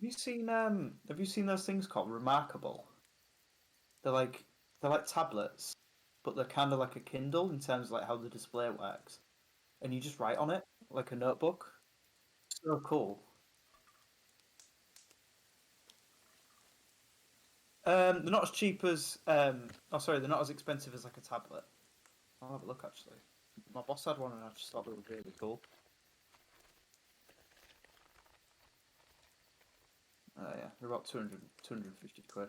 Have you seen those things called Remarkable? They're like they're like tablets, but they're kind of like a Kindle in terms of like how the display works, and you just write on it like a notebook. So cool. They're not as cheap as oh sorry, they're not as expensive as like a tablet. I'll have a look actually. My boss had one and I just thought they were really cool. Yeah, they're about 250 quid.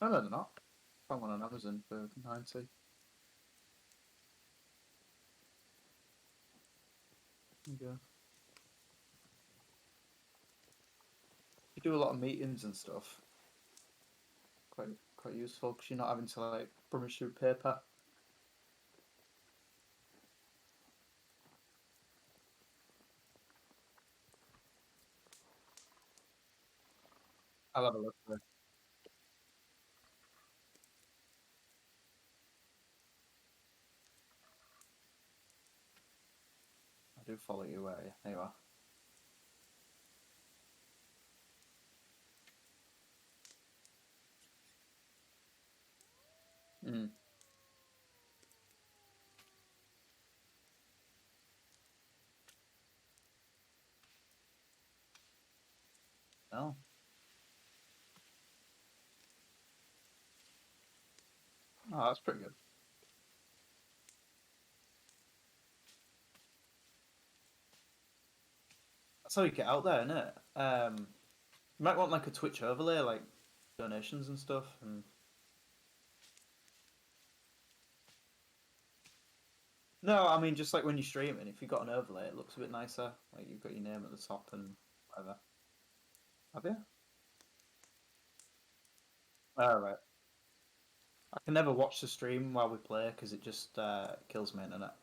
No, no, they're not. Found one on Amazon for 90. There you go. You do a lot of meetings and stuff. Quite useful because you're not having to like brush through paper. I'll have a look for it. I do follow you where you. There you are. Mm. Oh. Oh, that's pretty good. That's how you get out there, isn't it? You might want like a Twitch overlay, like donations and stuff. And no, I mean just like when you're streaming, if you've got an overlay, it looks a bit nicer. Like you've got your name at the top and whatever. Have you? Oh, right. I can never watch the stream while we play because it just kills my internet.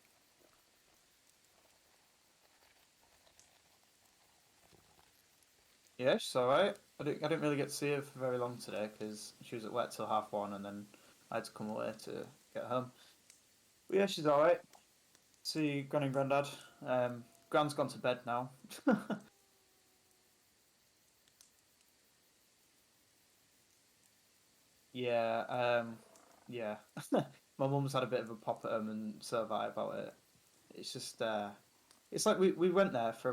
Yeah, she's alright. I didn't really get to see her for very long today because she was at work till 1:30 and then I had to come away to get home. But yeah, she's alright. See Gran and Grandad. Gran's gone to bed now. Yeah, yeah. My mum's had a bit of a pop at him and so have I about it. It's just, it's like we went there for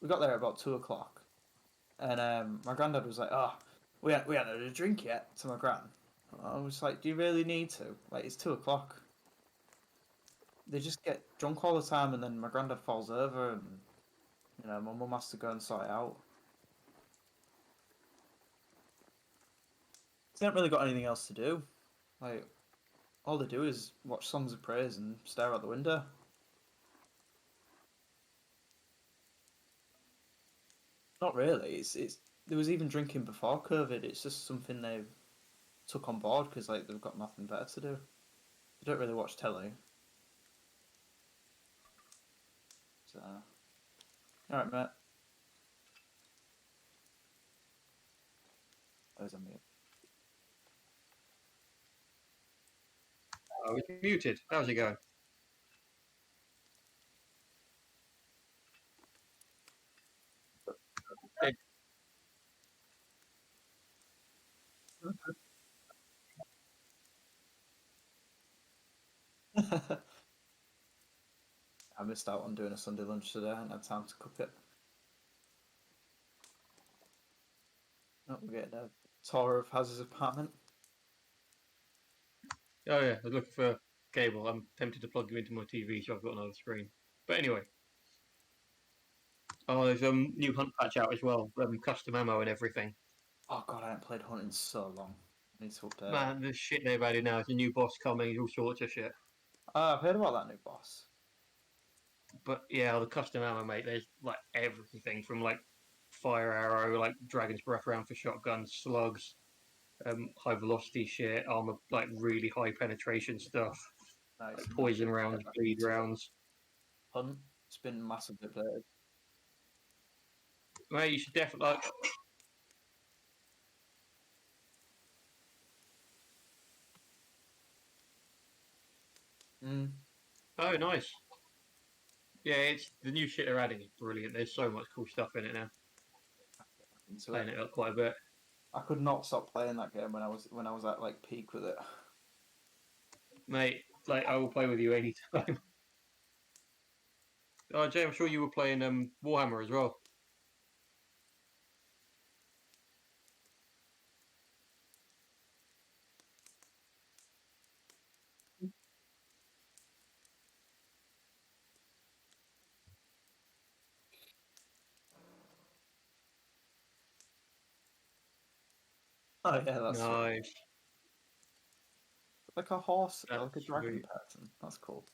we got there at about 2 o'clock, and my granddad was like, "Oh, we hadn't had a drink yet." To my gran, I was like, "Do you really need to? Like, it's 2 o'clock." They just get drunk all the time, and then my granddad falls over, and my mum has to go and sort it out. They haven't really got anything else to do. Like, all they do is watch songs of praise and stare out the window. Not really. It's there was even drinking before COVID. It's just something they've took on board because like they've got nothing better to do. They don't really watch telly. So, all right, mate. I was on mute. Oh, it's muted. How's it going? I missed out on doing a Sunday lunch today. I hadn't had time to cook it. Oh, we're getting a tour of Haz's apartment. Oh yeah, I was looking for cable. I'm tempted to plug you into my TV, so I've got another screen. But anyway, oh, there's new hunt patch out as well, custom ammo and everything. Oh god, I haven't played Hunt in so long. I need to update it. Man, the shit they've added now. There's a new boss coming, all sorts of shit. Oh, I've heard about that new boss. But yeah, the custom ammo, mate. There's like everything from like fire arrow, like dragon's breath round for shotguns, slugs, high velocity shit, armor, like really high penetration stuff, Nice. like I might poison get rounds, back bleed into it. rounds. Hunt. It's been massively updated. Mate, you should definitely like. Mm. Oh, nice. Yeah, it's the new shit they're adding is brilliant. There's so much cool stuff in it now. Into it. Playing it up quite a bit. I could not stop playing that game when I was at like peak with it. Mate, like I will play with you anytime. Oh, Jay, I'm sure you were playing Warhammer as well. Oh yeah, that's sweet. Nice. Like a horse, That's like a dragon sweet. person. That's cool.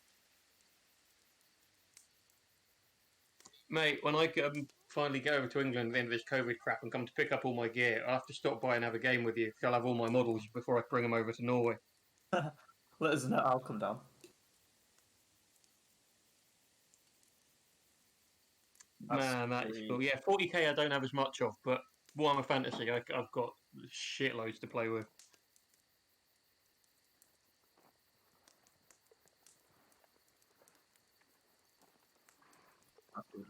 Mate, when I finally get over to England at the end of this COVID crap and come to pick up all my gear, I'll have to stop by and have a game with you. 'Cause I'll have all my models before I bring them over to Norway. Let us know. I'll come down. That's Man, that is sweet. cool. Yeah, 40k I don't have as much of, but Warhammer Fantasy I've got shitloads to play with. That's good.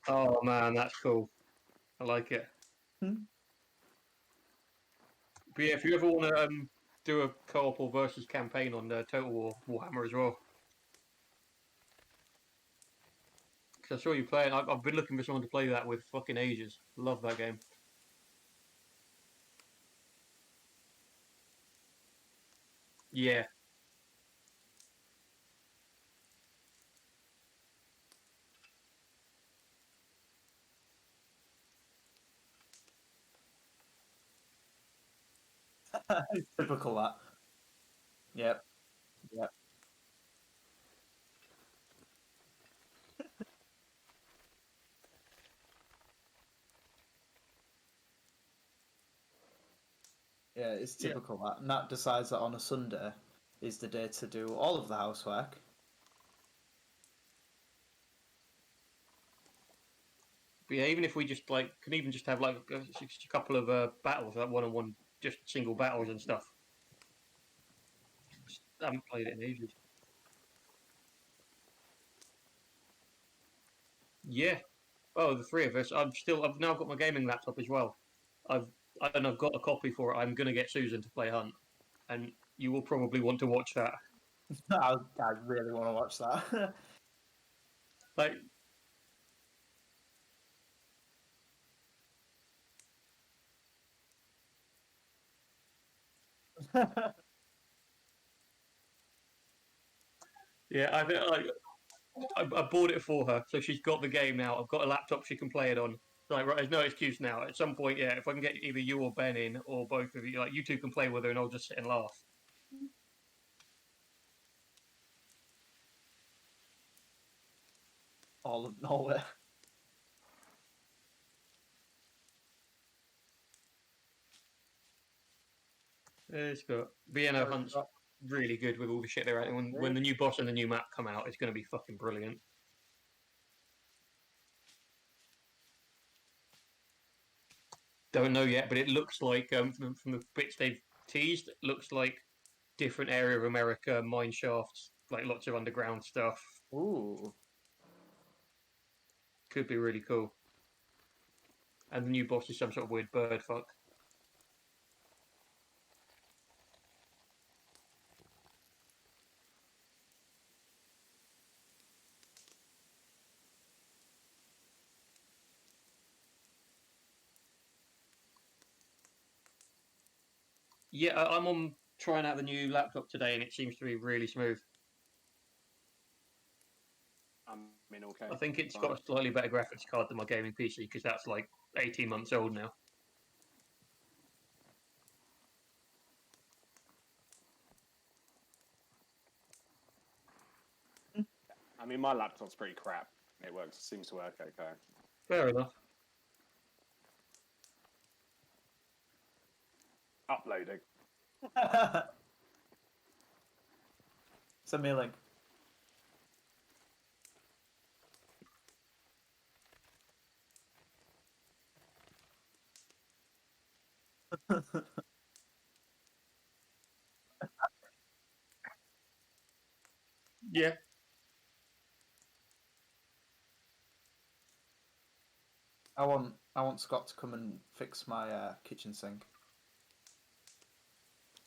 Oh man, that's cool. I like it. Hmm. But yeah, if you ever want to do a co-op or versus campaign on Total War Warhammer as well, because I saw you playing. I've been looking for someone to play that with fucking ages. Love that game. Yeah, It's typical that. Yep. Yep. Yeah, it's yeah, typical that. Nat decides that on a Sunday is the day to do all of the housework. but yeah. Even if we just like can even just have like a couple of battles, like one-on-one, just single battles and stuff. Just haven't played it in ages. Yeah. Oh, the three of us. I've now got my gaming laptop as well. I've I've got a copy for it. I'm gonna get Susan to play Hunt, and you will probably want to watch that. I really want to watch that. Like, yeah, I bought it for her, so she's got the game now. I've got a laptop she can play it on. Like, right, there's no excuse now. At some point, yeah, if I can get either you or Ben in, or both of you, like you two can play with her, and I'll just sit and laugh. All of Norway. It's got Vienna Hunt's really good with all the shit they're adding. When the new boss and the new map come out, it's going to be fucking brilliant. Don't know yet, but it looks like from the bits they've teased, it looks like different area of America, mine shafts, like lots of underground stuff. Ooh. Could be really cool. And the new boss is some sort of weird bird fuck. Yeah, I'm on trying out the new laptop today, and it seems to be really smooth. Okay. I think it's Fine. got a slightly better graphics card than my gaming PC because that's like 18 months old now. I mean, my laptop's pretty crap. It works. Seems to work okay. Fair enough. Uploading. Send me a link. Yeah. I want Scott to come and fix my kitchen sink.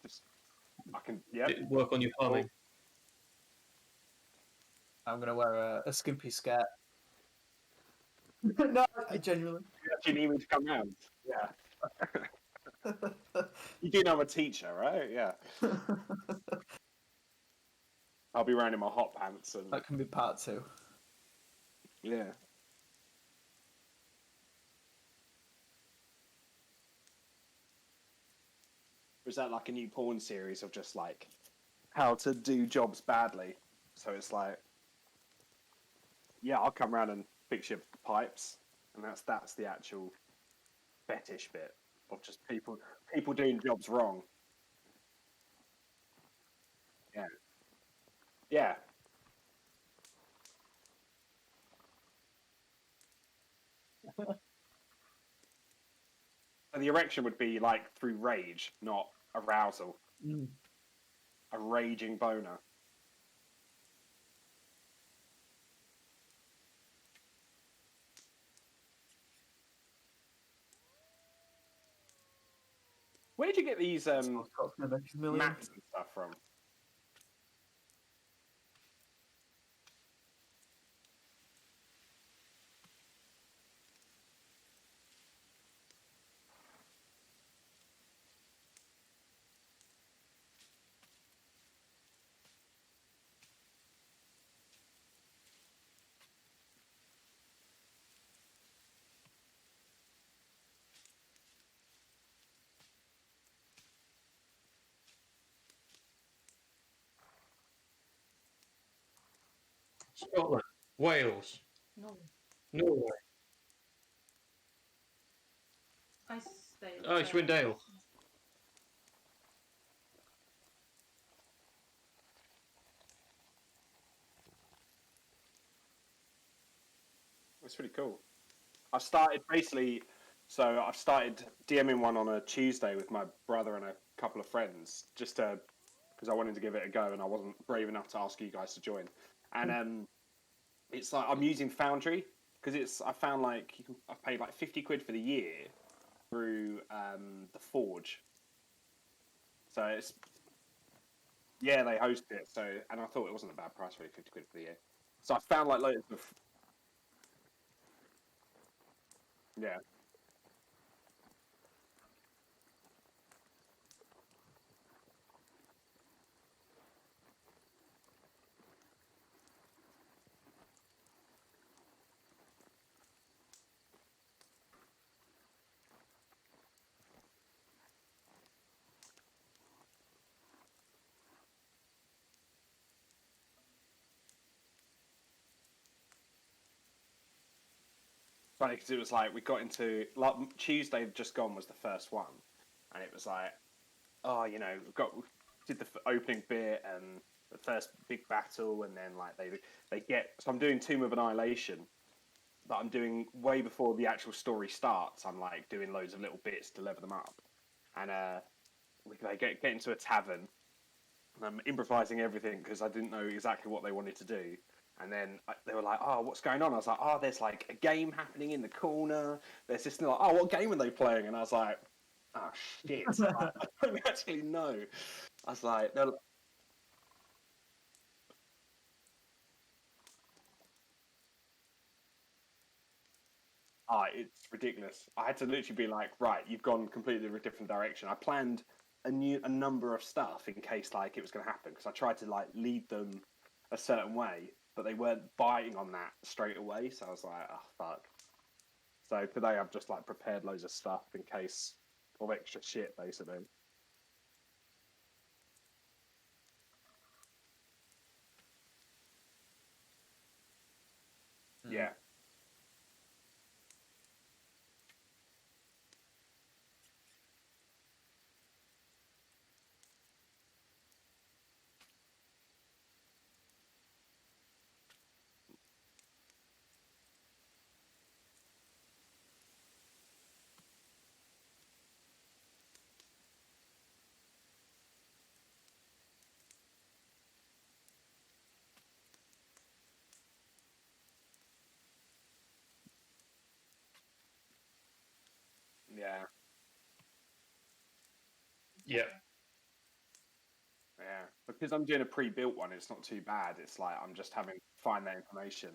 Just I can. Yeah. Work on your plumbing. I'm gonna wear a skimpy skirt. No, I genuinely. You actually need me to come round. Yeah. You do know I'm a teacher, right? Yeah. I'll be wearing in my hot pants and That can be part 2. yeah. Or is that like a new porn series of just like how to do jobs badly? So it's like, yeah, I'll come around and fix your pipes, and that's the actual fetish bit of just people doing jobs wrong. Yeah, yeah. And the erection would be like through rage, not arousal. Mm. A raging boner. Where'd you get these Scott's gonna make his million. mats and stuff from? Scotland, Wales, No, Norway. Icedale. Oh, Swindale. It's pretty cool. I've started basically, so I've started DMing one on a Tuesday with my brother and a couple of friends, just to because I wanted to give it a go and I wasn't brave enough to ask you guys to join. And it's like I'm using Foundry because it's I found like I've paid like 50 quid for the year through the Forge. So it's yeah, they host it. So and I thought it wasn't a bad price, really, 50 quid for the year. So I found like loads of yeah. Funny because it was like we got into like Tuesday just gone was the first one, and it was like, oh, you know, did the opening bit and the first big battle, and then like they get so I'm doing Tomb of Annihilation, but I'm doing way before the actual story starts. I'm like doing loads of little bits to level them up, and they get into a tavern, and I'm improvising everything because I didn't know exactly what they wanted to do. And then they were like, "Oh, what's going on?" I was like, "Oh, there's like a game happening in the corner. There's this." And they're like, "Oh, what game are they playing?" And I was like, "Oh shit, I don't actually know." I was like, it's ridiculous." I had to literally be like, "Right, you've gone completely a different direction." I planned a number of stuff in case like it was going to happen because I tried to like lead them a certain way, but they weren't biting on that straight away. So I was like, "Oh fuck." So today I've just like prepared loads of stuff in case of extra shit, basically. Yeah. Yeah. Yeah, because I'm doing a pre-built one, it's not too bad. It's like I'm just having to find that information.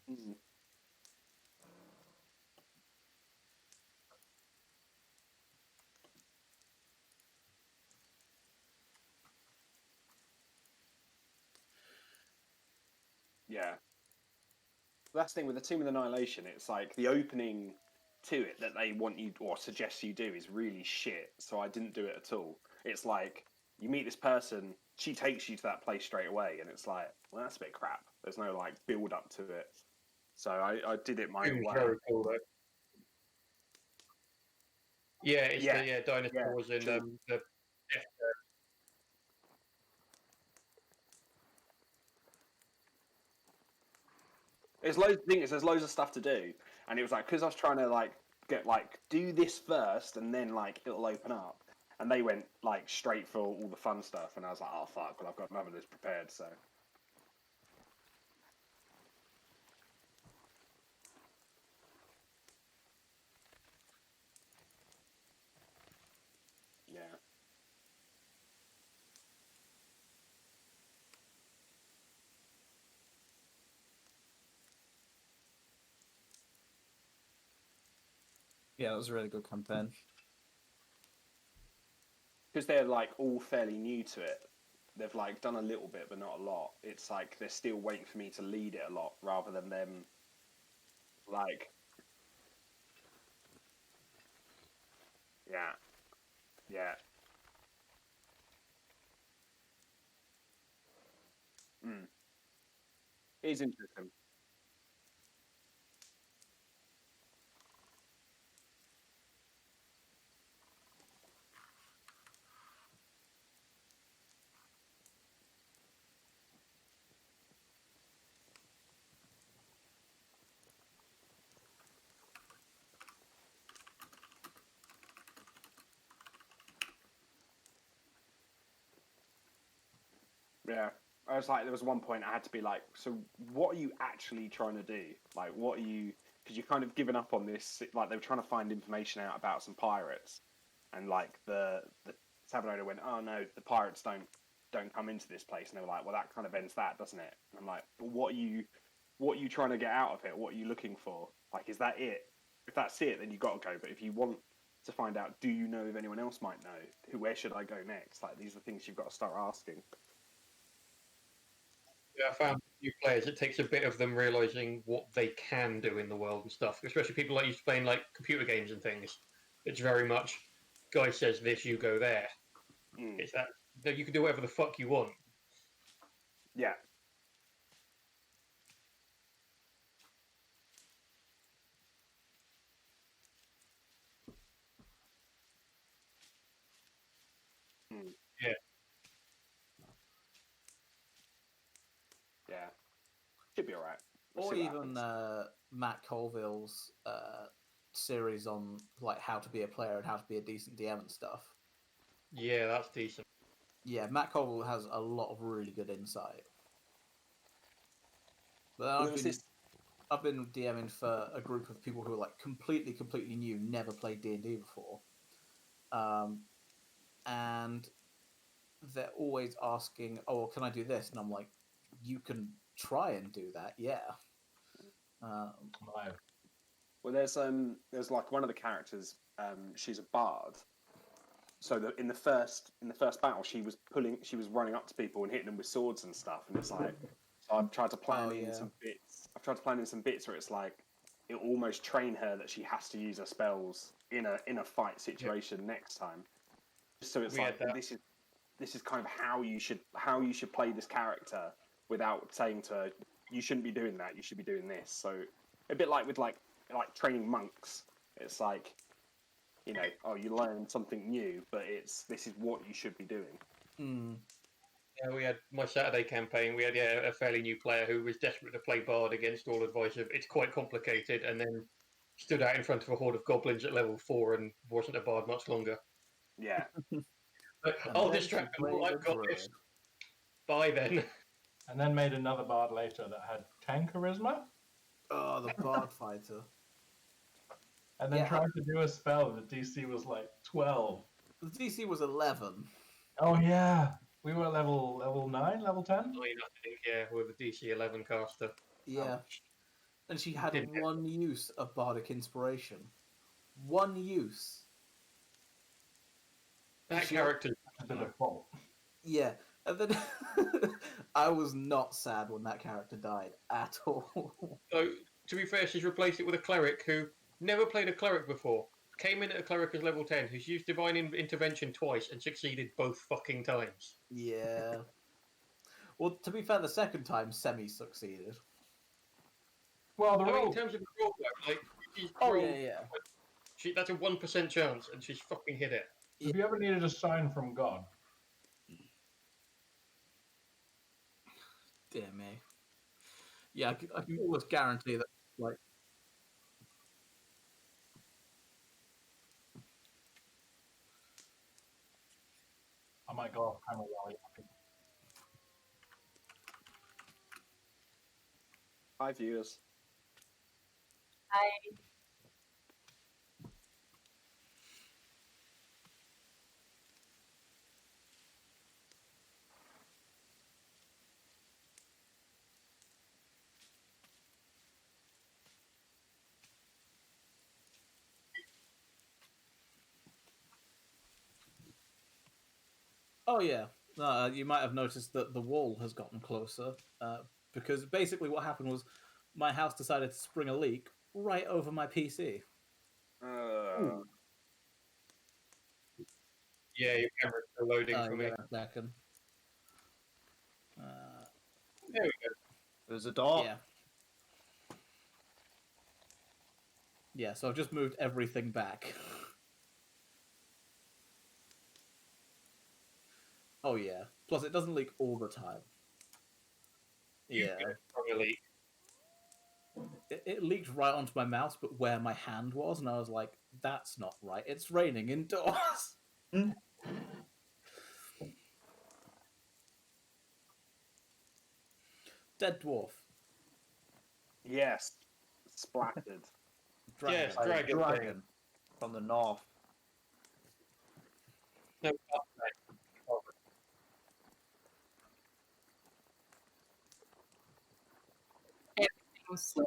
Mm. Yeah, that's the thing with the Team of Annihilation. It's like the opening to it that they want you or suggest you do is really shit. So I didn't do it at all. It's like you meet this person, she takes you to that place straight away, and it's like, well, that's a bit crap. There's no like build up to it. So I did it my It own was way. very cool though. Yeah, it's Yeah, the dinosaurs and true. the There's loads of things. There's loads of stuff to do, and it was like because I was trying to like get like do this first, and then like it'll open up. And they went like straight for all the fun stuff, and I was like, oh fuck, well I've got none of this prepared, so yeah. Yeah, that was a really good campaign. Because they're like all fairly new to it. They've like done a little bit, but not a lot. It's like they're still waiting for me to lead it a lot, rather than them like yeah, yeah. Mm. It is interesting. Yeah. I was like, there was one point I had to be like, so what are you actually trying to do? Like, what are you? Because you're kind of given up on this. Like, they were trying to find information out about some pirates, and like the tavern owner went, oh no, the pirates don't come into this place, and they were like, well, that kind of ends that, doesn't it? And I'm like, but what are you trying to get out of it? What are you looking for? Like, is that it? If that's it, then you got to go. But if you want to find out, do you know if anyone else might know? Where should I go next? Like, these are things you've got to start asking. Yeah, I found new players. It takes a bit of them realizing what they can do in the world and stuff. Especially people like used to playing like computer games and things. It's very much guy says this, you go there. Mm. It's that you can do whatever the fuck you want. Yeah. Mm. Yeah, Yeah. Should be all right. We'll Or see what even happens. Matt Colville's series on like how to be a player and how to be a decent DM and stuff. yeah, that's decent. Yeah, Matt Colville has a lot of really good insight. But Well, there was this. I've been DMing for a group of people who are like completely new, never played D&D before, and they're always asking, "Oh, can I do this?" And I'm like, "You can try and do that, yeah." No. Well, there's like one of the characters. She's a bard. So in the first battle, she was running up to people and hitting them with swords and stuff. And it's like, so I've tried to plan Oh, in yeah. some bits. I've tried to plan in some bits where it's like, it almost train her that she has to use her spells in a fight situation next time. So it's We like had that. this is kind of how you should play this character without saying to her, you shouldn't be doing that. You should be doing this. So a bit like with like training monks. It's like, you know, oh, you learn something new, but this is what you should be doing. Mm. Yeah, we had my Saturday campaign. We had a fairly new player who was desperate to play Bard against all advice of it's quite complicated, and then stood out in front of a horde of goblins at level 4 and wasn't a Bard much longer. Yeah, Like, And I'll then she distract them. played I've a got druid. this. Bye then. and then made another bard later that had 10 charisma, Oh, the bard fighter. and then Yeah. tried to do a spell that DC was like 12. The DC was 11. Oh yeah, we were level 9, level 10. I think, yeah, with a DC 11 caster. Yeah. And she had Didn't one use of bardic inspiration. One use. That She- character. The default. Yeah. And then I was not sad when that character died at all. So, to be fair, she's replaced it with a cleric who never played a cleric before. Came in at a cleric as level 10, who's used divine intervention twice and succeeded both fucking times. Yeah. Well, to be fair, the second time Semi succeeded. Well, the I mean, roll. in terms of the roll, though, like, she's Oh rolled, yeah. that's a 1% chance, and she's fucking hit it. Have you ever needed a sign from God? Dear me. Yeah, I can almost guarantee that. Like, I might go off camera while you. 5 viewers. oh yeah. You might have noticed that the wall has gotten closer because basically what happened was my house decided to spring a leak right over my PC. Yeah, your camera's still loading for me. Yeah, a second. There we go. There's a door. Yeah. Yeah, so I've just moved everything back. Oh yeah. Plus, it doesn't leak all the time. Yeah. Probably. It leaked right onto my mouse, but where my hand was, and I was like, "That's not right. It's raining indoors." Dead dwarf. Yes. Splattered. Yes, Dragon. dragon. Dragon from the north. No, Everything was slow.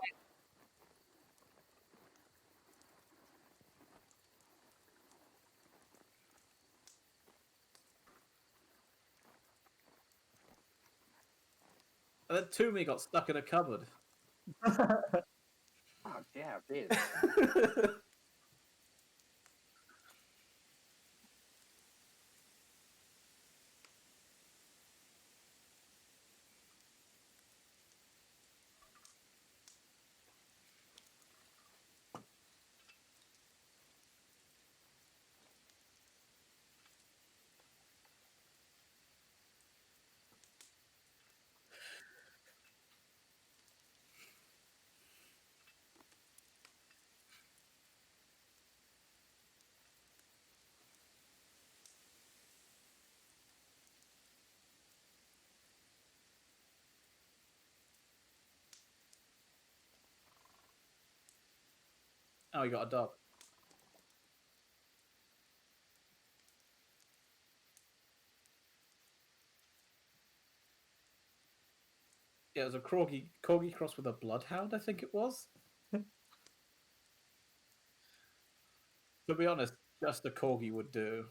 And then Toomey got stuck in a cupboard. Oh, yeah, I did. Oh, you got a dog. Yeah, it was a corgi cross with a bloodhound, I think it was. To be honest, just a corgi would do.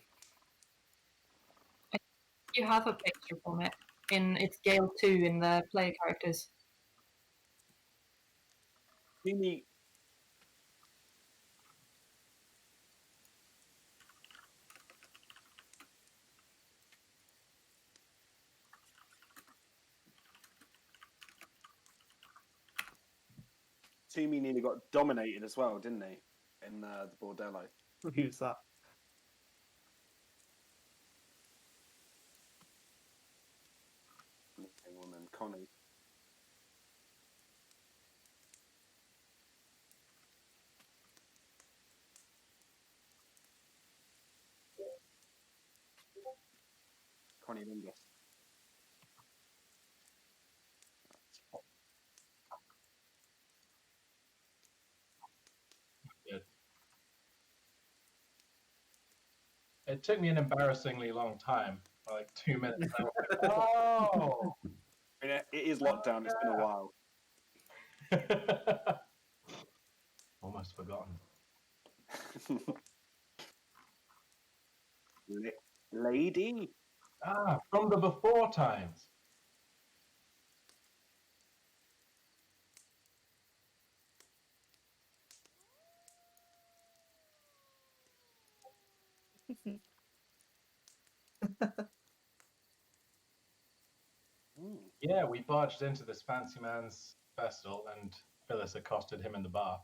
You have a picture from it in it's Gale 2 in the player characters. Toomey, Toomey nearly got dominated as well, didn't he? In the bordello. Who's that? Woman, Connie. Connie Lingus. It took me an embarrassingly long time, like 2 minutes. I was like, oh! I mean, it is lockdown. It's been a while. Almost forgotten. Lady? Ah, from the before times. Yeah, we barged into this fancy man's festival, and Phyllis accosted him in the bar.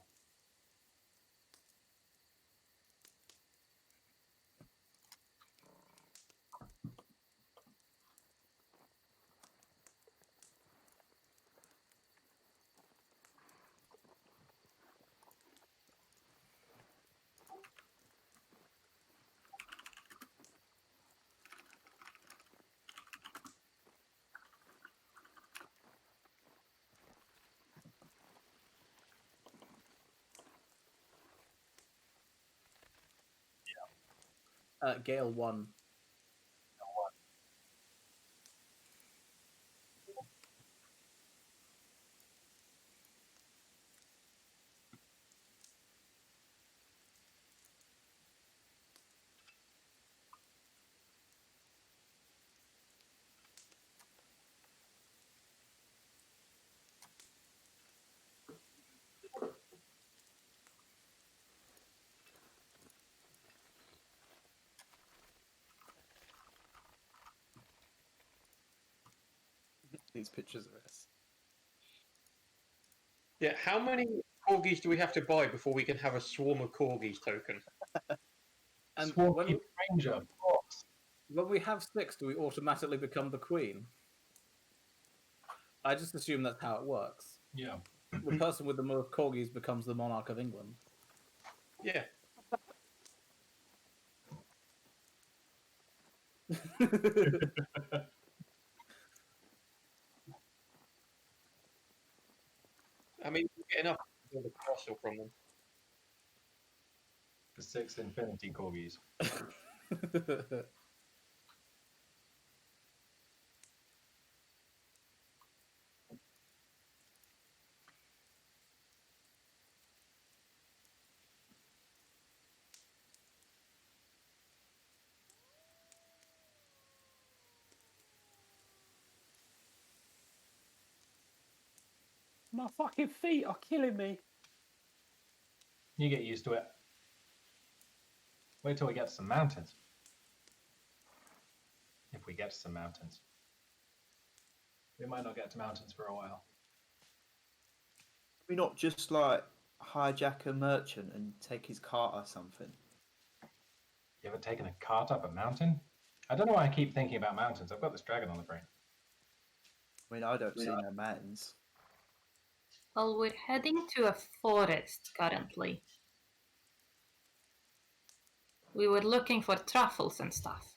Gale won. These pictures of us. Yeah, how many corgis do we have to buy before we can have a swarm of corgis token? And Swarky Ranger, of course. when we have 6, do we automatically become the queen? I just assume that's how it works. Yeah. The person with the most corgis becomes the monarch of England. Yeah. I mean, we get enough to build a castle from them. The 6 Infinity Corgis. My fucking feet are killing me. You get used to it. Wait till we get to some mountains. If we get to some mountains. We might not get to mountains for a while. we not just like hijack a merchant and take his cart or something? You ever taken a cart up a mountain? I don't know why I keep thinking about mountains. I've got this dragon on the brain. I mean, I don't see no mountains. Well, we're heading to a forest currently. We were looking for truffles and stuff.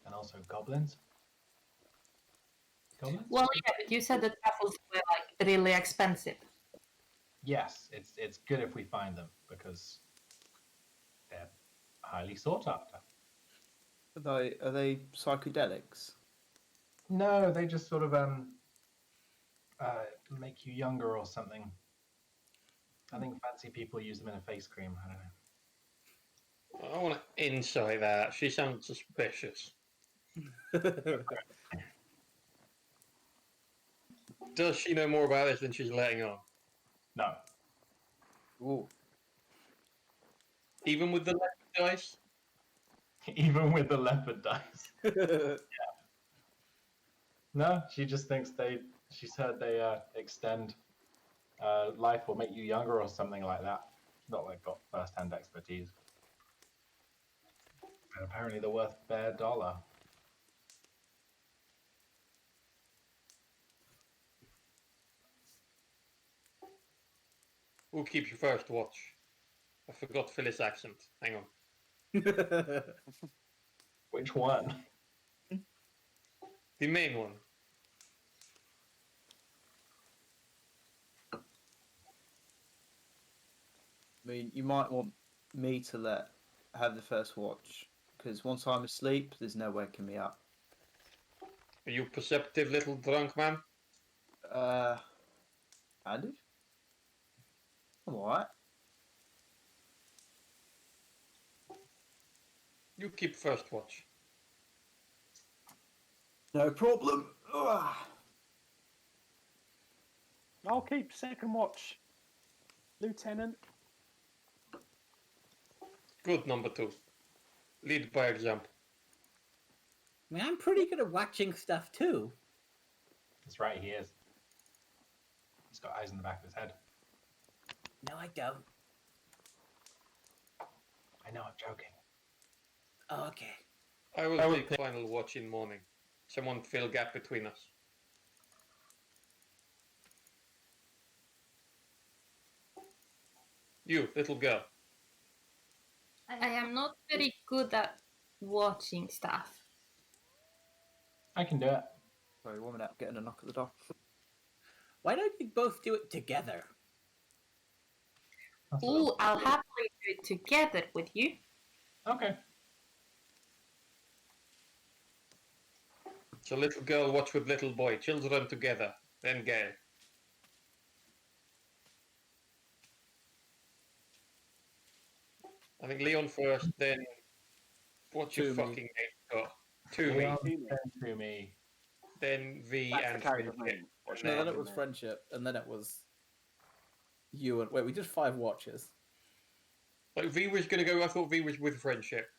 And also goblins. Goblins? Well, yeah, but you said that truffles were like really expensive. Yes, it's good if we find them because they're highly sought after. Are they psychedelics? No, they just sort of make you younger or something. I think fancy people use them in a face cream. I don't know. I want to insight that. She sounds suspicious. Does she know more about this than she's letting on? No. Ooh. Even with the leopard dice? Even with the leopard dice. Yeah. No, she just thinks she's heard they extend life or make you younger or something like that. Not like got first-hand expertise. And apparently they're worth bare dollar. Who keeps your first watch? I forgot Phyllis' accent. Hang on. Which one? The main one. I mean, you might want me to let have the first watch because once I'm asleep, there's no waking me up. Are you perceptive little drunk man? Kind of. I'm alright. You keep first watch. No problem. Ugh. I'll keep second watch, Lieutenant. Good, number 2. Lead by example. I mean, I'm pretty good at watching stuff too. That's right, he is. He's got eyes in the back of his head. No, I don't. I know, I'm joking. Oh, okay. I will take final watch in morning. Someone fill gap between us. You, little girl. I am not very good at watching stuff. I can do it. Sorry, 1 minute. I'm getting a knock at the door. Why don't you both do it together? That's a Ooh, little- I'll happily do it together with you. Okay. So little girl watch with little boy. Children together. Then Gale. I think Leon first, then... What's your To me. fucking name? Oh, to me. Leon, me. then to me. Then V That's the and character's Friendship. name. What's No, your then name? it was friendship, and then it was you and wait. We did 5 watches. Like V was gonna go, I thought V was with Friendship.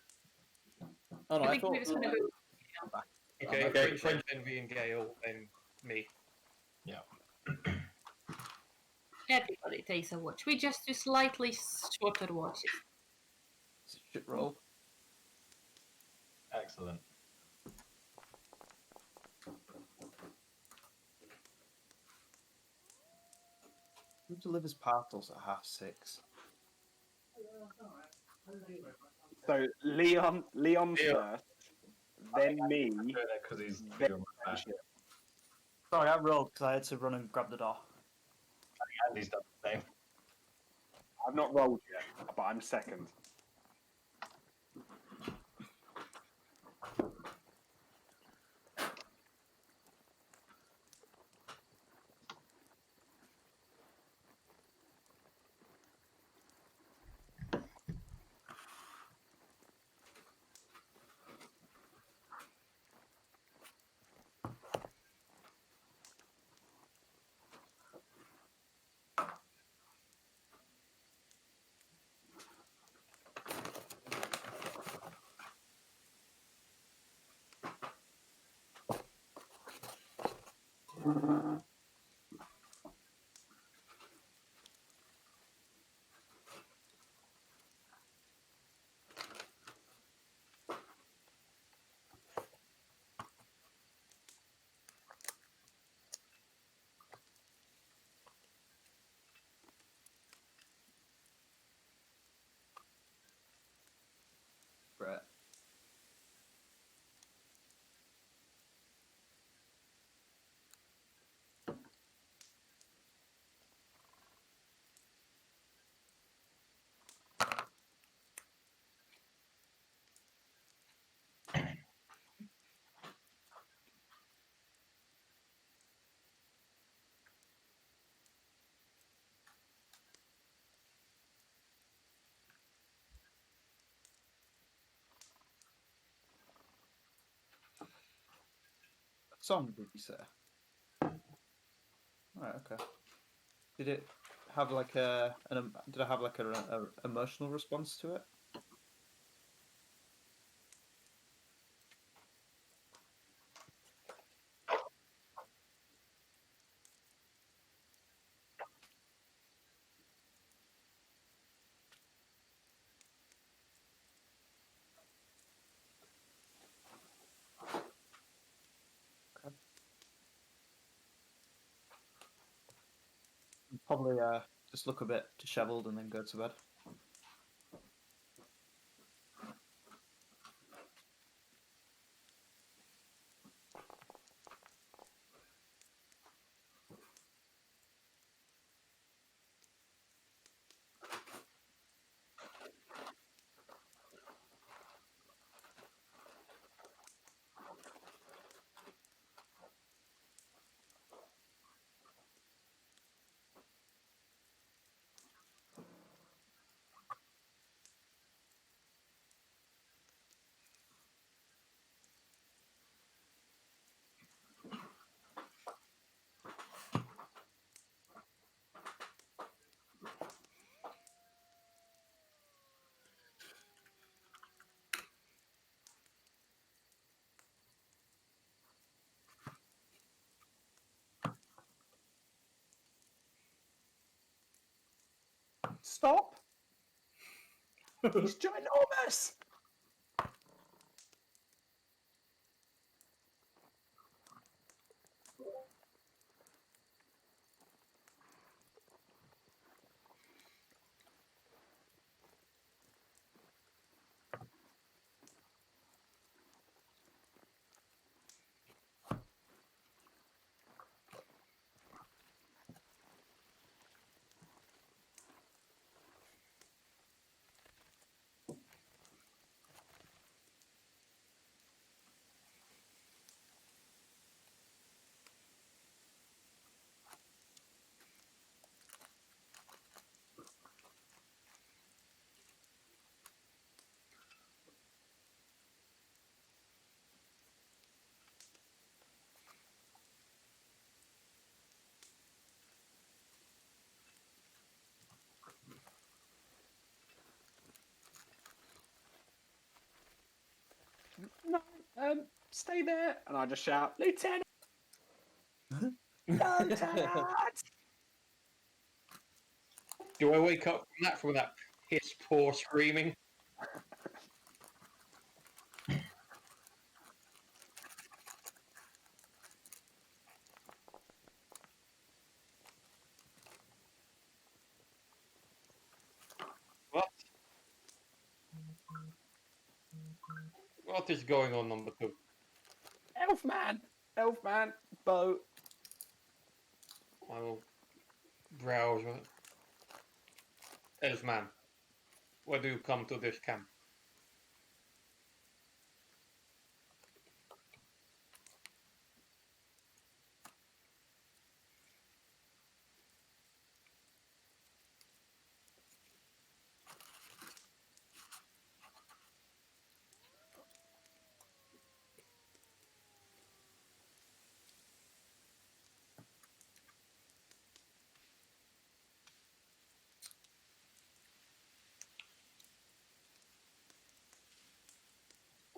Oh no, I I think thought. we was gonna go. Okay, Okay. Friendship, then V and Gale, then me. Everybody takes a watch. We just do slightly shorter watches. Shit roll. Excellent. Who delivers parcels at 6:30? So Leon first, then me, Because he's then bigger than that. friendship. Sorry, I rolled because I had to run and grab the door. Andy's done the same. I've not rolled yet, but I'm second. Right. What song did you say? Right. Okay. Did it have like did I have like a emotional response to it? Probably just look a bit dishevelled and then go to bed. Stop! He's ginormous! No, stay there. And I just shout, Lieutenant! Lieutenant! Do I wake up from that piss poor screaming? What? What is going on, number 2? Elfman! Elfman! Boat! I will browse. Elfman, why do you come to this camp?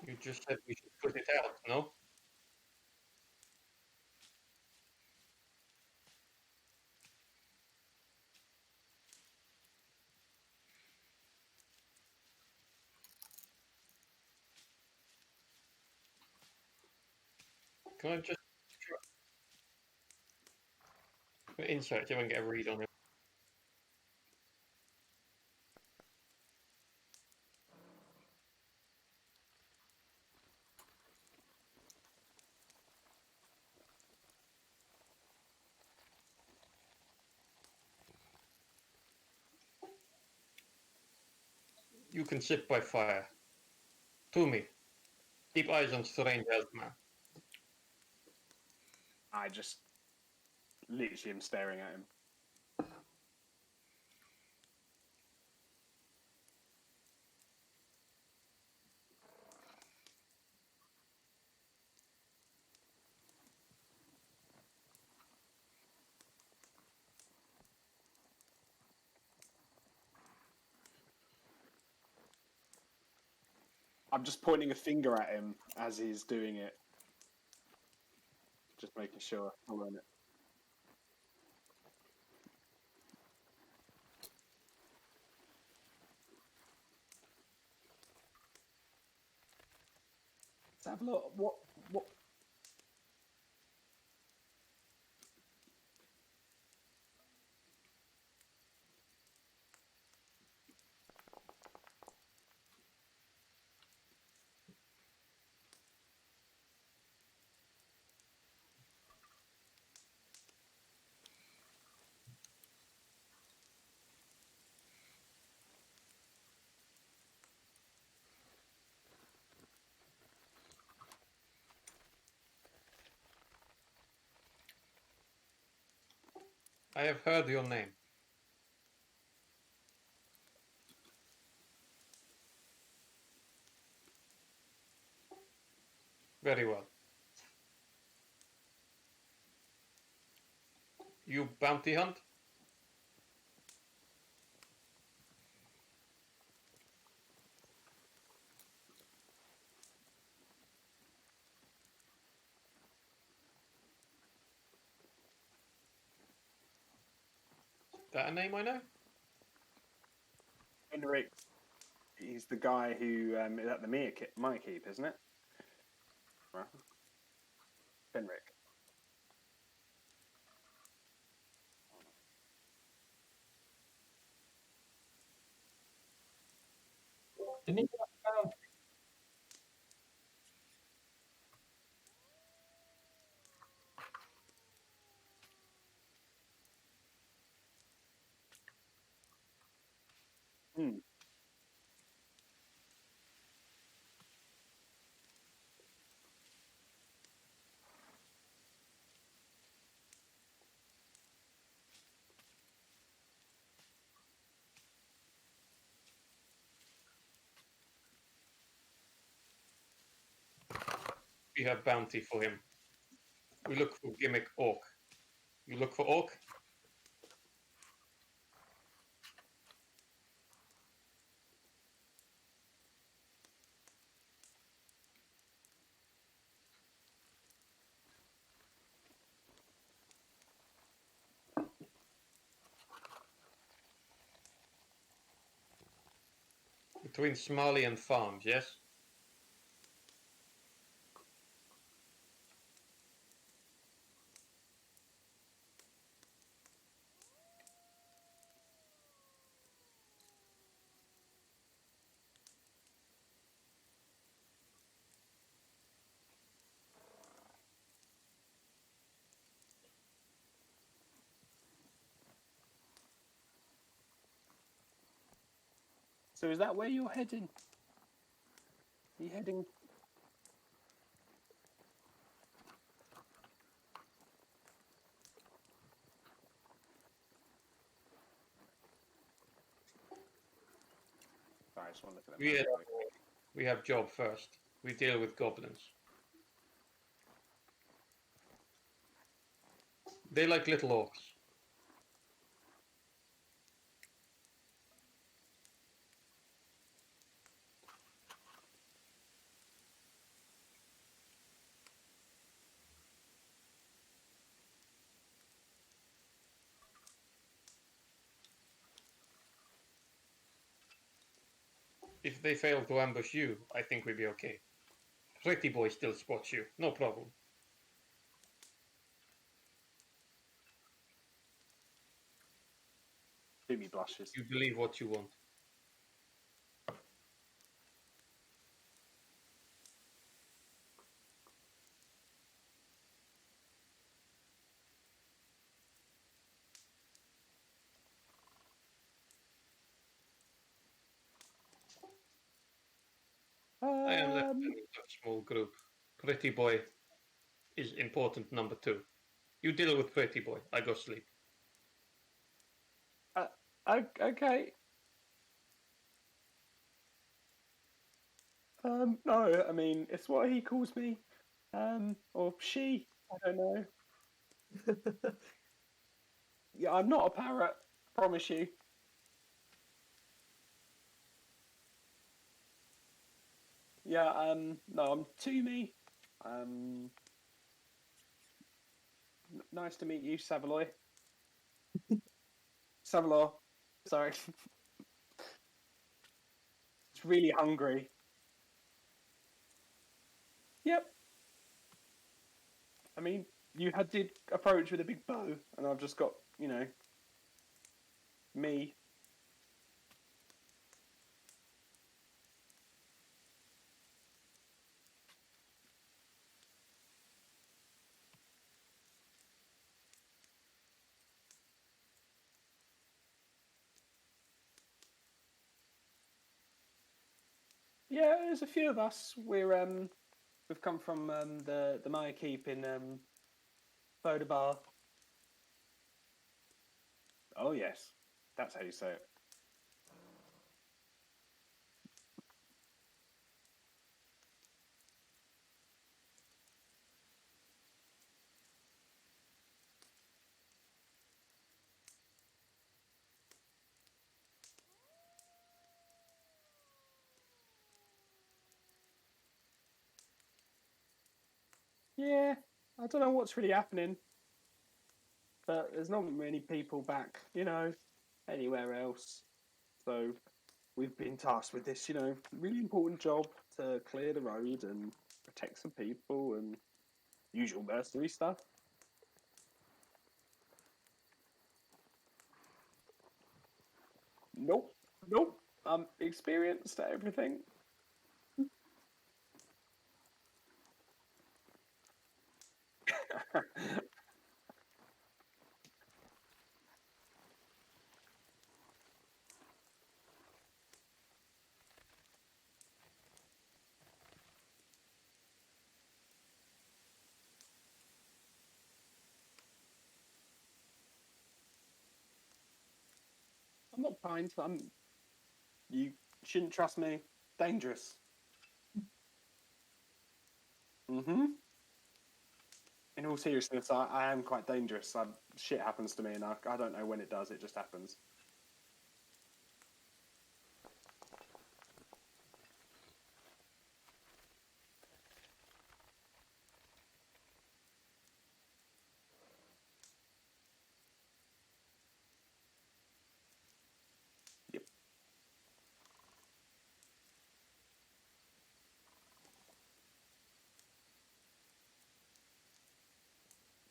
You just said we should put it out, no? Can I just insert so I can get a read on it? You can sit by fire. To me. Keep eyes on strange Elfman. I just literally am staring at him. I'm just pointing a finger at him as he's doing it. Just making sure I learn it. Let's have a look. What? I have heard your name. Very well. You bounty hunt? Is that a name I know? Henrik, he's the guy who is at the Maya Keep, isn't it? Right. Henrik. Didn't he get found? Hmm. We have bounty for him. We look for gimmick orc. You look for orc? Between Smalley and Farms, yes? So is that where you're heading? Are you heading? Sorry, I just want to look at the map. We have job first. We deal with goblins. They like little orcs. If they fail to ambush you, I think we'd be okay. Pretty boy still spots you, no problem. Do me blushes. You believe what you want. I am lieutenant of a small group. Pretty boy is important number 2. You deal with Pretty boy. I go sleep. Okay. No, I mean it's what he calls me, or she. I don't know. Yeah, I'm not a parrot. Promise you. Yeah. No, I'm Toomey. Nice to meet you, Savaloy. Savalor. Sorry. It's really hungry. Yep. I mean, did approach with a big bow, and I've just got, me. Yeah, there's a few of us. We've come from the Maya Keep in Bodabar. Oh yes, that's how you say it. Yeah, I don't know what's really happening, but there's not many people back, anywhere else. So we've been tasked with this, really important job to clear the road and protect some people and usual mercenary stuff. Nope, nope. I'm experienced at everything. I'm not kind. You shouldn't trust me. Dangerous. Mm-hmm. In all seriousness, I am quite dangerous. Shit happens to me, and I don't know when it does. It just happens. Yep.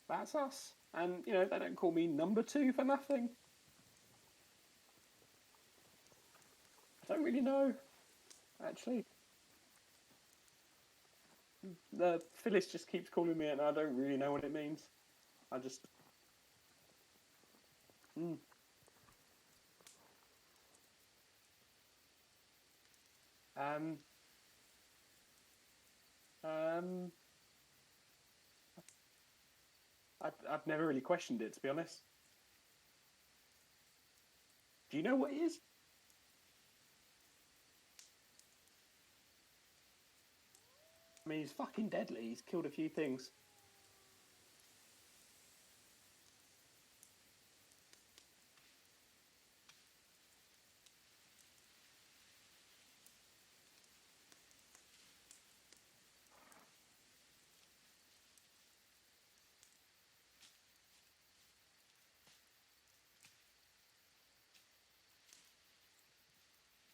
That's us. And, they don't call me number 2 for nothing. I don't really know, actually. The Phyllis just keeps calling me it, and I don't really know what it means. I just... Mm. Um... Um... I've never really questioned it, to be honest. Do you know what it is? I mean, he's fucking deadly. He's killed a few things.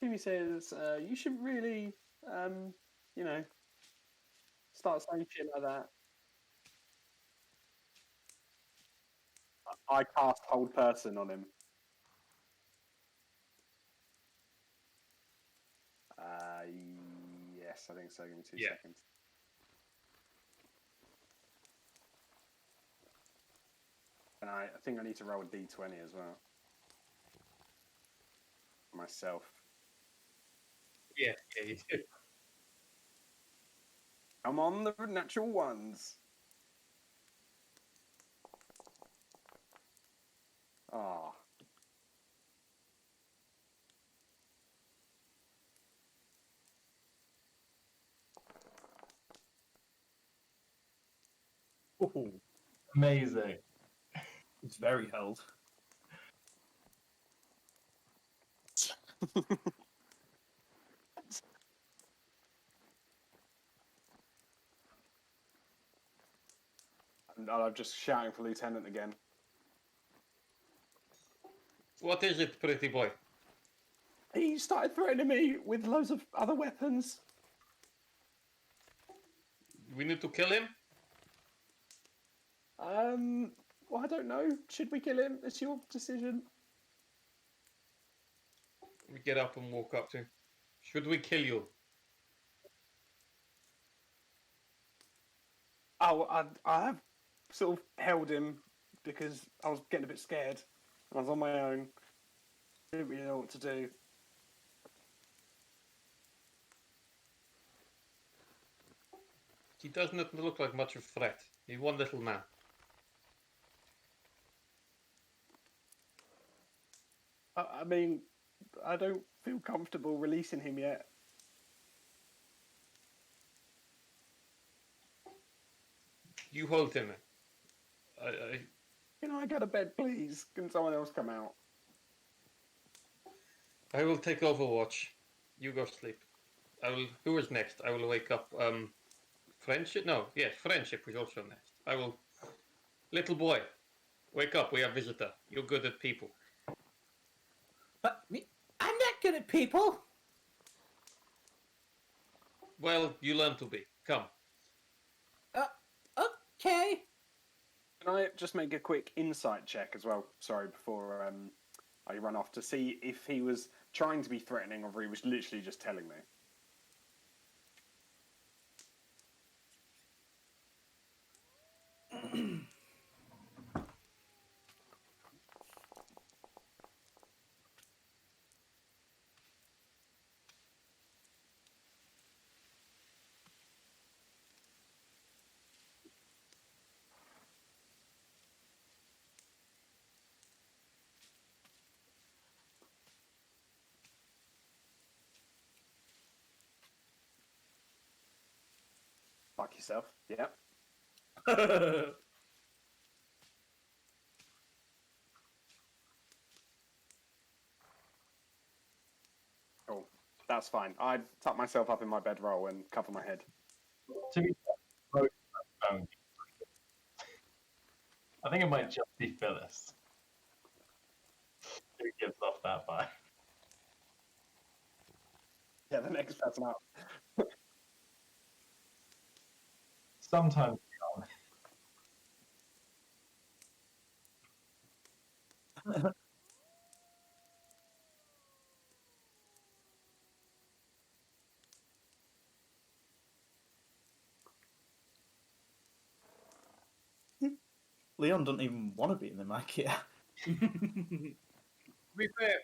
Timmy says, you should really, you know, start saying shit like that. I cast hold person on him. Yes, I think so. Give me 2 seconds. And I think I need to roll a d20 as well. Myself. Yeah, you do. I'm on the natural ones. Ah. Ooh, Amazing. it's very held. And I'm just shouting for Lieutenant again. What is it, pretty boy? He started threatening me with loads of other weapons. We need to kill him? Well, I don't know. Should we kill him? It's your decision. We get up and walk up to him. Should we kill you? Oh, I have sort of held him because I was getting a bit scared. I was on my own. Didn't really know what to do. He does not look like much of a threat. He's one little man. I mean, I don't feel comfortable releasing him yet. You hold him. Can I get a bed, please? Can someone else come out? I will take Overwatch. You go sleep. I will. Who is next? I will wake up. Friendship? No. Yes, friendship is also next. I will. Little boy, wake up. We have visitor. You're good at people. But I'm not good at people. Well, you learn to be. Come. Okay. Can I just make a quick insight check as well? Sorry, before I run off to see if he was trying to be threatening or if he was literally just telling me. Fuck yourself. Yeah. Cool. That's fine. I'd tuck myself up in my bedroll and cover my head. To be fair, most don't. I think it might just be Phyllis who gives off that vibe. Yeah, the next person up. Sometimes Leon doesn't even want to be in the mic yet. To be fair,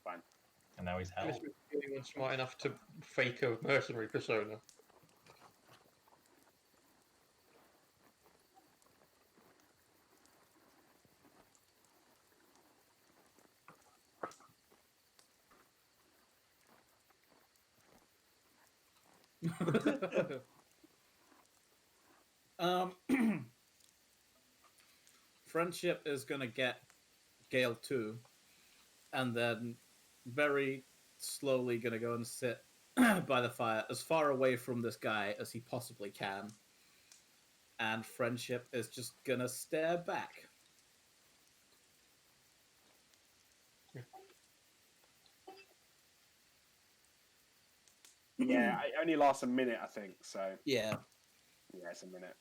Fine. and now he's held. Phyllis was the only one smart enough to fake a mercenary persona. um, Friendship is gonna get Gale too, and then very slowly gonna go and sit by the fire as far away from this guy as he possibly can. And Friendship is just gonna stare back. Yeah, it only lasts a minute, I think. So Yeah. yeah, it's a minute.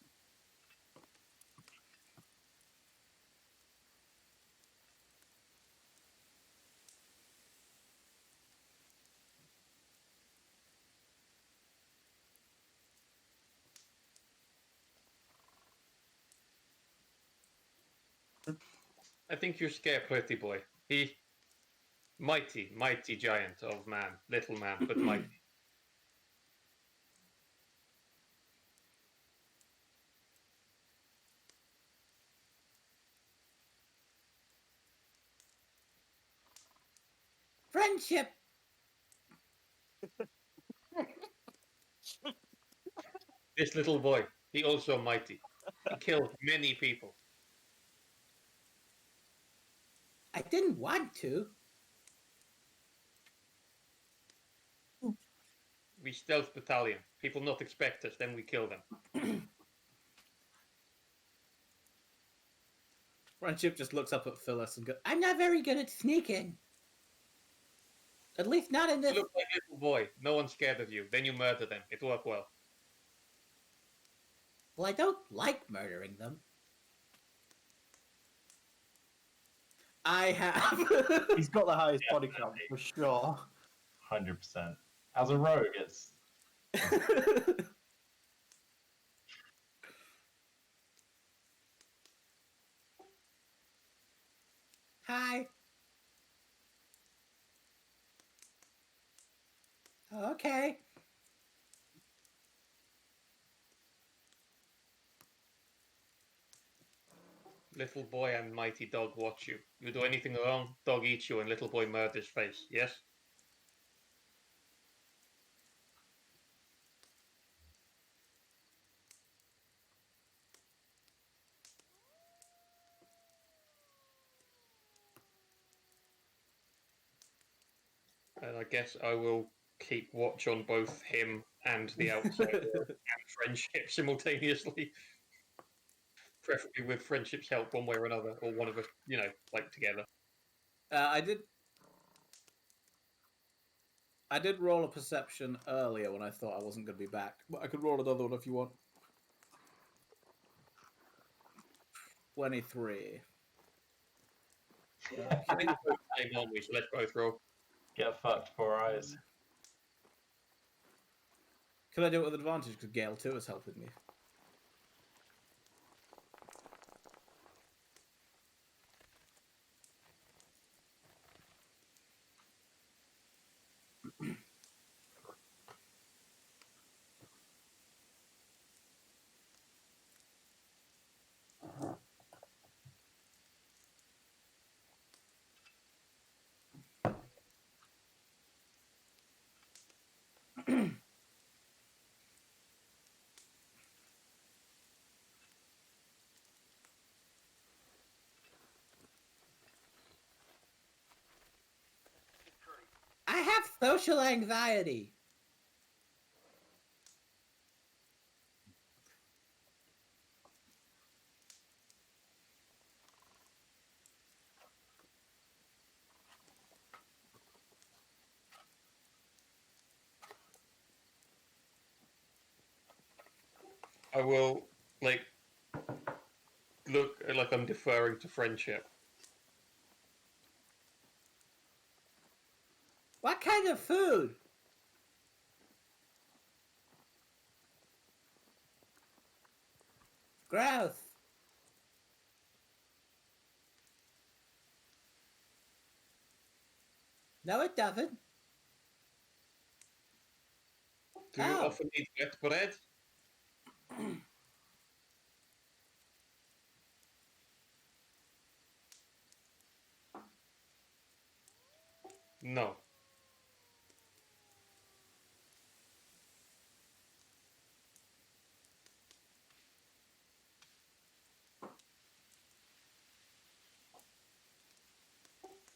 I think you scare Pretty Boy. He mighty, mighty giant of man, little man, but mighty. Friendship. This little boy, he also mighty. He killed many people. I didn't want to. We stealth battalion. People not expect us, then we kill them. Friendship just looks up at Phyllis and goes, I'm not very good at sneaking. At least not in You this. look like a little boy. No one's scared of you. Then you murder them. It worked well. Well, I don't like murdering them. I have. He's got the highest body count for sure. 100%. As a rogue, it's Hi. Okay. Little boy and mighty dog watch you. You do anything wrong, dog eats you and little boy murders face. Yes? And I guess I will keep watch on both him and the outside world and Friendship simultaneously. preferably with friendship's help, one way or another, or one of us, like together. I did roll a perception earlier when I thought I wasn't going to be back, but I could roll another one if you want. 23. I think we're both the same, aren't we? So let's both roll. Get fucked, 4 eyes. Could I do it with advantage because Gale 2 is helping me? I have social anxiety. I will look like I'm deferring to friendship. What kind of food? Gross. No, it doesn't. Do you often eat wet bread? No.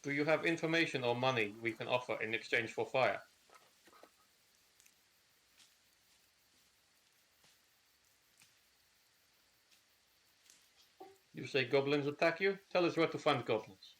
Do you have information or money we can offer in exchange for fire? You say goblins attack you? Tell us where to find goblins.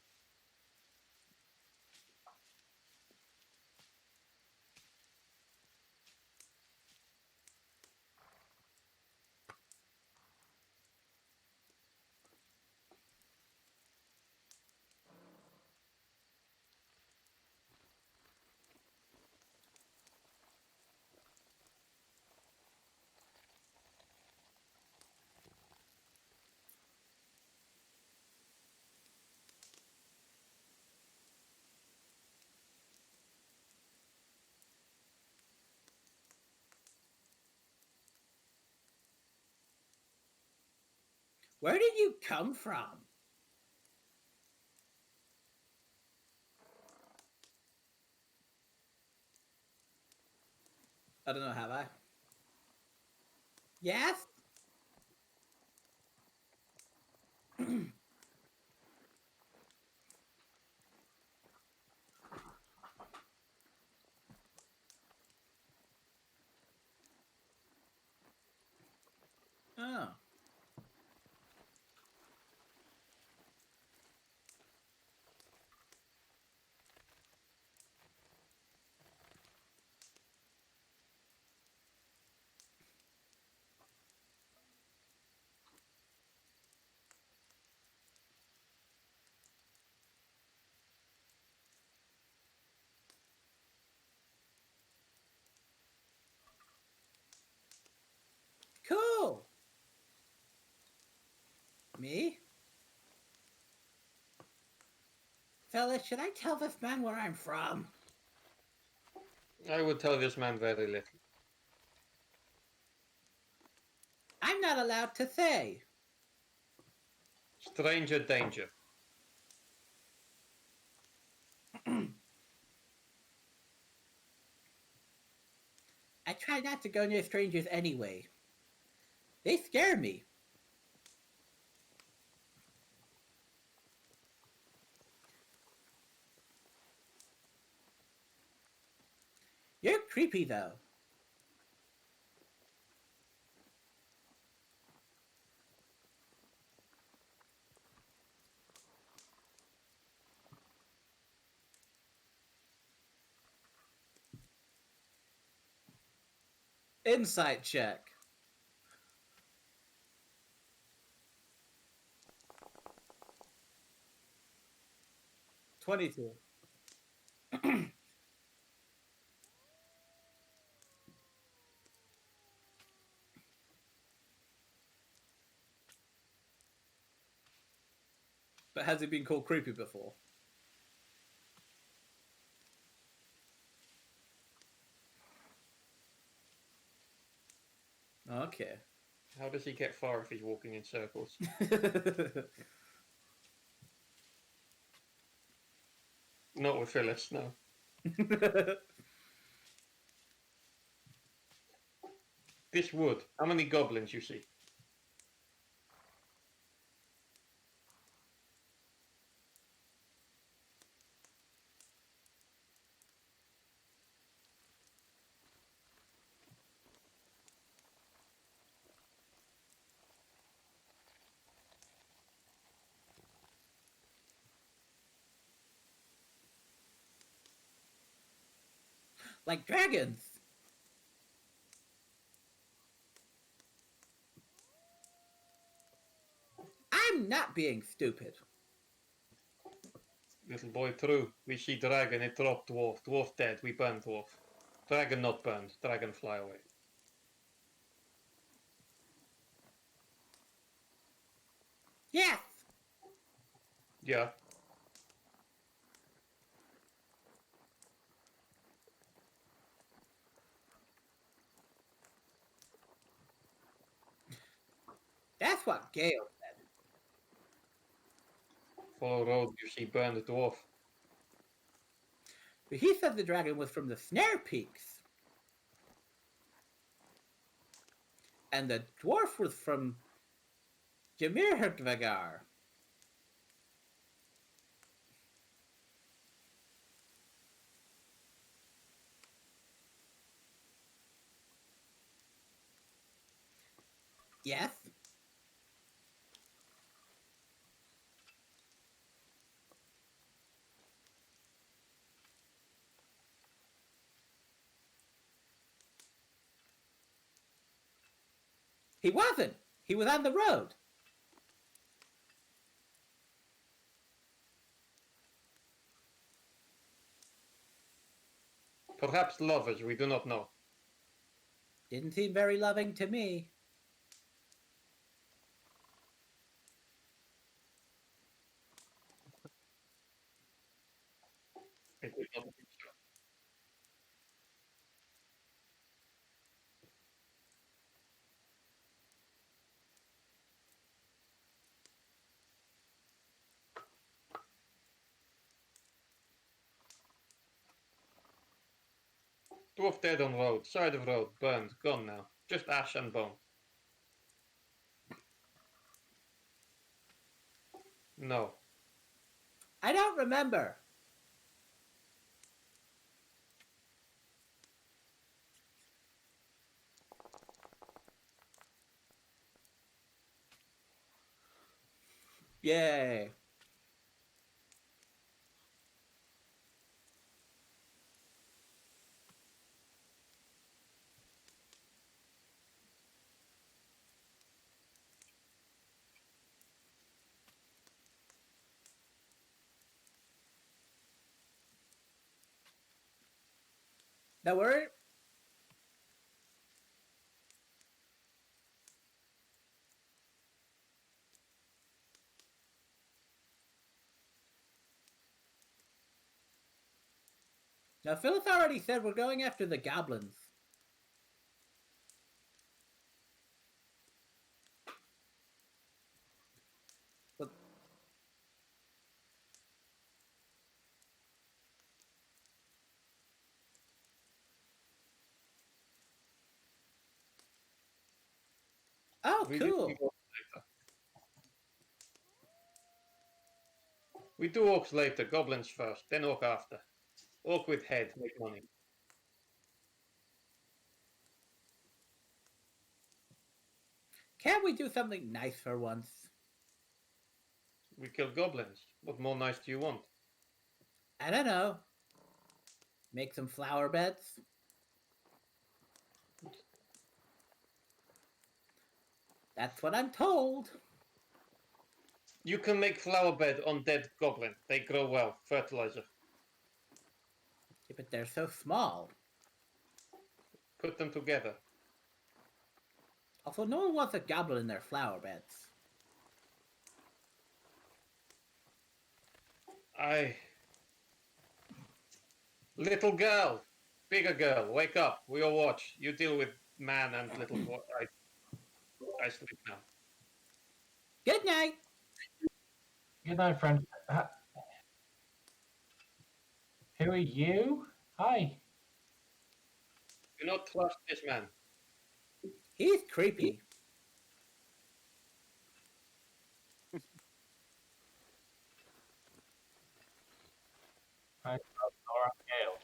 Where did you come from? I don't know, have I? Yes? Oh. Cool. Me? Fellas, should I tell this man where I'm from? I would tell this man very little. I'm not allowed to say. Stranger danger. I try not to go near strangers anyway. They scare me. You're creepy, though. Insight check. 22. But has he been called creepy before? Okay. How does he get far if he's walking in circles? Not with Phyllis, no. This wood, how many goblins you see? Like dragons. I'm not being stupid. Little boy, true. We see dragon, it drop dwarf. Dwarf dead, we burn dwarf. Dragon not burned, dragon fly away. Yes. Yeah. That's what Gale said. Follow road, you see burn the dwarf. But he said the dragon was from the Snare Peaks. And the dwarf was from Jamirherdvagar. Yes. He wasn't. He was on the road. Perhaps lovers, we do not know. Didn't seem very loving to me. It would not be so. Dwarf dead on road, side of road, burned, gone now. Just ash and bone. No. I don't remember. Yay. Now we're now Phyllis already said we're going after the goblins. But oh, We do cool. orcs later. We do orcs later, goblins first, then orc after. Orc with head, make money. Can't we do something nice for once? We kill goblins. What more nice do you want? I don't know. Make some flower beds. That's what I'm told. You can make flower bed on dead goblin. They grow well. Fertilizer. Yeah, but they're so small. Put them together. Also, no one wants a goblin in their flower beds. Little girl, bigger girl, wake up. We'll watch. You deal with man and little boy. I sleep now. Good night. Good night, friend. Who are you? Hi. Do not trust this man. He's creepy. Hi, Nora. Gale.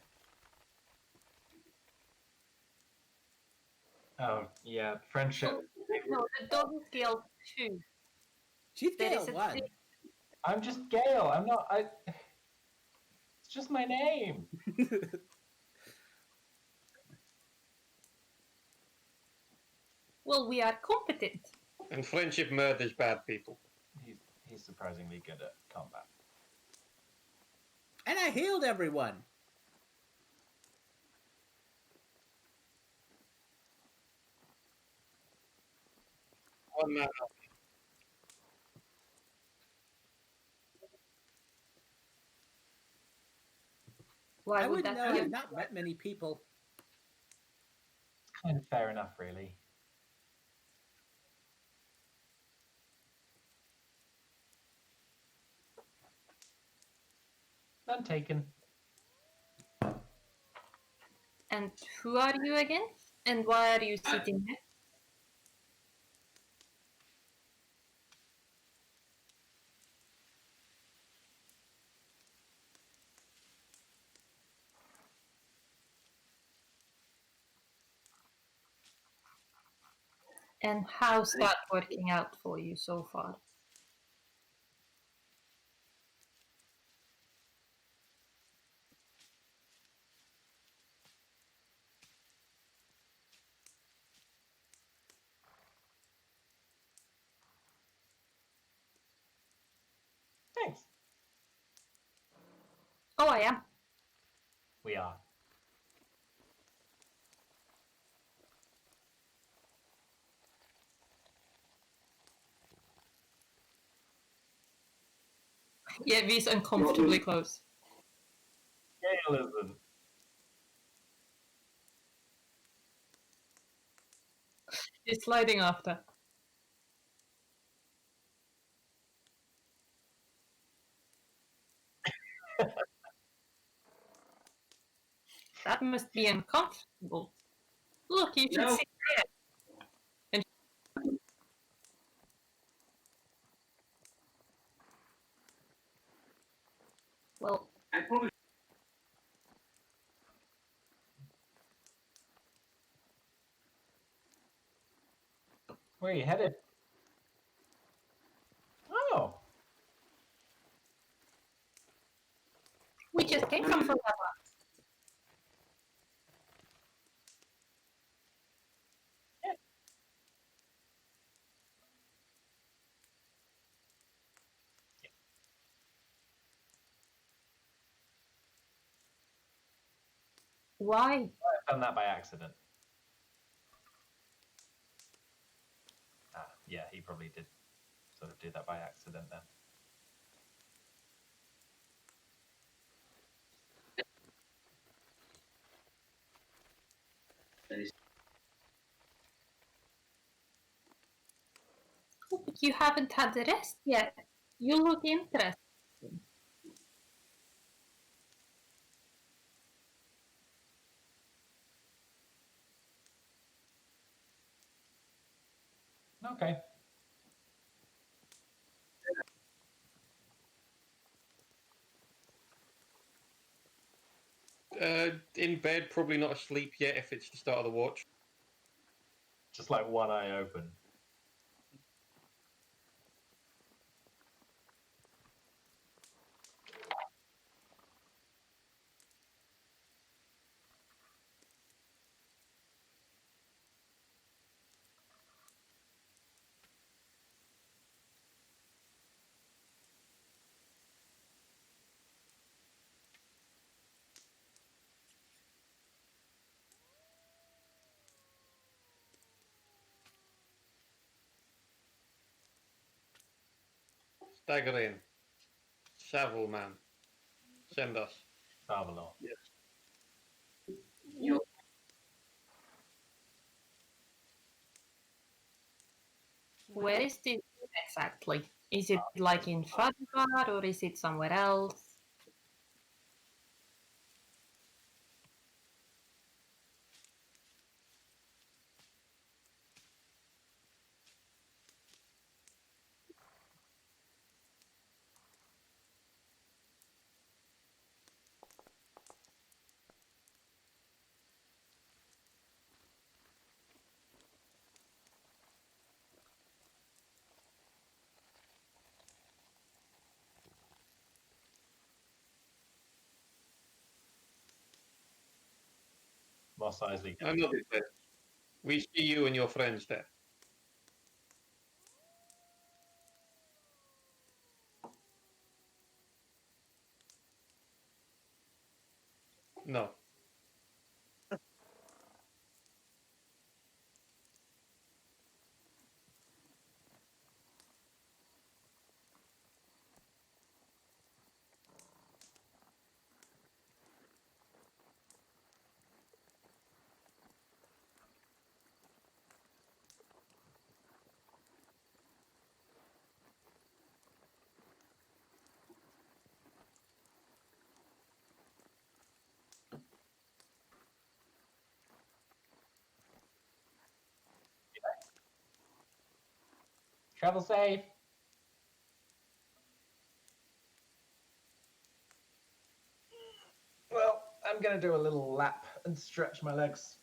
Oh, yeah. Friendship. No, the dog is Gale 2. She's There Gale is a 1. thing. I'm just Gale. I'm not. It's just my name. Well, we are competent. And friendship murders bad people. He's surprisingly good at combat. And I healed everyone. One man. Why I would wouldn't that know. be? I've not met many people. It's kind of fair enough, really. None taken. And who are you again? And why are you sitting there? And how's that working out for you so far? Thanks. Oh, I am. We are. Yeah, V's uncomfortably close. Gale isn't. He's sliding after. That must be uncomfortable. Look, you should sit there. And well, Where are you headed? Oh. we just came from forever. Why? I've done that by accident. Ah, yeah, he probably did sort of do that by accident then. Oh, but you haven't had the rest yet. You look interested. Okay. In bed, probably not asleep yet if it's the start of the watch. Just like one eye open. Staggerin. Savilman. Send us. Travelor. You. Where is this exactly? Is it like in Fadbar or is it somewhere else? Moss Isley. I know this place. We see you and your friends there. No. Travel safe. Well, I'm going to do a little lap and stretch my legs.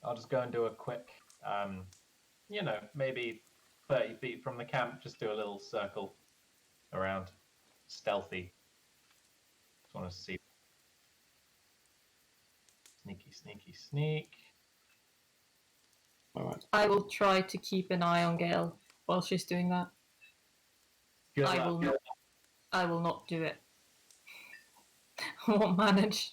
I'll just go and do a quick, maybe 30 feet from the camp, just do a little circle around. Stealthy. Just want to see. Sneaky, sneaky, sneak. All right. I will try to keep an eye on Gale while she's doing that. Good I luck. will not do it. I won't manage.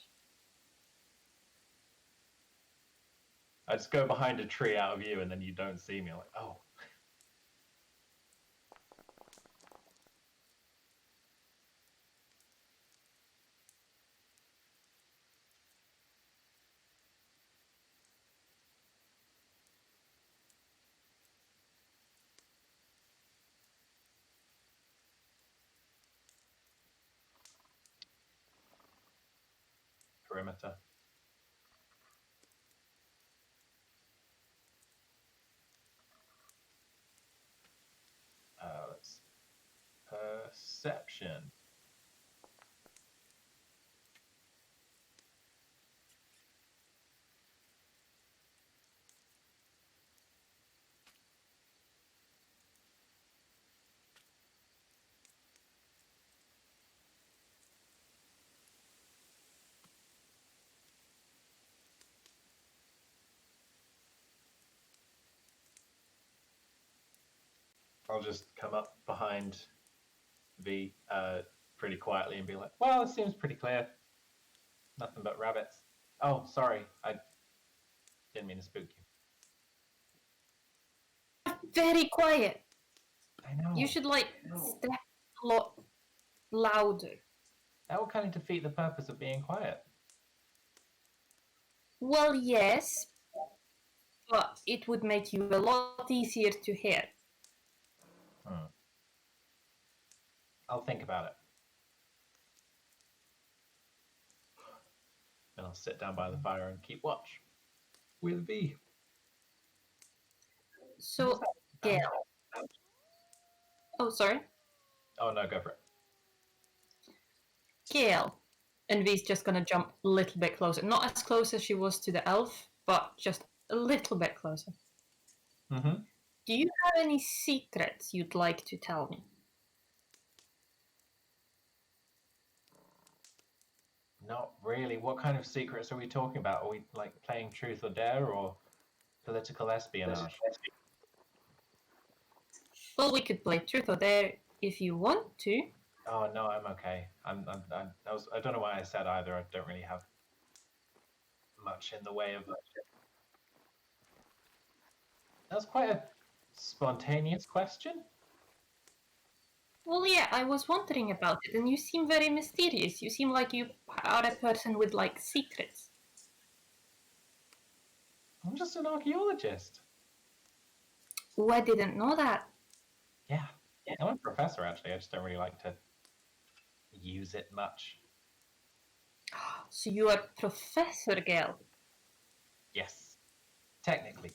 I just go behind a tree out of view and then you don't see me. I'm like, oh. Perimeter. Let's perception. I'll just come up behind V pretty quietly and be like, well, it seems pretty clear. Nothing but rabbits. Oh, sorry. I didn't mean to spook you. Very quiet. I know. You should step a lot louder. That will kind of defeat the purpose of being quiet. Well, yes, but it would make you a lot easier to hear. I'll think about it. And I'll sit down by the fire and keep watch. With V. So, Gale. Oh, sorry. Oh, no, go for it. Gale. And V's just gonna jump a little bit closer. Not as close as she was to the elf, but just a little bit closer. Mm-hmm. Do you have any secrets you'd like to tell me? Not really. What kind of secrets are we talking about? Are we like playing Truth or Dare or political espionage? Well, we could play Truth or Dare if you want to. Oh no, I'm okay. I don't know why I said either. I don't really have much in the way of. That's quite a spontaneous question. Well, yeah, I was wondering about it, and you seem very mysterious. You seem like you are a person with, like, secrets. I'm just an archaeologist. Oh, I didn't know that. Yeah. I'm a professor, actually. I just don't really like to use it much. So you are Professor Gale. Yes. Technically.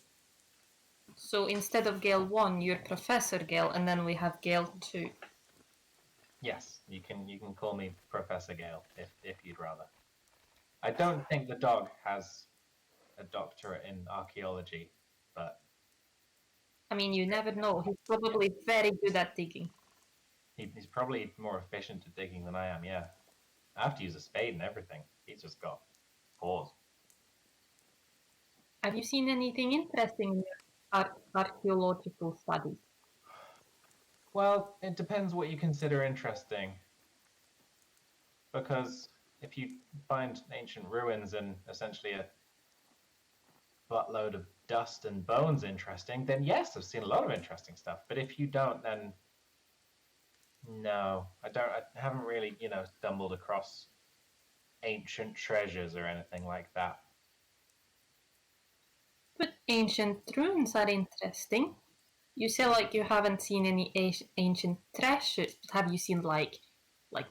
So instead of Gale 1, you're Professor Gale, and then we have Gale 2. Yes. You can call me Professor Gale if you'd rather. I don't think the dog has a doctorate in archaeology, but I mean, you never know. He's probably very good at digging. he's probably more efficient at digging than I am, yeah. I have to use a spade and everything. He's just got paws. Have you seen anything interesting in your archaeological studies? Well, it depends what you consider interesting. Because if you find ancient ruins and essentially a buttload of dust and bones interesting, then yes, I've seen a lot of interesting stuff. But if you don't, then no, I don't. I haven't really, stumbled across ancient treasures or anything like that. But ancient ruins are interesting. You say like you haven't seen any ancient treasures, but have you seen like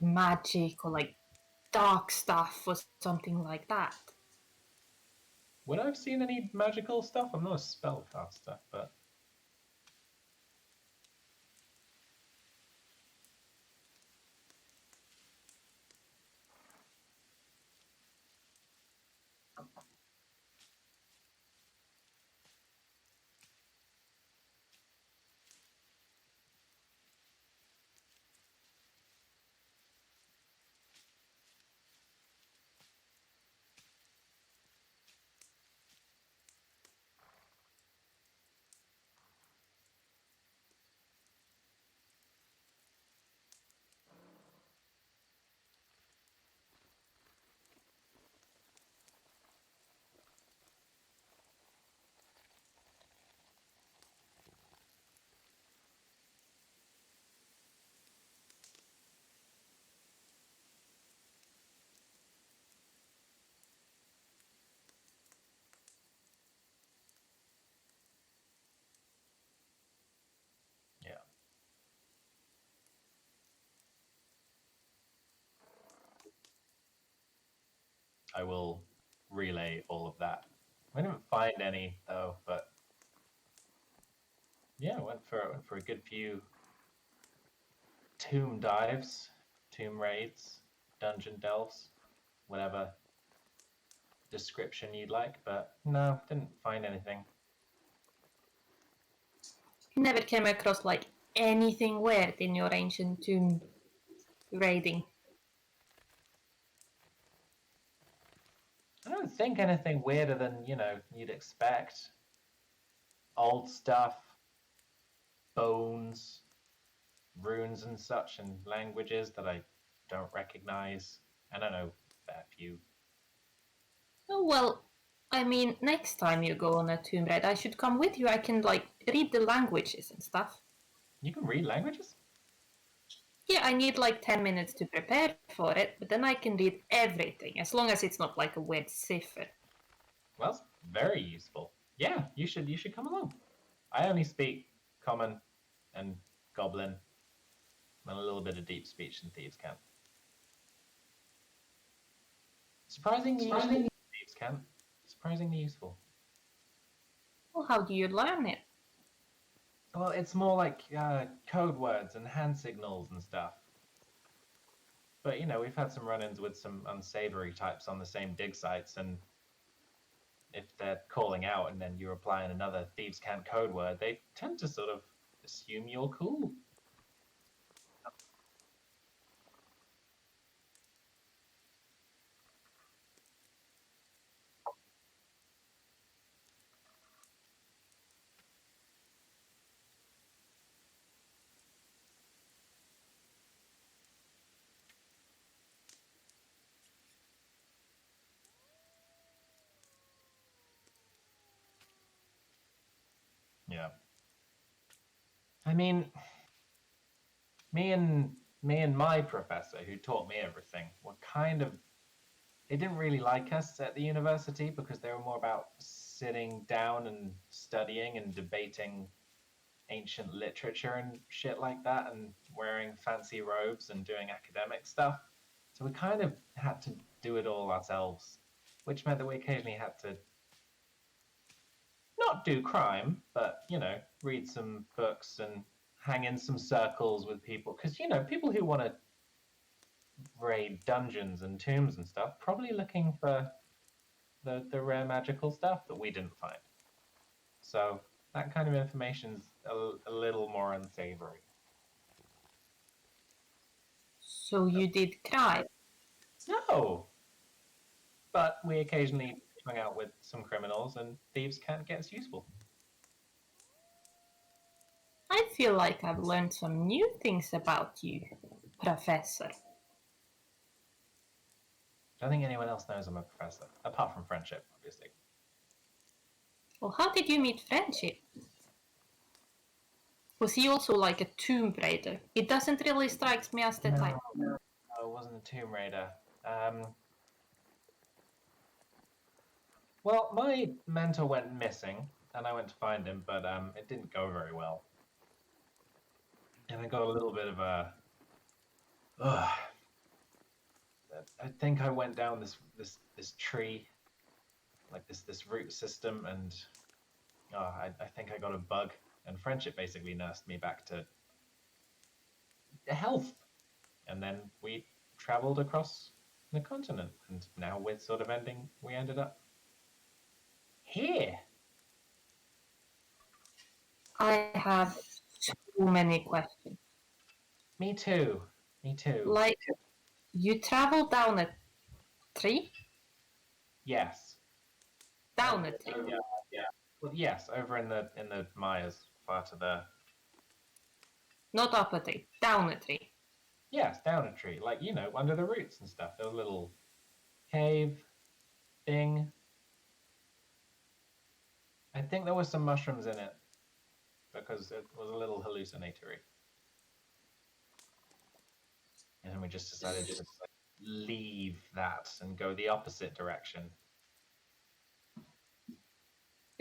magic or like dark stuff or something like that? Would I've seen any magical stuff? I'm not a spellcaster, but yeah. I will relay all of that. I didn't find any though, but yeah, I went for a good few tomb dives, tomb raids, dungeon delves, whatever description you'd like, but no, didn't find anything. You never came across like anything weird in your ancient tomb raiding. I don't think anything weirder than, you'd expect. Old stuff, bones, runes and such, and languages that I don't recognize. I don't know a fair few. Oh well, I mean, next time you go on a tomb raid, I should come with you. I can like read the languages and stuff. You can read languages? Yeah, I need like 10 minutes to prepare for it, but then I can read everything, as long as it's not like a weird cipher. Well, it's very useful. Yeah, you should come along. I only speak common and goblin and a little bit of deep speech in Thieves' Camp. Surprisingly useful. Thieves' Camp. Surprisingly useful. Well, how do you learn it? Well, it's more like code words and hand signals and stuff. But, we've had some run-ins with some unsavory types on the same dig sites, and if they're calling out and then you're applying another Thieves' Camp code word, they tend to sort of assume you're cool. Yeah. I mean, me and my professor, who taught me everything, were kind of. They didn't really like us at the university because they were more about sitting down and studying and debating ancient literature and shit like that, and wearing fancy robes and doing academic stuff. So we kind of had to do it all ourselves, which meant that we occasionally had to not do crime, but read some books and hang in some circles with people, because people who want to raid dungeons and tombs and stuff probably looking for the rare magical stuff that we didn't find. So that kind of information's a little more unsavory. So you did cry. No, but we occasionally hung out with some criminals, and thieves can't get as useful. I feel like I've learned some new things about you, Professor. I don't think anyone else knows I'm a professor, apart from friendship, obviously. Well, how did you meet Friendship? Was he also like a Tomb Raider? It doesn't really strike me as the type. No, it wasn't a Tomb Raider. Well, my mentor went missing, and I went to find him, but it didn't go very well. And I got a little bit of a. I think I went down this tree, like this root system, and I think I got a bug, and friendship basically nursed me back to health, and then we traveled across the continent, and now we're sort of we ended up here. I have so many questions. Me too. Like, you travel down a tree? Yes. Down a tree? Yeah. Well, yes, over in the Mayas, far to the. Not up a tree, down a tree. Yes, down a tree, like under the roots and stuff. There was a little cave thing. I think there was some mushrooms in it because it was a little hallucinatory. And then we just decided to leave that and go the opposite direction.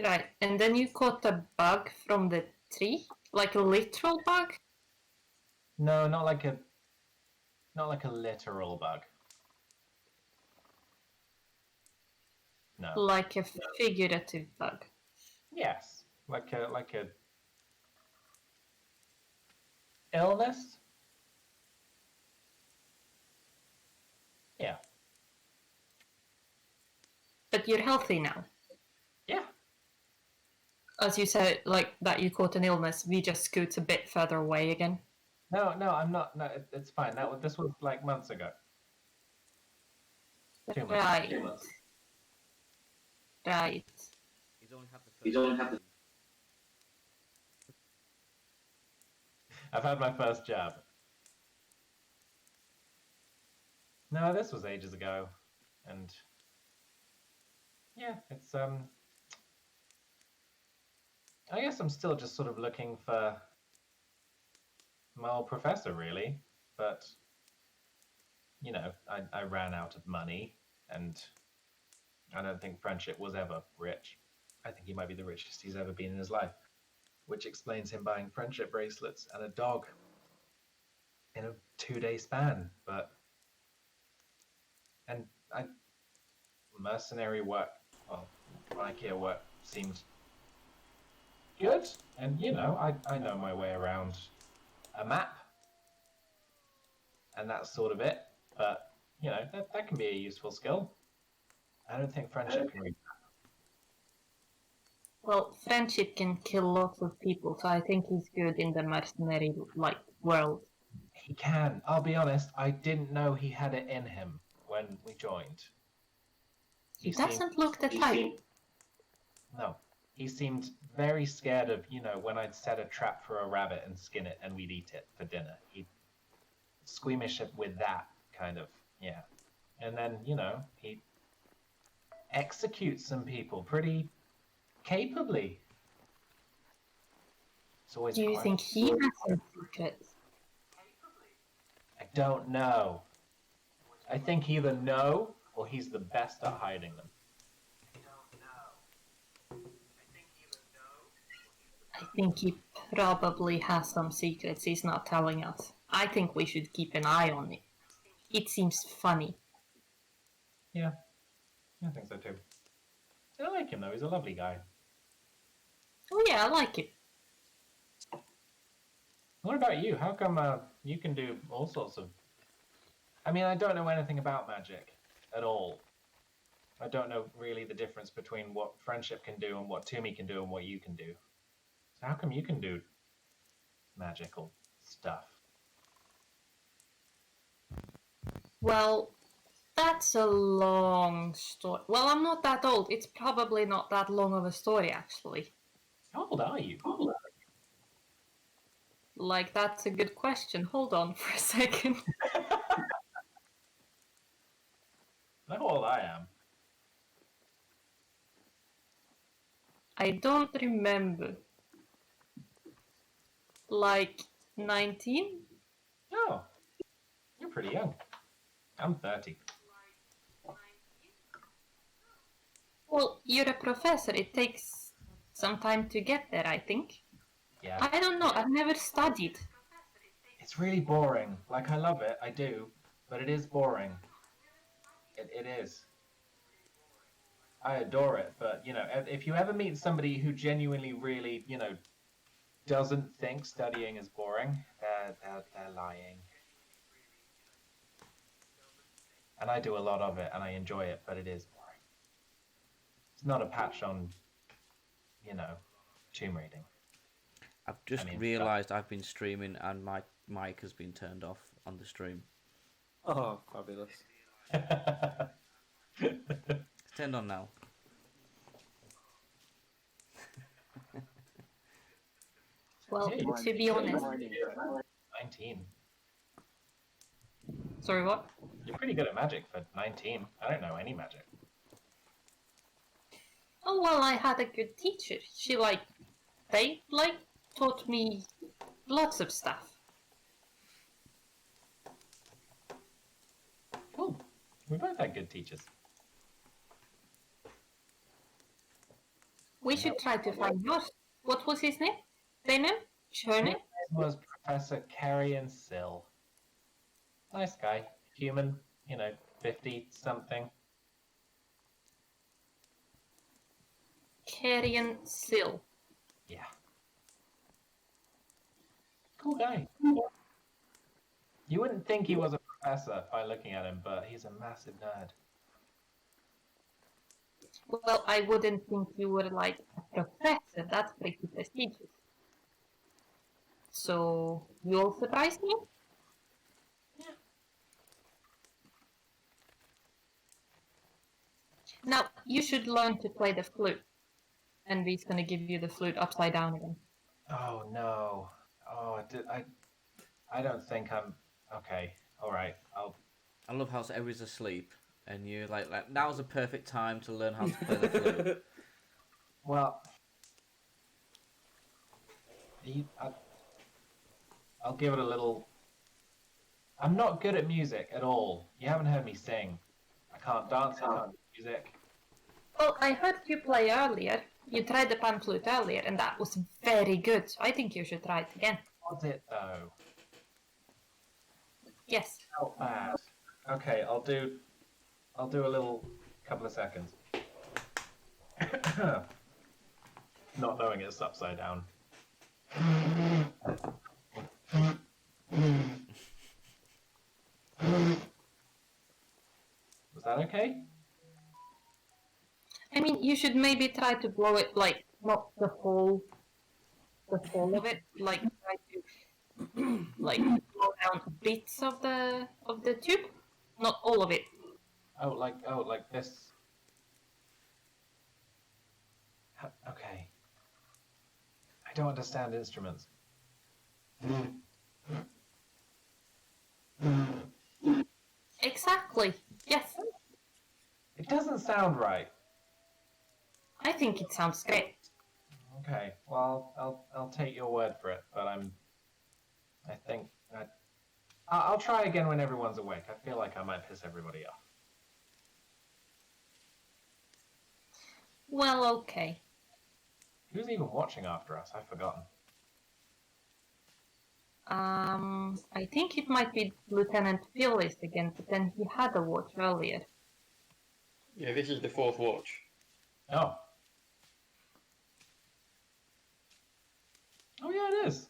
Right, and then you caught a bug from the tree? Like a literal bug? No, not like a literal bug. No. Like a figurative bug? Yes, like a illness. Yeah. But you're healthy now. Yeah. As you said, like that you caught an illness, we just scoot a bit further away again. No, I'm not. No, it's fine. This was like months ago. 2 months. Right. 2 months. Right. You don't have the. I've had my first jab. No, this was ages ago, and yeah, it's I guess I'm still just sort of looking for my old professor, really, but I ran out of money, and I don't think friendship was ever rich. I think he might be the richest he's ever been in his life, which explains him buying friendship bracelets and a dog in a 2-day span. And mercenary work, well, IKEA work seemed good, and I know my way around a map, and that's sort of it. But that can be a useful skill. I don't think friendship can read that. Well, friendship can kill lots of people, so I think he's good in the mercenary world. He can. I'll be honest. I didn't know he had it in him when we joined. He doesn't look the type. No. He seemed very scared of, when I'd set a trap for a rabbit and skin it and we'd eat it for dinner. He'd squeamish with that kind of, yeah. And then, he executes some people pretty capably. It's always Do you quiet. think he has some secrets? I don't know. I think either no or he's the best at hiding them. I think he probably has some secrets he's not telling us. I think we should keep an eye on it. It seems funny. Yeah, I think so too. I like him though. He's a lovely guy. Oh yeah, I like it. What about you? How come you can do all sorts of... I mean, I don't know anything about magic at all. I don't know really the difference between what friendship can do and what Toomey can do and what you can do. So how come you can do magical stuff? Well, that's a long story. Well, I'm not that old. It's probably not that long of a story, actually. How old are you? Like, that's a good question. Hold on for a second. I know how old I am. I don't remember. Like, 19? Oh, you're pretty young. I'm 30. Well, you're a professor. It takes some time to get there, I think. Yeah. I don't know. I've never studied. It's really boring. Like, I love it. I do. But it is boring. It is. I adore it. But, you know, if you ever meet somebody who genuinely really, you know, doesn't think studying is boring, they're lying. And I do a lot of it, and I enjoy it, but it is boring. It's not a patch on, you know, tomb reading. I've just realised I've been streaming and my mic has been turned off on the stream. Oh, fabulous. It's turned on now. Well, Yeah, to be honest. 19. Sorry, what? You're pretty good at magic for 19. I don't know any magic. Oh, well, I had a good teacher. They taught me lots of stuff. Cool. We both had good teachers. We should try to find yours. What was his name? Their name? Her name? Was Professor Carrion Sill. Nice guy. Human, you know, 50-something. Carrion Sill. Yeah. Cool guy. You wouldn't think he was a professor by looking at him, but he's a massive nerd. Well, I wouldn't think you were like a professor. That's pretty prestigious. So, you'll surprise me? Yeah. Now, you should learn to play the flute. And he's gonna give you the flute upside down again. Oh no. Oh, I don't think I'm okay. All right. I love how everybody's asleep and you're like now's a perfect time to learn how to play the flute. Well, I'll give it a little. I'm not good at music at all. You haven't heard me sing. I can't dance. I can't do music. Well, I heard you play earlier. You tried the pan flute earlier, and that was very good. So I think you should try it again. Was it though? Yes. Not bad. Okay, I'll do a little couple of seconds. Not knowing it's upside down. Was that okay? I mean, you should maybe try to blow it like not the whole of it, like try to like blow down bits of the tube, not all of it. Oh, like this. Okay. I don't understand instruments. Exactly. Yes. It doesn't sound right. I think it sounds great. Okay. Well, I'll take your word for it, but I think I'll try again when everyone's awake. I feel like I might piss everybody off. Well, okay. Who's even watching after us? I've forgotten. I think it might be Lieutenant Phyllis again, but then he had a watch earlier. Yeah, this is the fourth watch. Oh. Oh yeah, it is.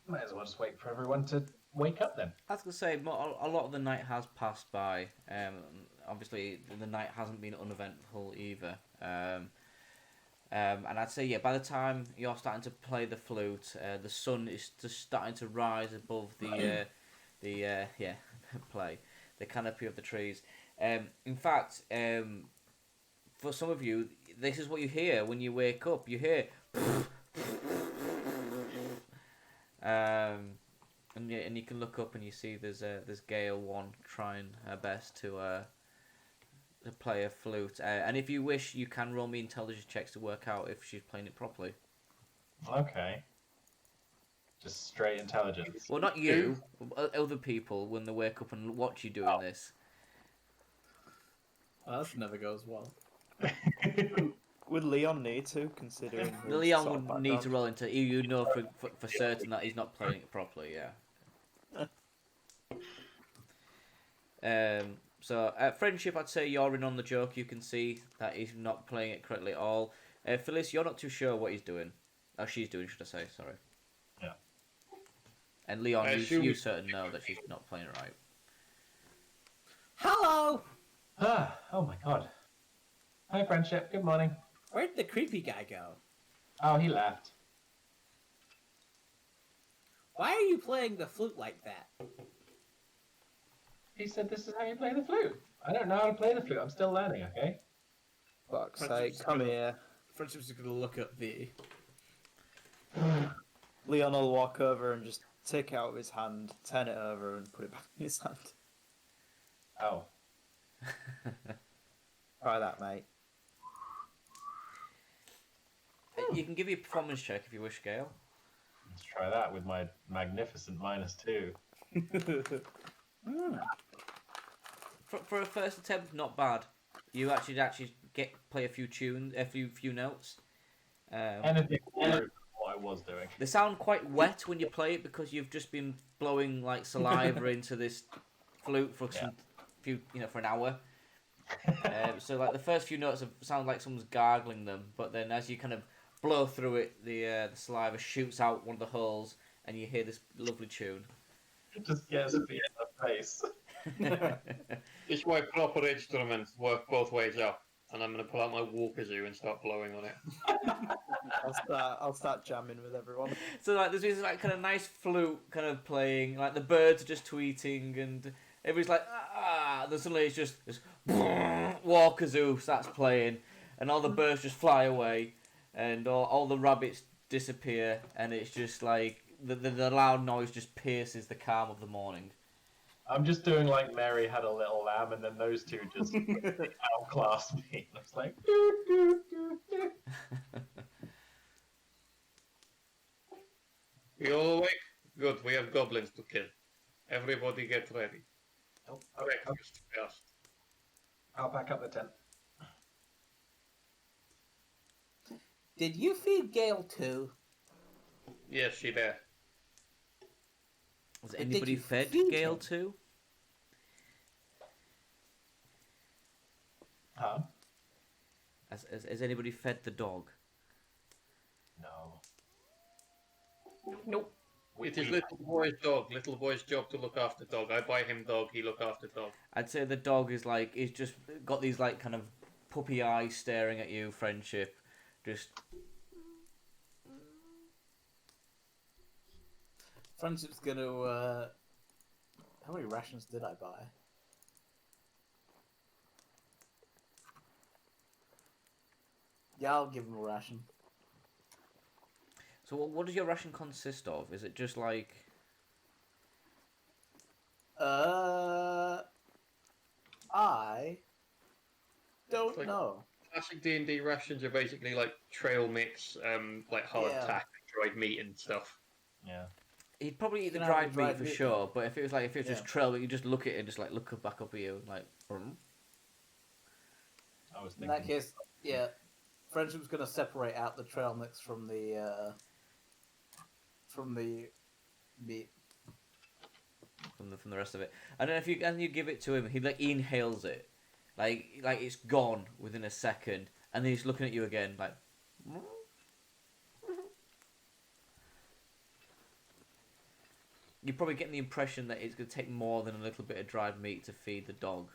Might as well just wait for everyone to wake up then. I was gonna say a lot of the night has passed by. Obviously, the night hasn't been uneventful either. And I'd say by the time you're starting to play the flute, the sun is just starting to rise above the the canopy of the trees. In fact, for some of you, this is what you hear when you wake up. You hear. And you can look up and you see there's Gale 1 trying her best to play a flute. And if you wish, you can roll me intelligence checks to work out if she's playing it properly. Okay. Just straight intelligence. Well, not you, other people when they wake up and watch you doing this. Well, that never goes well. Would Leon need to, considering his Leon sort of would need to background? roll into. You know for certain that he's not playing it properly. Yeah. So friendship, I'd say you're in on the joke. You can see that he's not playing it correctly at all. Phyllis, you're not too sure what he's doing. Oh, she's doing, should I say? Sorry. Yeah. And Leon, you certain know that she's not playing it right. Hello! Oh my god. Hi, friendship. Good morning. Where'd the creepy guy go? Oh, he left. Why are you playing the flute like that? He said this is how you play the flute. I don't know how to play the flute. I'm still learning, okay? Fuck's Friendship's sake, come gonna- here. Friendship's just gonna look at V. Leon will walk over and just take it out of his hand, turn it over, and put it back in his hand. Oh. Try that, mate. You can give me a performance check if you wish, Gale. Let's try that with my magnificent -2. For a first attempt, not bad. You actually play a few notes. Anything what I was doing. They sound quite wet when you play it because you've just been blowing like saliva into this flute for for an hour. So like the first few notes sound like someone's gargling them, but then as you kind of blow through it, the saliva shoots out one of the holes, and you hear this lovely tune. It just gets me in the face. This is why proper instruments work both ways up. And I'm going to pull out my walkazoo and start blowing on it. I'll start jamming with everyone. So like there's this like kind of nice flute kind of playing, like the birds are just tweeting, and everybody's like then suddenly it's just this walkazoo starts playing, and all the birds just fly away, and all the rabbits disappear, and it's just like the loud noise just pierces the calm of the morning. I'm just doing like Mary Had a Little Lamb, and then those two just outclass me. It's like, You all awake? Good, we have goblins to kill. Everybody get ready. Oh, Breakfast first. I'll pack up the tent. Did you feed Gale too? Yes, she there. Has Did anybody you fed feed Gale him? too? Huh? Has anybody fed the dog? No. Nope. It is little boy's dog. Little boy's job to look after dog. I buy him dog, he look after dog. I'd say the dog is like he's just got these like kind of puppy eyes staring at you, friendship. Just Friendship's gonna. How many rations did I buy? Yeah, I'll give him a ration. so. What does your ration consist of? Is it just like I don't Like- know. classic D&D rations are basically like trail mix, like hardtack, dried meat and stuff. Yeah. He'd probably eat the can have dried the meat dried for meat, sure, but if it was just Yeah. trail, you just look at it and just like look back up at you, like. I was In thinking. that case, yeah, Friendship's gonna separate out the trail mix from the meat. From the rest of it. I don't know if you give it to him, he inhales it, like it's gone within a second, and then he's looking at you again, like. You're probably getting the impression that it's going to take more than a little bit of dried meat to feed the dog.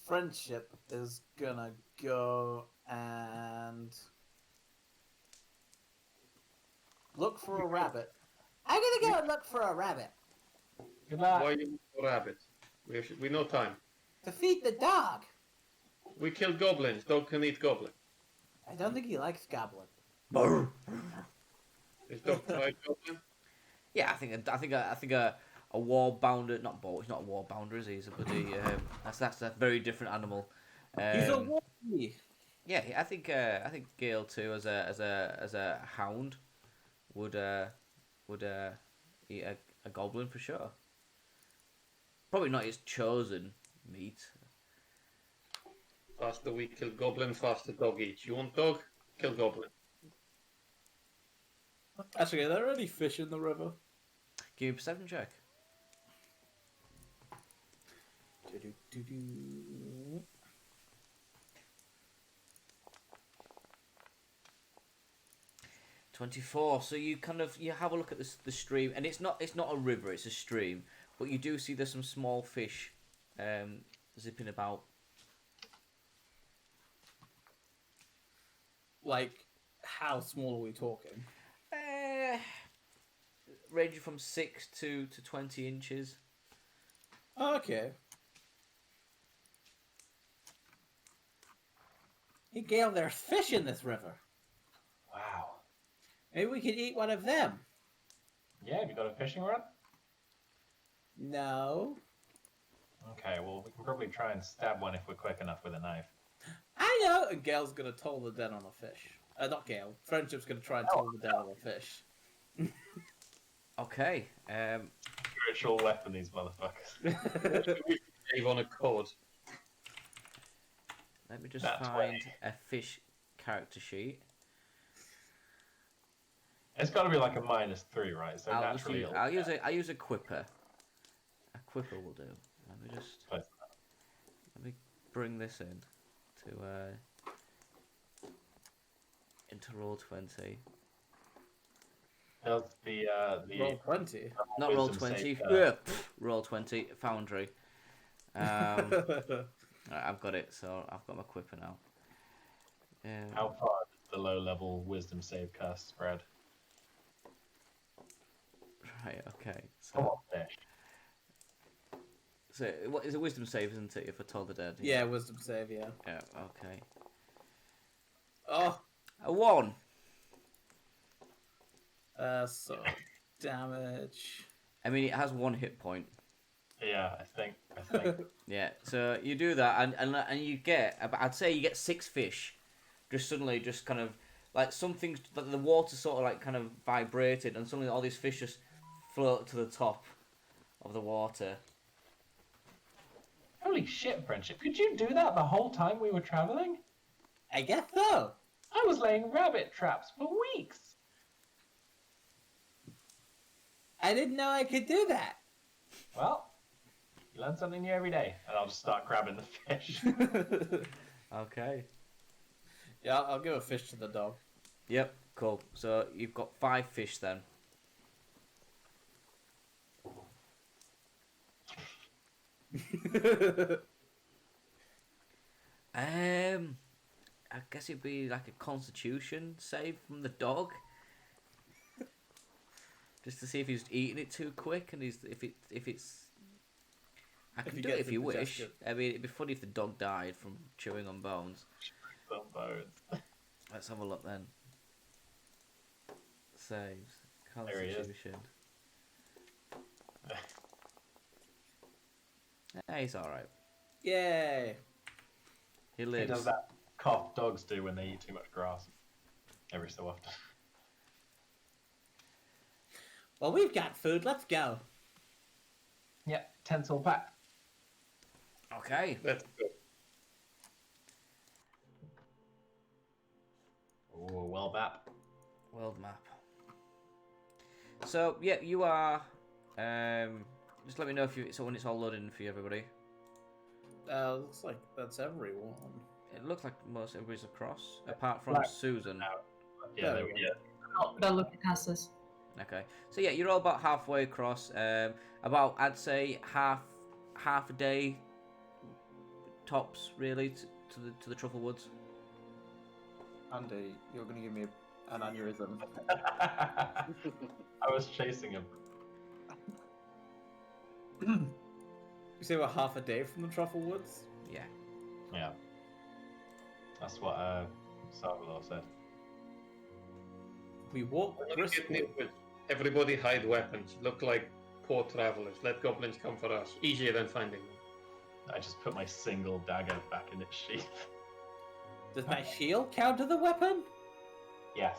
Friendship is gonna go and look for a rabbit. I'm gonna go and look for a rabbit Good luck. Why you rabbit? We no time. to feed the dog. We kill goblins. Dog can eat goblin. I don't think he likes goblin. Is dog tried goblin? Yeah, I think a war bounder, not ball. He's not a war bounder, is he? He's a bloody. That's a very different animal. He's a wolfie. Yeah, I think Gale too as a hound would eat a goblin for sure. Probably not his chosen meat. Faster we kill goblin, faster dog eats. You want dog? Kill goblin. Actually, are there any fish in the river? Give me a perception check. Do-do-do-do. 24. So you have a look at the stream, and it's not a river, it's a stream, but you do see there's some small fish, zipping about. Like, how small are we talking? Ranging from 6 to 20 inches. Okay. Hey, Gale, there's fish in this river. Wow. Maybe we could eat one of them. Yeah, have you got a fishing rod? No. Okay, well, we can probably try and stab one if we're quick enough with a knife. I know! And Gale's gonna toll the dead on a fish. Not Gale. Friendship's gonna try and toll the dead on a fish. Okay. Spiritual weapon, these motherfuckers. Dave on a cord. Let me just That's find way. a fish character sheet. It's got to be like a -3, right? So naturally, I'll use a quipper. A quipper will do. Let me just Close. let me bring this in to into Roll20. Does the Roll 20. Not wisdom save, Roll20. Roll20 Foundry. Right, I've got it, so I've got my quipper now. how far does the low-level wisdom save cast spread? Right, okay. Come So, on, fish. what is a wisdom save, isn't it? If I told the dead. Yeah, wisdom save, yeah. Yeah. Okay. Oh, A 1. so damage. I mean, it has 1 hit point. Yeah, I think. Yeah. So you do that, and you get. I'd say you get 6 fish. Just suddenly, just kind of like something. Like the water sort of like kind of vibrated, and suddenly all these fish just float to the top of the water. Holy shit, Friendship. Could you do that the whole time we were traveling? I guess so. I was laying rabbit traps for weeks. I didn't know I could do that. Well, you learn something new every day. And I'll just start grabbing the fish. Okay. Yeah, I'll give a fish to the dog. Yep. Cool. So you've got 5 fish then. I guess it'd be like a Constitution save from the dog, just to see if he's eating it too quick, and if it's. I If can he do it gets if you wish. indigestion. I mean, it'd be funny if the dog died from chewing on bones. Some bones. Let's have a look then. Saves There he is. Constitution. He's all right. Yay. He He lives. does that cough dogs do when they eat too much grass. Every so often. Well, we've got food. Let's go. Yeah, Tencel back. Okay. Let's go. Oh, well map. World map. So yeah, you are. Just let me know if you. So when it's all loading for you, everybody. Looks like that's everyone. It looks like most everybody's across, apart from Right. Susan. Yeah, there we go. But look at us. Okay. So yeah, you're all about halfway across. About I'd say half a day tops really to the Truffle Woods. Andy, you're going to give me an aneurysm. I was chasing him. You say we're half a day from the Truffle Woods? Yeah. Yeah. That's what Salvador said. We walk Get briskly. nitwits. Everybody hide weapons. Look like poor travelers. Let goblins come for us. Easier than finding them. I just put my single dagger back in its sheath. Does my shield count as a weapon? Yes.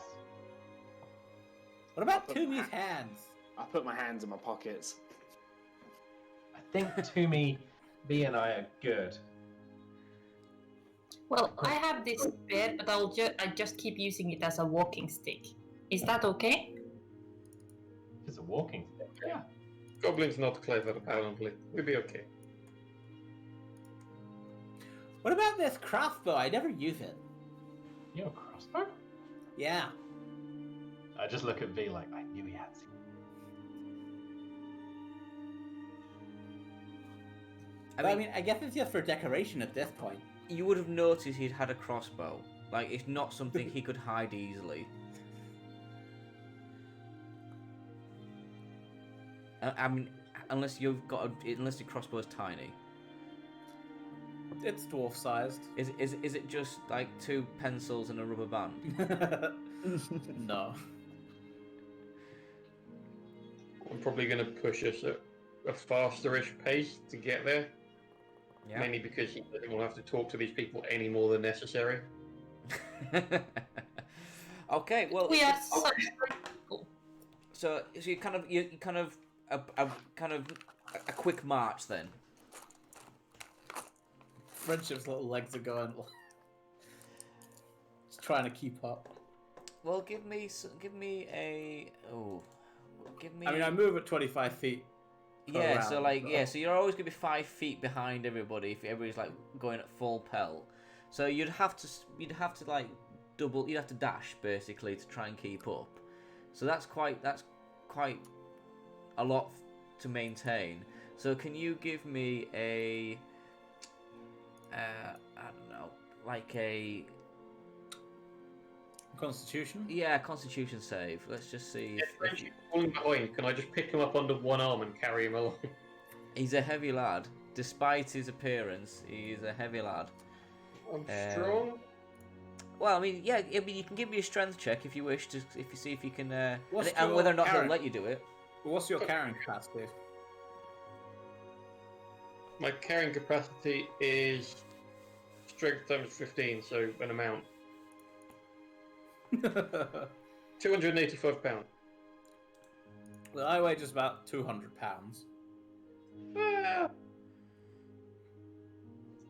What about Toomey's hands? I put my hands in my pockets. I think Toomey, B and I are good. Well, I have this spear, but I just keep using it as a walking stick. Is that okay? It's a walking stick. Yeah. Goblins not clever, apparently. We'll be okay. What about this crossbow? I never use it. You have a crossbow? Yeah. I just look at V like, I knew he had seen. I mean, I guess it's just for decoration at this point. You would have noticed he'd had a crossbow. Like it's not something he could hide easily. I mean, unless your crossbow is tiny. It's dwarf sized. Is it just like 2 pencils and a rubber band? No. I'm probably going to push us at a fasterish pace to get there. Yeah. Mainly because he doesn't want to have to talk to these people any more than necessary. Okay, well, We are such people. so you kind of a quick march then. Friendship's little legs are going. Just trying to keep up. Well, give me a I mean, I move at 25 feet. Yeah, around, so so you're always gonna be 5 feet behind everybody if everybody's like going at full pelt. So you'd have to like you'd have to dash basically to try and keep up. So that's quite a lot to maintain. So can you give me a I don't know, like a Constitution? Constitution save. Let's just see If Frenchie's falling behind, can I just pick him up under one arm and carry him along? He's a heavy lad. Despite his appearance, he's a heavy lad. I'm strong. Well, I mean, you can give me a strength check if you wish to, if you see if you can, and What's whether or not your he'll let you do it. What's your carrying capacity? My carrying capacity is strength times 15, so an amount. 285 pounds. Well, I weigh just about 200 pounds.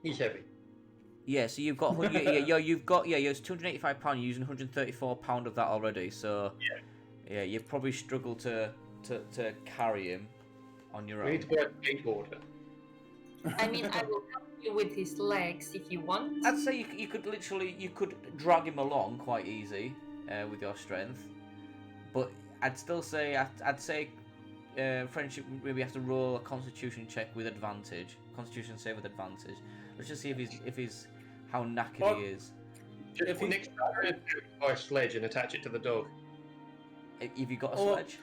He's heavy. Yeah, so you've got you're 285 pound. You're using 134 pound of that already. So yeah, you probably struggle to carry him on your We own. need to buy a skateboarder. I mean, I will help you with his legs if you want. I'd say you could drag him along quite easy with your strength, but I'd still say Friendship maybe have to roll a Constitution check with advantage. Constitution save with advantage. Let's just see if he's how knackered he is. Just If he- next time, buy a sledge and attach it to the dog. Have you got a Or- sledge?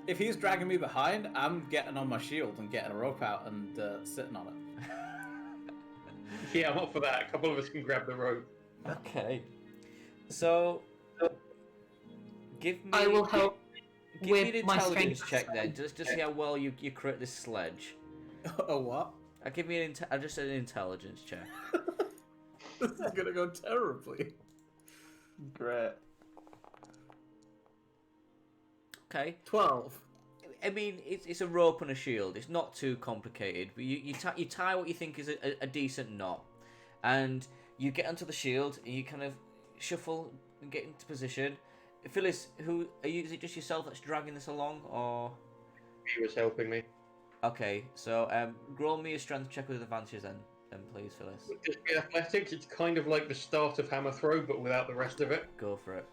If he's dragging me behind, I'm getting on my shield and getting a rope out and sitting on it. Yeah, I'm up for that. A couple of us can grab the rope. Okay. So give me. I will help Give with me an my intelligence strength. check then, just to see how well you crit this sledge. Oh, what? Give me I just said an intelligence check. This is gonna go terribly. Great. Okay. 12. I mean, it's a rope and a shield. It's not too complicated. But you tie what you think is a decent knot, and you get onto the shield and you kind of shuffle and get into position. Phyllis, who are you? Is it just yourself that's dragging this along, or? He was helping me. Okay, so roll me a strength check with advantage then please, Phyllis. Would this be athletics? It's kind of like the start of Hammer Throw, but without the rest of it. Go for it.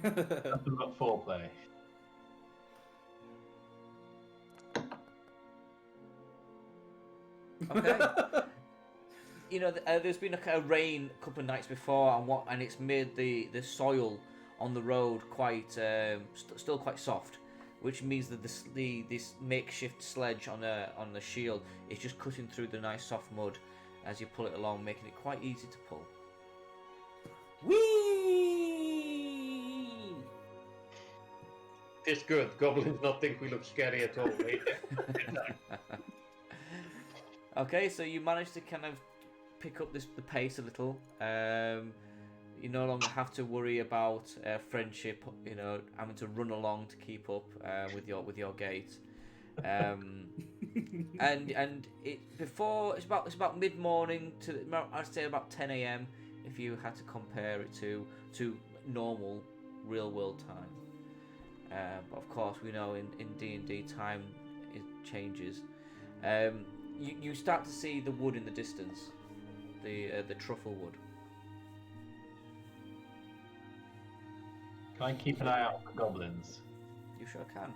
Nothing but foreplay. Okay. You know, there's been a rain a couple of nights before, and it's made the soil on the road quite still quite soft, which means that this makeshift sledge on the shield is just cutting through the nice soft mud as you pull it along, making it quite easy to pull. Whee! It's good. Goblins not think we look scary at all. Right? Okay, so you managed to kind of pick up the pace a little. You no longer have to worry about friendship. You know, having to run along to keep up with your gait. And it's about mid morning to I'd say about 10 a.m. if you had to compare it to normal real world time. But of course, we know in D&D time it changes. You start to see the wood in the distance, the truffle wood. Can I keep an eye out for goblins? You sure can.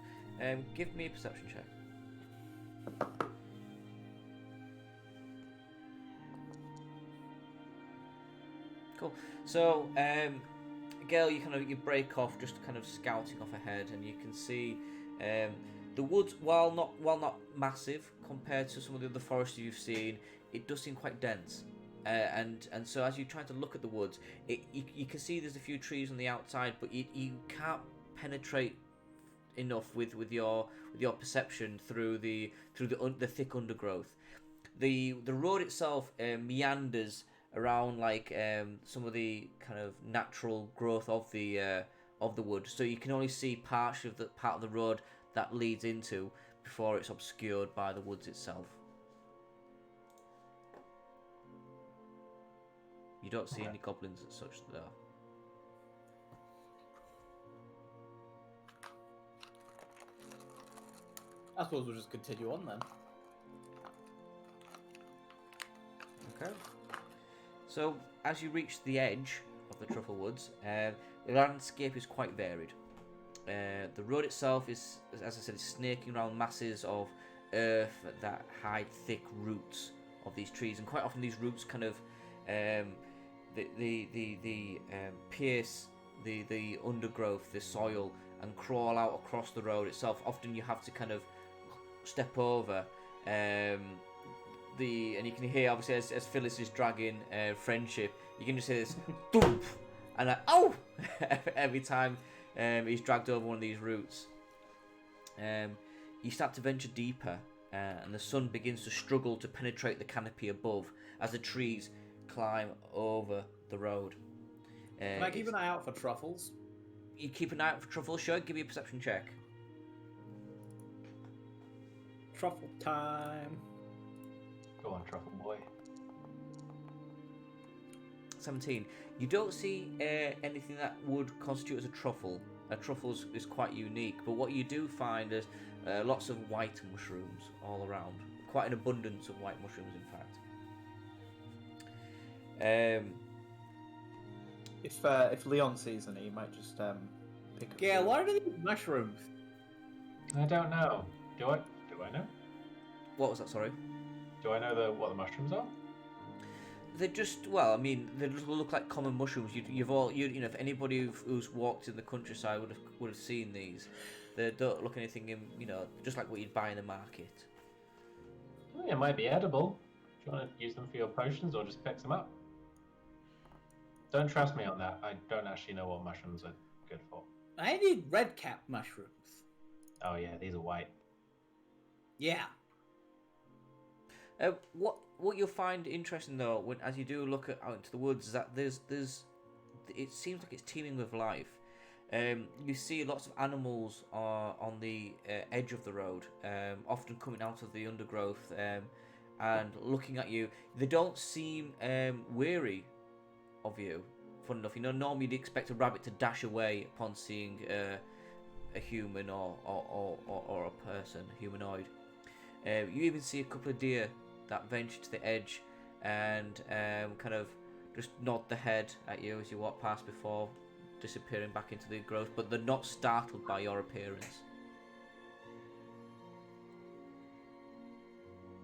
Give me a perception check. Cool. So, Gail, you break off, just kind of scouting off ahead, and you can see the woods, while not massive compared to some of the other forests you've seen, it does seem quite dense. And so as you try to look at the woods, you can see there's a few trees on the outside, but you can't penetrate enough with your perception through the thick undergrowth. The road itself meanders around like some of the kind of natural growth of the wood, so you can only see part of the road that leads into before it's obscured by the woods itself. You don't see any goblins as such though. I suppose we'll just continue on then. Okay. So as you reach the edge of the truffle woods, the landscape is quite varied. The road itself is, as I said, is snaking around masses of earth that hide thick roots of these trees, and quite often these roots kind of pierce the undergrowth, the soil, and crawl out across the road itself. Often you have to kind of step over and you can hear, obviously, as Phyllis is dragging friendship, you can just hear this thump and oh every time he's dragged over one of these roots. You start to venture deeper, and the sun begins to struggle to penetrate the canopy above as the trees climb over the road. Can I keep an eye out for truffles? You keep an eye out for truffles, sure. Give me a perception check. Truffle time. Go on, truffle boy. 17. You don't see anything that would constitute as a truffle. A truffle is quite unique, but what you do find is lots of white mushrooms all around. Quite an abundance of white mushrooms, in fact. If Leon sees any, he might just pick up. Yeah, what are these mushrooms? I don't know. Do I know? What was that, sorry? Do I know what the mushrooms are? They're just, well, I mean, they just look like common mushrooms. You know, if anybody who's walked in the countryside would have seen these. They don't look anything just like what you'd buy in the market. Oh, it might be edible. Do you want to use them for your potions or just pick them up? Don't trust me on that. I don't actually know what mushrooms are good for. I need red cap mushrooms. Oh yeah, these are white. Yeah. What you'll find interesting though, when as you do look out into the woods, is that there's it seems like it's teeming with life. You see lots of animals are on the edge of the road, often coming out of the undergrowth and looking at you. They don't seem weary of you. Fun enough, normally you'd expect a rabbit to dash away upon seeing a human or a person, a humanoid. You even see a couple of deer that venture to the edge and kind of just nod the head at you as you walk past before disappearing back into the growth, but they're not startled by your appearance.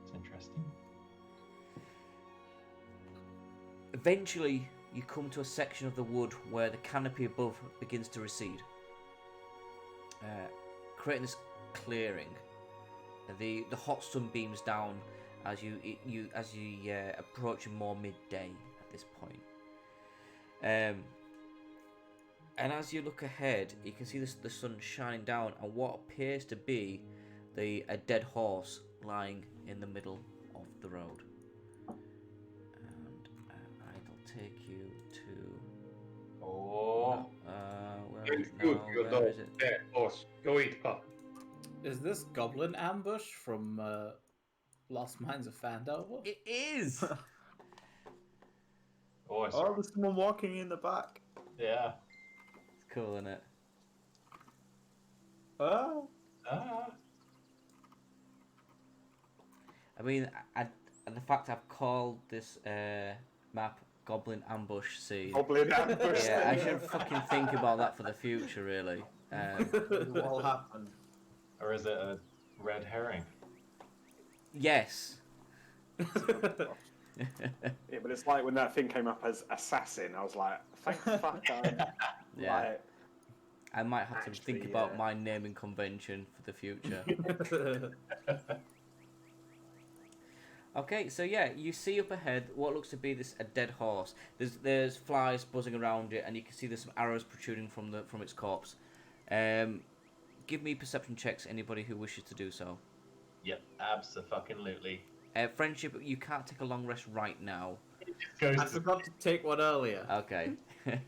It's interesting. Eventually, you come to a section of the wood where the canopy above begins to recede, creating this clearing. The hot sun beams down as you approaching more midday at this point. And as you look ahead, you can see the sun shining down on what appears to be a dead horse lying in the middle of the road. And I'll take you to. Oh. Where is Good, now? you Where know. is it? Yeah, boss. Go eat, pop. Is this goblin ambush from Lost Mines of Fandover? It is. Oh, it's Oh, there's someone walking in the back. yeah. It's cool, isn't it? Oh. Ah. I mean, and the fact I've called this map Goblin Ambush Scene. Goblin ambush. Yeah, I should fucking think about that for the future, really. What'll happen? Or is it a red herring? Yes. Yeah, but it's like when that thing came up as assassin, I was like, thank fuck. Yeah. Like, I might have to think Actually, about yeah. my naming convention for the future. Okay, so yeah, you see up ahead what looks to be a dead horse. There's flies buzzing around it, and you can see there's some arrows protruding from its corpse. Give me perception checks, anybody who wishes to do so. Yep, abso-fucking-lutely. Friendship, you can't take a long rest right now. Goes I to, forgot to take one earlier. Okay. if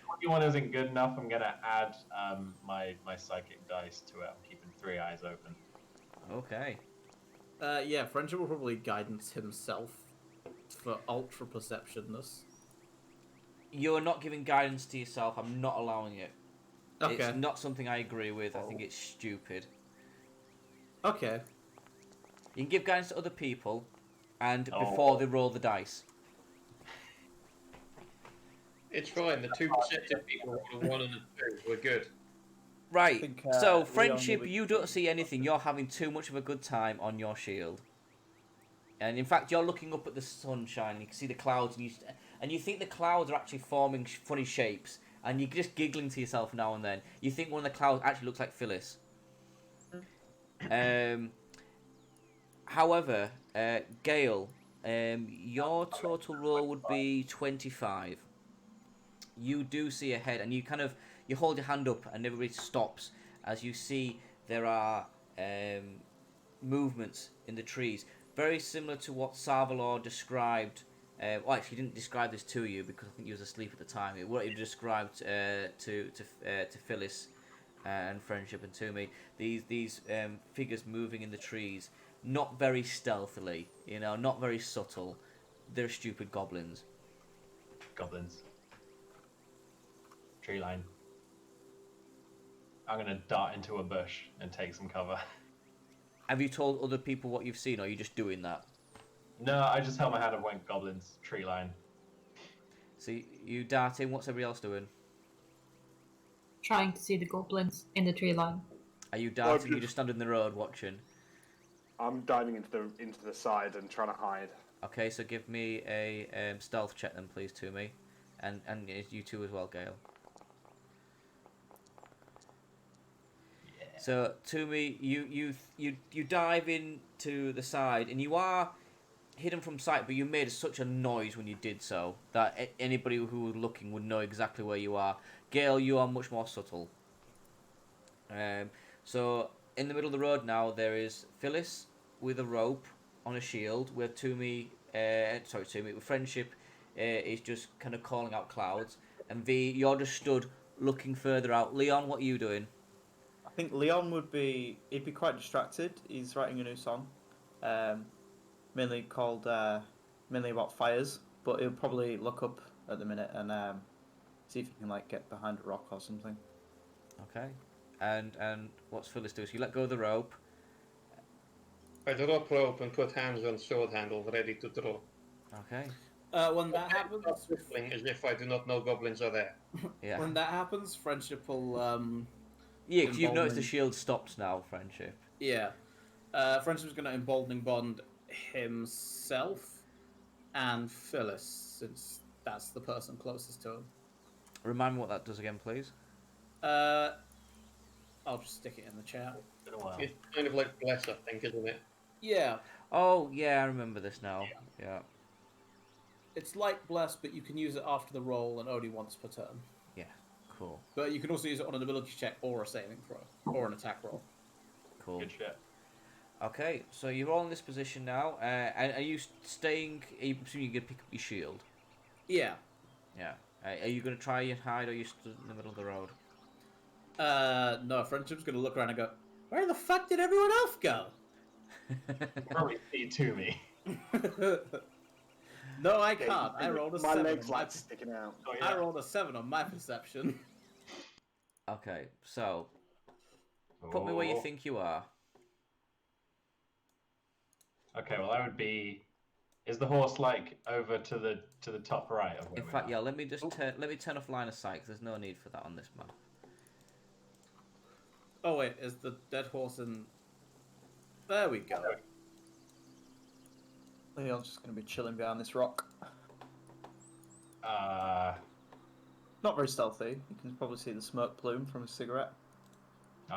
21 isn't good enough, I'm gonna add my psychic dice to it. I'm keeping 3 eyes open. Okay. Yeah, Friendship will probably guidance himself for ultra perceptionness. You're not giving guidance to yourself. I'm not allowing it. Okay. It's not something I agree with. I think it's stupid. Okay. You can give guidance to other people, and Oh. before they roll the dice. It's fine. The 2 perceptive people rolled a 1 and a 2. We're good. Right. think, So, Leon friendship, will be- you don't see anything. You're having too much of a good time on your shield. And in fact, you're looking up at the sunshine, and you can see the clouds, and you think the clouds are actually forming funny shapes, and you're just giggling to yourself now and then. You think one of the clouds actually looks like Phyllis. However, Gale, your total roll would be 25. You do see ahead, and you hold your hand up, and everybody stops as you see there are movements in the trees, very similar to what Sarvalor described. Well, actually, he didn't describe this to you because I think he was asleep at the time. What he described to Phyllis and Friendship and to me, these figures moving in the trees, not very stealthily, not very subtle. They're stupid goblins. Goblins. Tree line. I'm gonna dart into a bush and take some cover. Have you told other people what you've seen, or are you just doing that? No, I just held my hand and went goblins, tree line. So you dart in. What's everybody else doing? Trying to see the goblins in the tree line. Are you darting? You just stand in the road watching. I'm diving into the side and trying to hide. Okay, so give me a stealth check then, please, to me, and you two as well, Gale. Yeah. So to me, you dive into the side, and you are hidden from sight, but you made such a noise when you did so that anybody who was looking would know exactly where you are. Gale, you are much more subtle. So in the middle of the road now, there is Phyllis with a rope on a shield, where with Friendship is just kind of calling out clouds, and V, you're just stood looking further out. Leon, what are you doing? I think Leon he'd be quite distracted. He's writing a new song, um, mainly called, mainly about fires, but he'll probably look up at the minute and see if he can like get behind a rock or something. Okay. And what's Phyllis doing? So you let go of the rope. I drop rope and put hands on sword handle, ready to draw. Okay. When that happens, Whistling as if I do not know goblins are there. Yeah. when that happens, Friendship will Yeah, because you've noticed the embolden- shield stopped now, Friendship. Yeah. Friendship's going to emboldening bond himself and Phyllis, since that's the person closest to him. Remind me what that does again, please. I'll just stick it in the chat. Been a while. It's kind of like bless, I think, isn't it? Yeah, Oh, yeah, I remember this now. Yeah. it's like Bless, but you can use it after the roll and only once per turn. Yeah. Cool. But you can also use it on an ability check or a saving throw or an attack roll. Cool. Good shit. Okay, so you're all in this position now. And are you staying? Are you assuming you're gonna pick up your shield? Yeah. Yeah. Are you gonna try and hide, or are you stood in the middle of the road? No, Friendship's going to look around and go, where the fuck did everyone else go? Probably see to me. No, I can't. I rolled a My 7. legs on my like sticking out. Oh, I rolled a 7 on my perception. Okay, so put me where you Oh. think you are. Okay, well that would be. Is the horse like over to the top right of where In we fact, are? yeah. Let me just let me turn off line of sight, 'cause there's no need for that on this map. Oh, wait, is the dead horse in. There we go. Leon's just going to be chilling behind this rock. I Not very stealthy. You can probably see the smoke plume from a cigarette.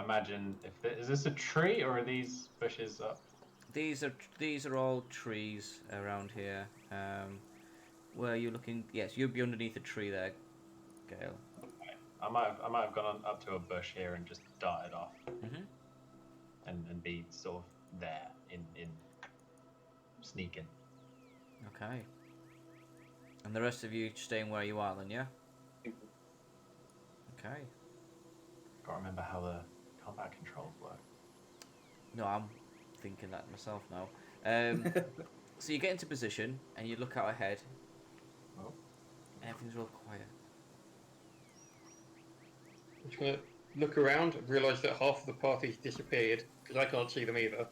imagine is this a tree or are these bushes up? These are all trees around here. Where are you looking? Yes, you'd be underneath a tree there, Gale. I might have gone up to a bush here and just darted off Mhm. and be sort of there in sneaking. Okay. And the rest of you staying where you are then, yeah? Okay. Can't remember how the combat controls work. No, I'm thinking that myself now. So you get into position and you look out ahead. Oh. And everything's real quiet. I'm just gonna look around and realise that half of the party's disappeared because I can't see them either.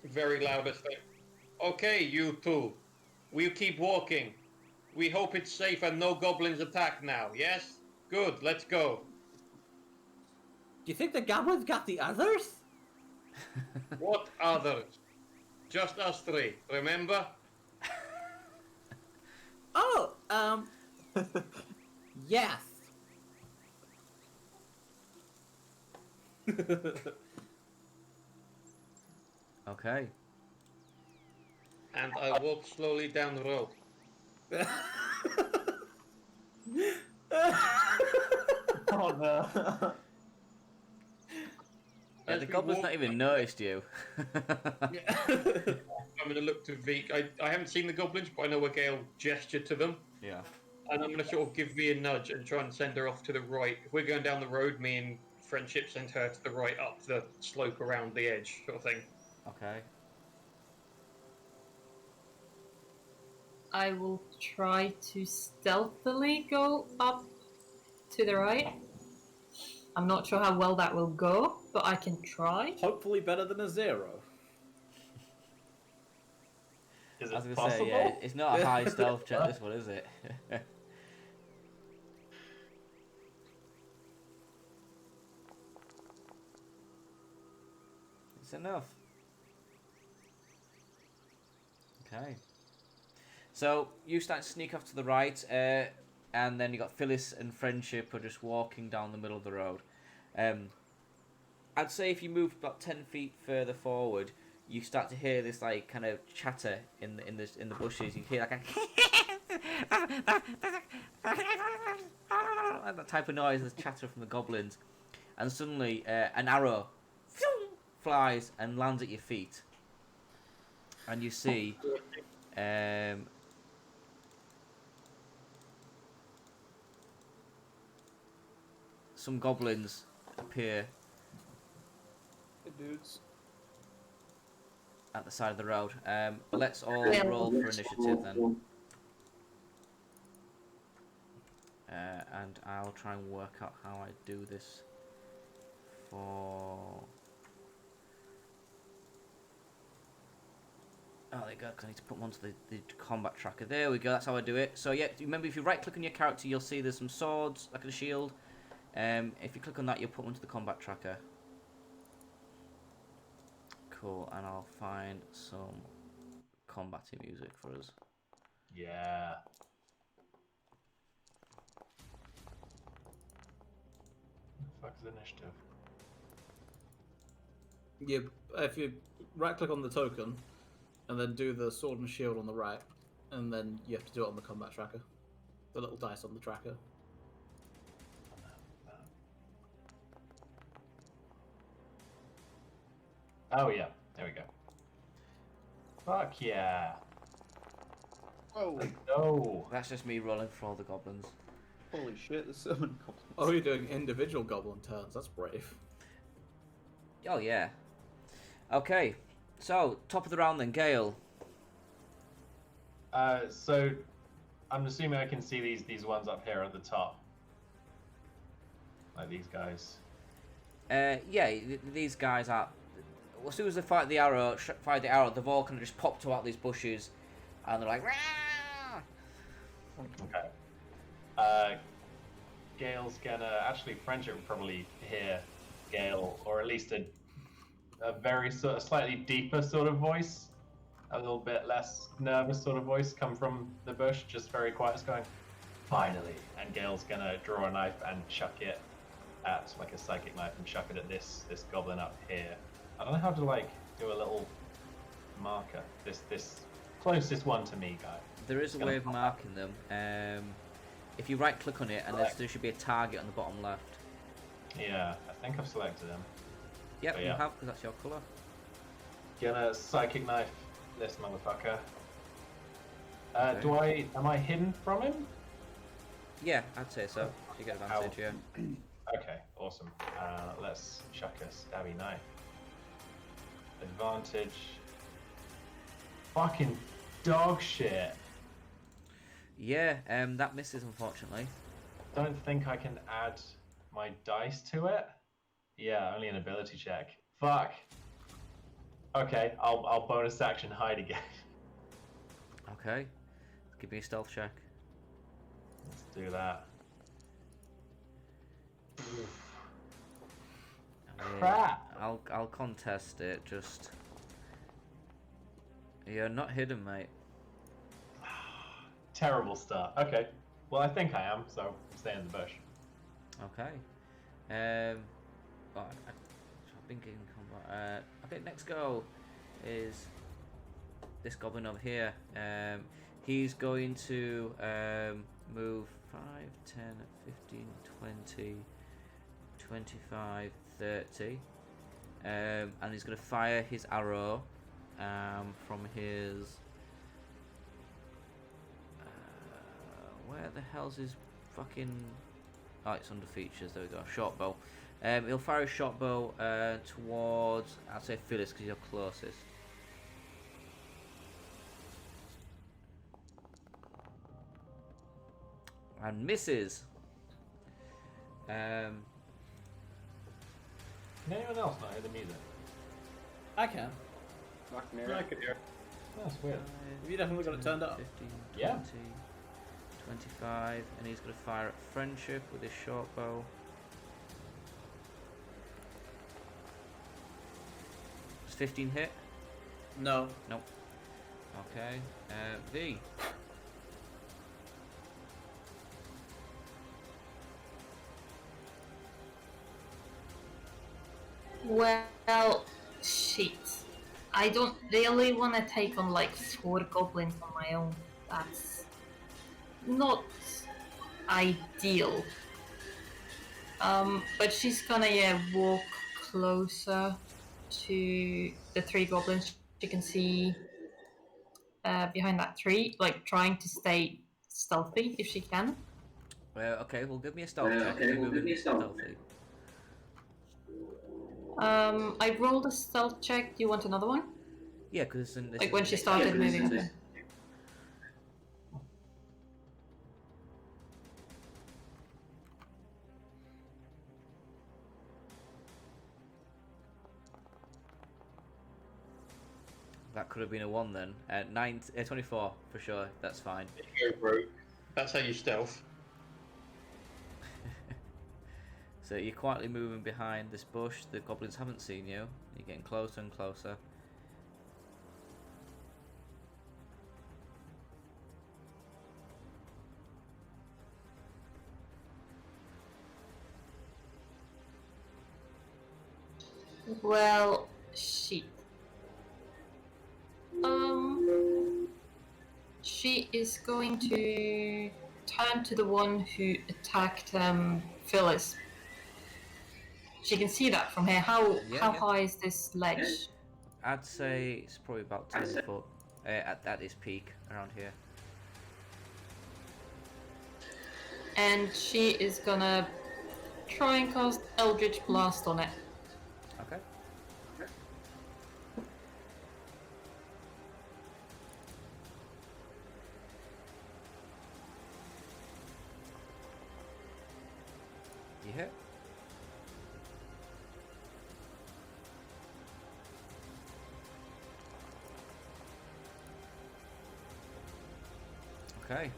Very loud as thing. Okay, you two. We'll keep walking. We hope it's safe and no goblins attack now, yes? Good, let's go. Do you think the goblins got the others? What others? Just us three, remember? Oh, yes. Okay. And I walk slowly down the road. Oh no. Yeah, As the we goblin's walk- not even noticed you. I'm gonna look to Veek. I haven't seen the goblins, but I know where Gale gestured to them. Yeah. And I'm gonna sort of give V a nudge and try and send her off to the right. If we're going down the road, me and Friendship send her to the right up the slope around the edge, sort of thing. Okay. I will try to stealthily go up to the right. I'm not sure how well that will go, but I can try. Hopefully better than a 0. Is I was it gonna possible? say, yeah, it's not a high stealth check, this one, is it? It's enough. Okay. So you start to sneak off to the right, and then you got Phyllis and Friendship are just walking down the middle of the road. I'd say if you move about 10 feet further forward, you start to hear this like kind of chatter in the bushes. You hear like that type of noise, this chatter from the goblins, and suddenly an arrow flies and lands at your feet, and you see some goblins appear Hey, dudes. at the side of the road. Let's all roll for initiative then. And I'll try and work out how I do this for... Oh, there you go, 'cause I need to put them onto the combat tracker. There we go, that's how I do it. So yeah, remember if you right click on your character, you'll see there's some swords, like a shield. If you click on that, you'll put them onto the combat tracker. Cool, and I'll find some combating music for us. Yeah. What the fuck is initiative? If you right click on the token, and then do the sword and shield on the right, and then you have to do it on the combat tracker. The little dice on the tracker. Oh yeah, there we go. Fuck yeah. Oh, No. That's just me rolling for all the goblins. Holy shit, there's so many goblins. Oh, you're doing individual goblin turns. That's brave. Oh yeah. Okay, so top of the round then, Gale. So I'm assuming I can see these ones up here at the top, like these guys. These guys are. As soon as they fired the arrow, they've all kind of just popped out these bushes, and they're like, "Rah!" Okay. Gale's gonna actually Friendship would probably hear Gale, or at least a very sort of slightly deeper sort of voice, a little bit less nervous sort of voice come from the bush, just very quiet, just going, "Finally!" And Gale's gonna draw a knife and chuck it at like a psychic knife and chuck it at this goblin up here. I don't know how to like do a little marker. This closest one to me guy. There is a way of marking them. If you right click on it, and there should be a target on the bottom left. Yeah, I think I've selected him. Yep, Oh, you yeah. have, because that's your colour. Gonna psychic knife this motherfucker. Okay. Am I hidden from him? Yeah, I'd say so. You get advantage, yeah. Okay, awesome. Let's chuck a stabby knife. Advantage. Fucking dog shit. Yeah, that misses, unfortunately. Don't think I can add my dice to it. Yeah, only an ability check. Fuck. Okay, I'll bonus action hide again. Okay. Give me a stealth check. Let's do that. Crap. I'll contest it, just... You're not hidden, mate. Terrible start. Okay. Well, I think I am, so stay in the bush. Okay. Well, I've been getting combat. Okay, next go is this goblin over here. He's going to move 5, 10, 15, 20, 25, 30. And he's going to fire his arrow from his... where the hell's his fucking... Oh, it's under features. There we go. Short bow. He'll fire a short bow towards, I'd say Phyllis, because you're closest. And misses. Can anyone else not hear the music? I can. I could hear. That's weird. Have you definitely got it turned up? 15, Yeah. 20, 25, and he's going to fire at Friendship with his short bow. Does 15 hit? No. Nope. Okay. V. Well, shit. I don't really want to take on like 4 goblins on my own. That's not ideal. But she's gonna walk closer to the 3 goblins you can see behind that tree, like trying to stay stealthy if she can. Okay, well, give me a stealth check if you're moving stealthy. I rolled a stealth check. Do you want another one? Yeah, because Like when she started moving. Okay. That could have been a 1 then. 24 for sure. That's fine. Go broke. That's how you stealth. So you're quietly moving behind this bush. The goblins haven't seen you. You're getting closer and closer. Well, shit. She is going to turn to the one who attacked Phyllis. She can see that from here. How high is this ledge? I'd say it's probably about 10 foot at its peak around here. And she is gonna try and cast Eldritch Blast on it. Okay. You hit. Okay.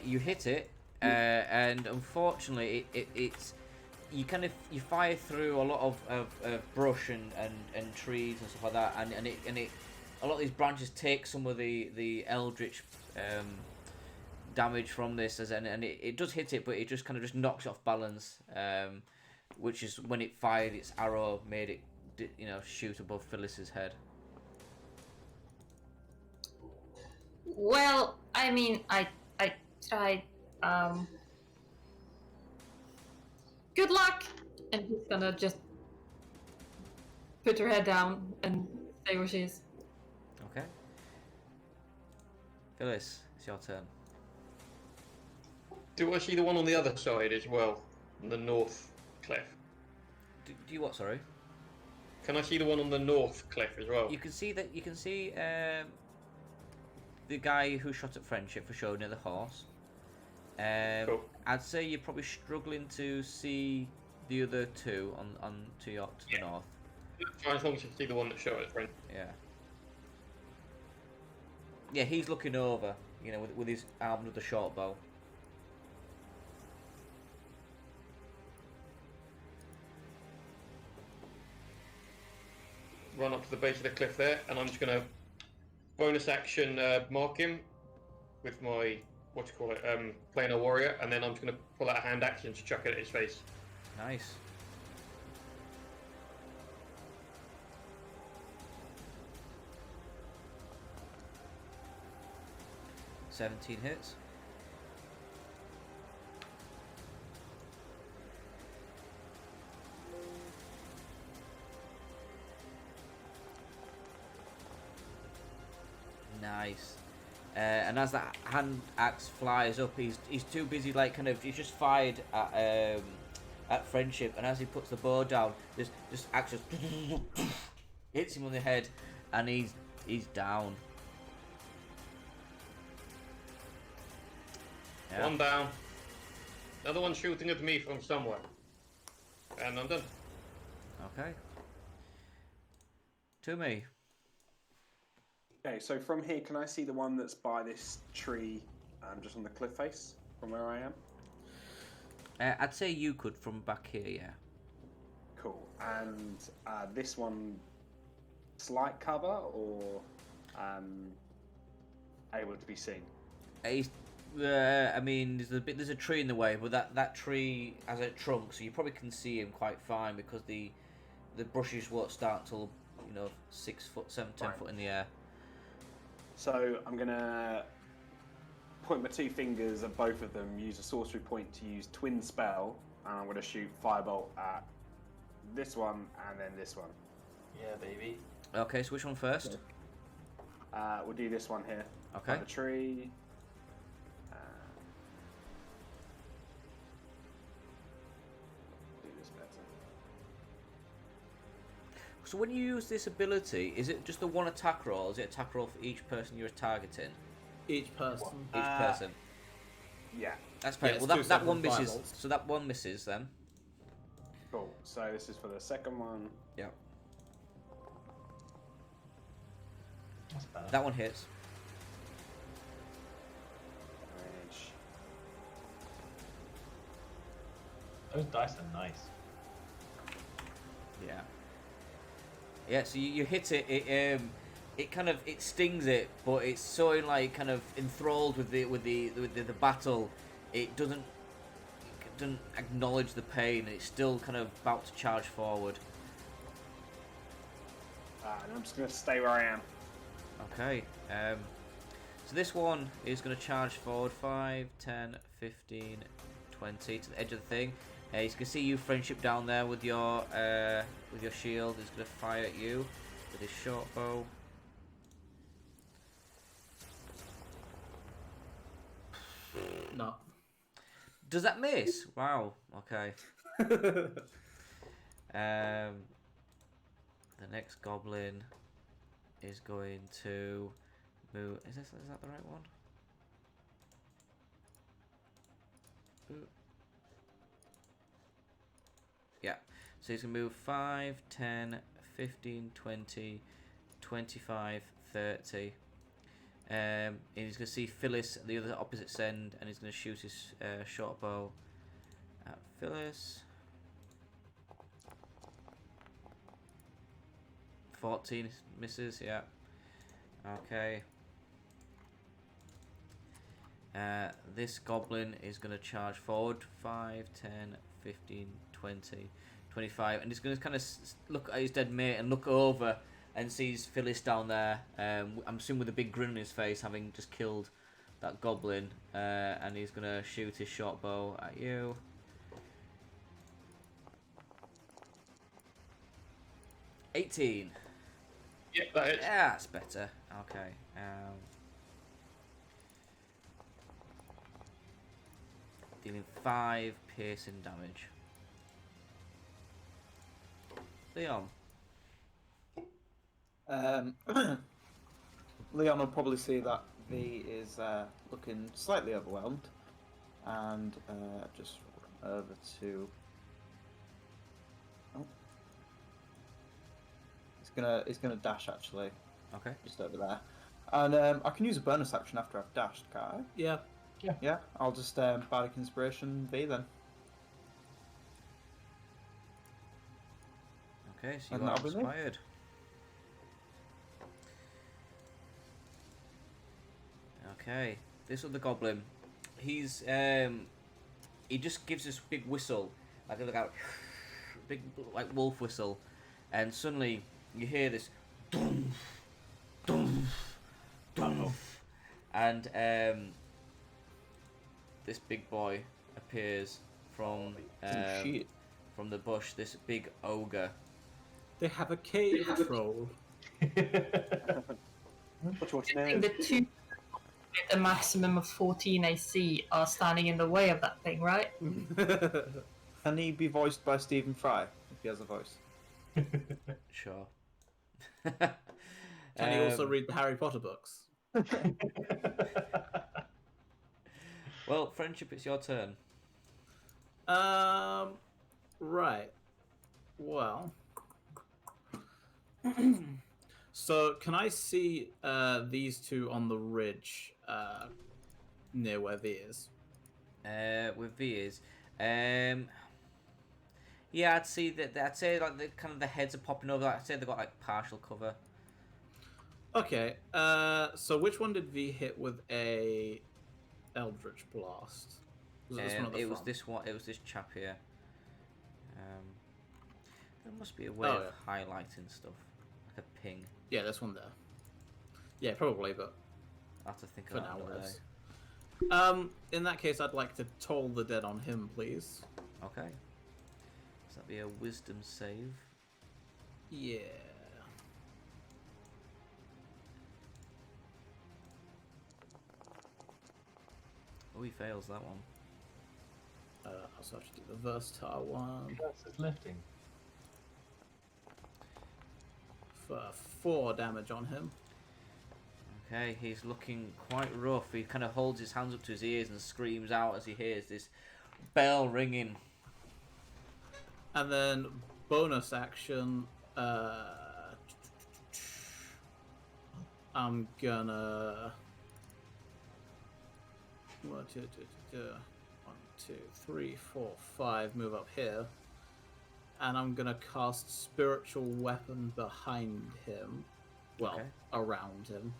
You hit it, and unfortunately, it's you fire through a lot of brush and trees and stuff like that, and it a lot of these branches take some of the eldritch damage from this, and it does hit it, but it just kind of just knocks it off balance, which is when it fired its arrow, made it shoot above Phyllis's head. Well, I mean, I tried. Good luck! And he's gonna just put her head down and stay where she is. Okay. Phyllis, it's your turn. Do I see the one on the other side as well? On the north cliff? Do you what? Sorry. Can I see the one on the north cliff as well? You can see that. You can see the guy who shot at Friendship for sure near the horse. Cool. I'd say you're probably struggling to see the other two on to the north. Fine, as long as you see the one that shot at friend. Yeah. Yeah, he's looking over, with his arm with the short bow. Run up to the base of the cliff there, and I'm just gonna bonus action mark him with my planar warrior, and then I'm just gonna pull out a hand action to chuck it at his face. Nice. $17 hits. Nice. And as that hand axe flies up, he's too busy, he's just fired at Friendship, and as he puts the bow down, this axe just hits him on the head, and he's down. Yeah. One down. Another one shooting at me from somewhere. And I'm done. Okay. To me. Okay, so from here, can I see the one that's by this tree, just on the cliff face, from where I am? I'd say you could from back here, yeah. Cool. And this one, slight cover or able to be seen? There's a tree in the way, but that tree has a trunk, so you probably can see him quite fine because the bushes won't start till 6 foot, 7, 10 foot in the air. So I'm gonna point my 2 fingers at both of them, use a sorcery point to use twin spell, and I'm gonna shoot firebolt at this one and then this one. Yeah, baby. Okay, so which one first? We'll do this one here. Okay. By the tree. Do this better. So when you use this ability, is it just the one attack roll? Is it attack roll for each person you're targeting? Each person. Each person. Yeah. That's fine. it's Well, two that one separate misses. fireballs. So that one misses then. Cool. So this is for the second one. Yeah. That's better. That one hits. Damage. Those dice are nice. Yeah. Yeah. So you hit it. It kind of stings it, but it's so like kind of enthralled with the battle. It doesn't acknowledge the pain. It's still kind of about to charge forward. And I'm just going to stay where I am. Okay. So this one is going to charge forward 5, 10, 15, 20 to the edge of the thing. He's going to see you, Friendship, down there with your shield. He's going to fire at you with his short bow. No. Does that miss? Wow. Okay. The next goblin is going to move. Is that the right one? Ooh. Yeah. So he's going to move 5, 10, 15, 20, 25, 30. And he's going to see Phyllis at the other opposite end, and he's going to shoot his short bow at Phyllis. 14 misses, yeah. Okay. This goblin is going to charge forward 5, 10, 15, 20, 25, and he's going to kind of look at his dead mate and look over and sees Phyllis down there. I'm assuming with a big grin on his face, having just killed that goblin, and he's going to shoot his short bow at you. $18. Yeah, that is. Yeah, that's better. Okay. Dealing 5 piercing damage. Leon. Leon will probably see that V is looking slightly overwhelmed, and just over to. Oh. He's gonna dash actually, Okay. just over there, and I can use a bonus action after I've dashed, can't I? Yeah. Yeah, I'll just Bardic Inspiration V then. Okay, so And you are that'll be me. inspired. Okay, this other goblin, he's he just gives this big whistle, like a big like wolf whistle, and suddenly you hear this dum, dum, dum, and this big boy appears from Shit. from the bush. This big ogre. They have a cave troll. What's your I think name? the two with a maximum of 14 AC are standing in the way of that thing, right? Can he be voiced by Stephen Fry if he has a voice? Sure. Can you also read the Harry Potter books? Well, Friendship, it's your turn. Right. Well. So, can I see these two on the ridge near where V is? With V is, yeah, I'd see that. I'd say like the kind of the heads are popping over. I'd say they've got like partial cover. Okay. So which one did V hit with a Eldritch Blast? Was it this one at the It was front? this one. It was this chap here. There must be a way Oh, of highlighting stuff, like a ping. Yeah, this one there. Yeah, probably, but I have to think for of that now another it day. is. In that case, I'd like to toll the dead on him, please. Okay. So that be a wisdom save? Yeah. Oh, he fails that one. I'll have to do the versatile one Versus lifting. for 4 damage on him. Okay, he's looking quite rough. He kind of holds his hands up to his ears and screams out as he hears this bell ringing. And then bonus action, I'm gonna 1, 2, 3, 4, 5 move up here, and I'm gonna cast spiritual weapon behind him, well, Okay. around him.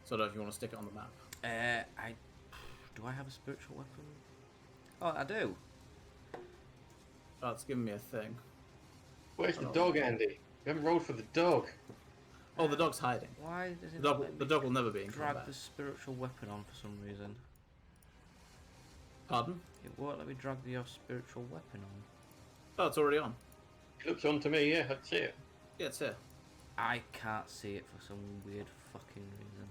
So I don't know if you want to stick it on the map. Do I have a spiritual weapon? Oh, I do. Oh, it's giving me a thing. Where's the dog, Andy? You haven't rolled for the dog. Oh, the dog's hiding. Why does it The not dog, let the me dog will never be in drag combat. the spiritual weapon on for some reason? Pardon? It won't let me drag your spiritual weapon on. Oh, it's already on. It looks on to me, yeah, I see it. Yeah, it's here. I can't see it for some weird fucking reason.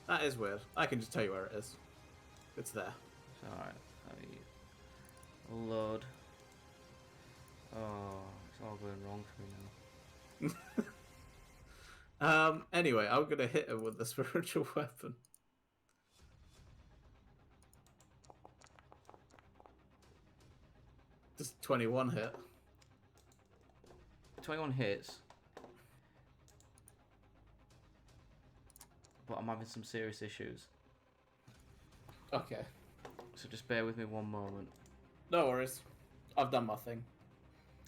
That is weird. I can just tell you where it is. It's there. It's alright. Let me load. Oh, it's all going wrong for me now. Anyway, I'm gonna hit him with the spiritual weapon. Just 21 hit. 21 hits. But I'm having some serious issues. Okay. So just bear with me one moment. No worries. I've done my thing.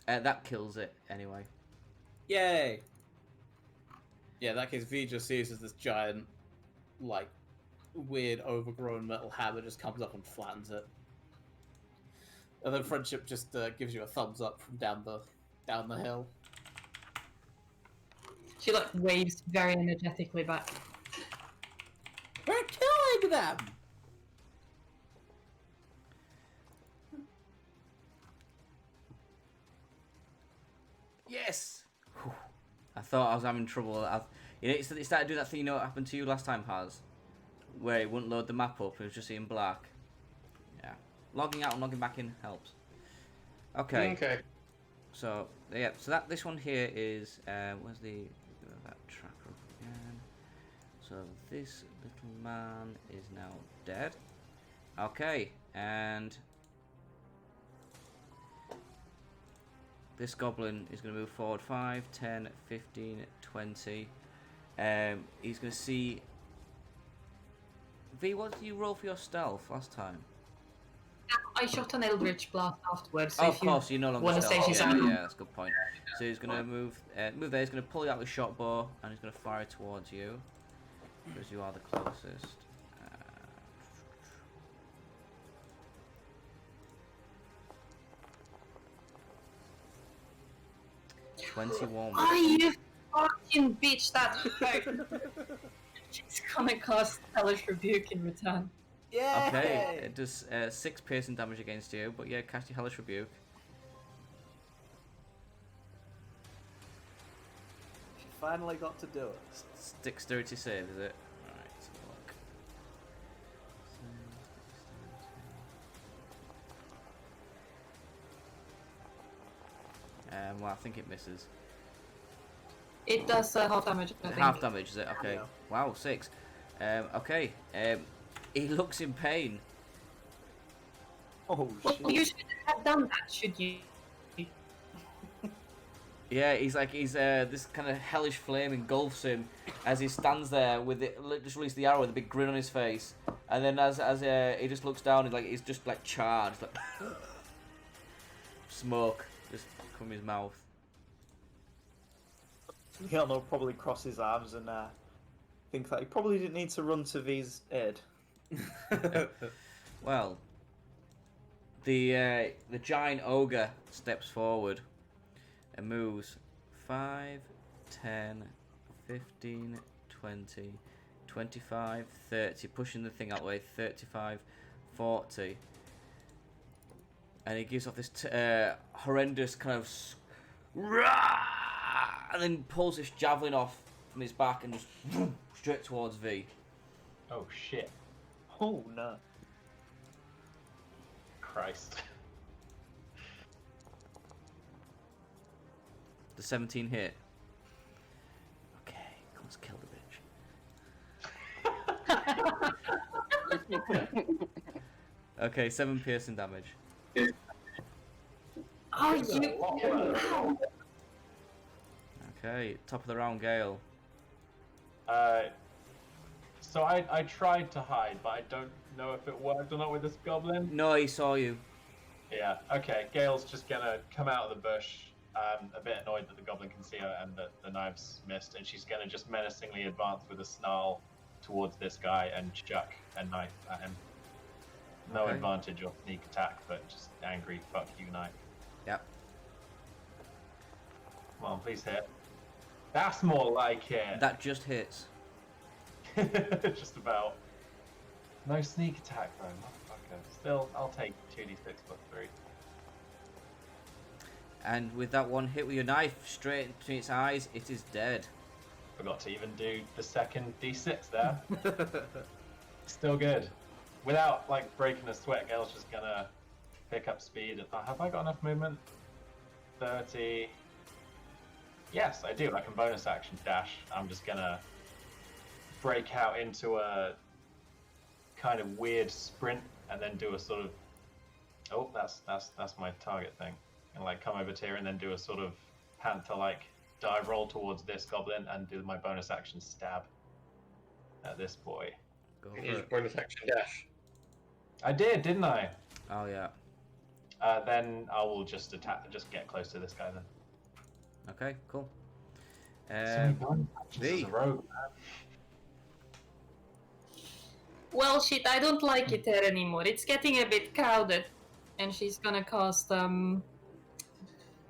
That kills it anyway. Yay! Yeah, in that case, V just sees as this giant, like, weird overgrown metal hammer just comes up and flattens it. And then Friendship just gives you a thumbs up from down the hill. She like waves very energetically back. We're killing them! Yes! Whew. I thought I was having trouble. It started doing that thing, you know what happened to you last time, Paz? Where it wouldn't load the map up, it was just in black. Yeah. Logging out and logging back in helps. Okay. Okay. So, yeah, so this one here is, where's that tracker up again? So this little man is now dead. Okay, and this goblin is going to move forward 5, 10, 15, 20. He's going to see... V, what did you roll for your stealth last time? I shot an Eldritch Blast afterwards. So Oh, if of course, you no longer wanna stealth. say she's Yeah, out. yeah, that's a good point. So he's going to move there, he's going to pull you out with a shot bow, and he's going to fire towards you, because you are the closest. 21. Oh, you fucking bitch! That hurt. She's gonna cast Hellish Rebuke in return. Yeah. Okay, it does 6 piercing damage against you, but yeah, cast your Hellish Rebuke. She finally got to do it. Dexterity save, is it? Alright, let's have a look. Well, I think it misses. It does half damage. I think. Half damage, is it? Okay. Yeah. Wow, 6. Okay. He looks in pain. Oh Well, shit! you should have done that, should you? Yeah, he's this kind of hellish flame engulfs him as he stands there with it. Just released the arrow with a big grin on his face, and then as he just looks down, he's just charred, like smoke just from his mouth. Leon will probably cross his arms and think that he probably didn't need to run to V's aid. Well, the giant ogre steps forward and moves 5, 10, 15, 20, 25, 30, pushing the thing that way, 35, 40. And he gives off this horrendous kind of and then pulls this javelin off from his back and just straight towards V. Oh shit. Oh no. Christ. The 17 hit. Okay, let's kill the bitch. Okay, 7 piercing damage. Oh, you. Ow. Okay, top of the round, Gale. So I tried to hide, but I don't know if it worked or not with this goblin. No, he saw you. Yeah, okay. Gale's just gonna come out of the bush, a bit annoyed that the goblin can see her and that the knives missed, and she's gonna just menacingly advance with a snarl towards this guy and chuck a knife at him. No Okay. advantage or sneak attack, but just angry fuck you knife. Yep. Come on, please hit. That's more like it. That just hits. Just about. No sneak attack though, motherfucker. Still, I'll take 2d6 plus 3. And with that one hit with your knife straight between its eyes, it is dead. Forgot to even do the second d6 there. Still good. Without like breaking a sweat, Gale's just gonna pick up speed. Have I got enough movement? 30. Yes, I do. I can bonus action dash. I'm just gonna break out into a kind of weird sprint and then do a sort of. Oh, that's my target thing. And like come over to here and then do a sort of panther-like dive roll towards this goblin and do my bonus action stab at this boy. Go You for use it. bonus action dash. I did, didn't I? Oh yeah. Then I will just attack. Just get close to this guy then. Okay, cool. So many bonus actions V. as a rogue, man. Well, shit, I don't like it there anymore. It's getting a bit crowded. And she's gonna cast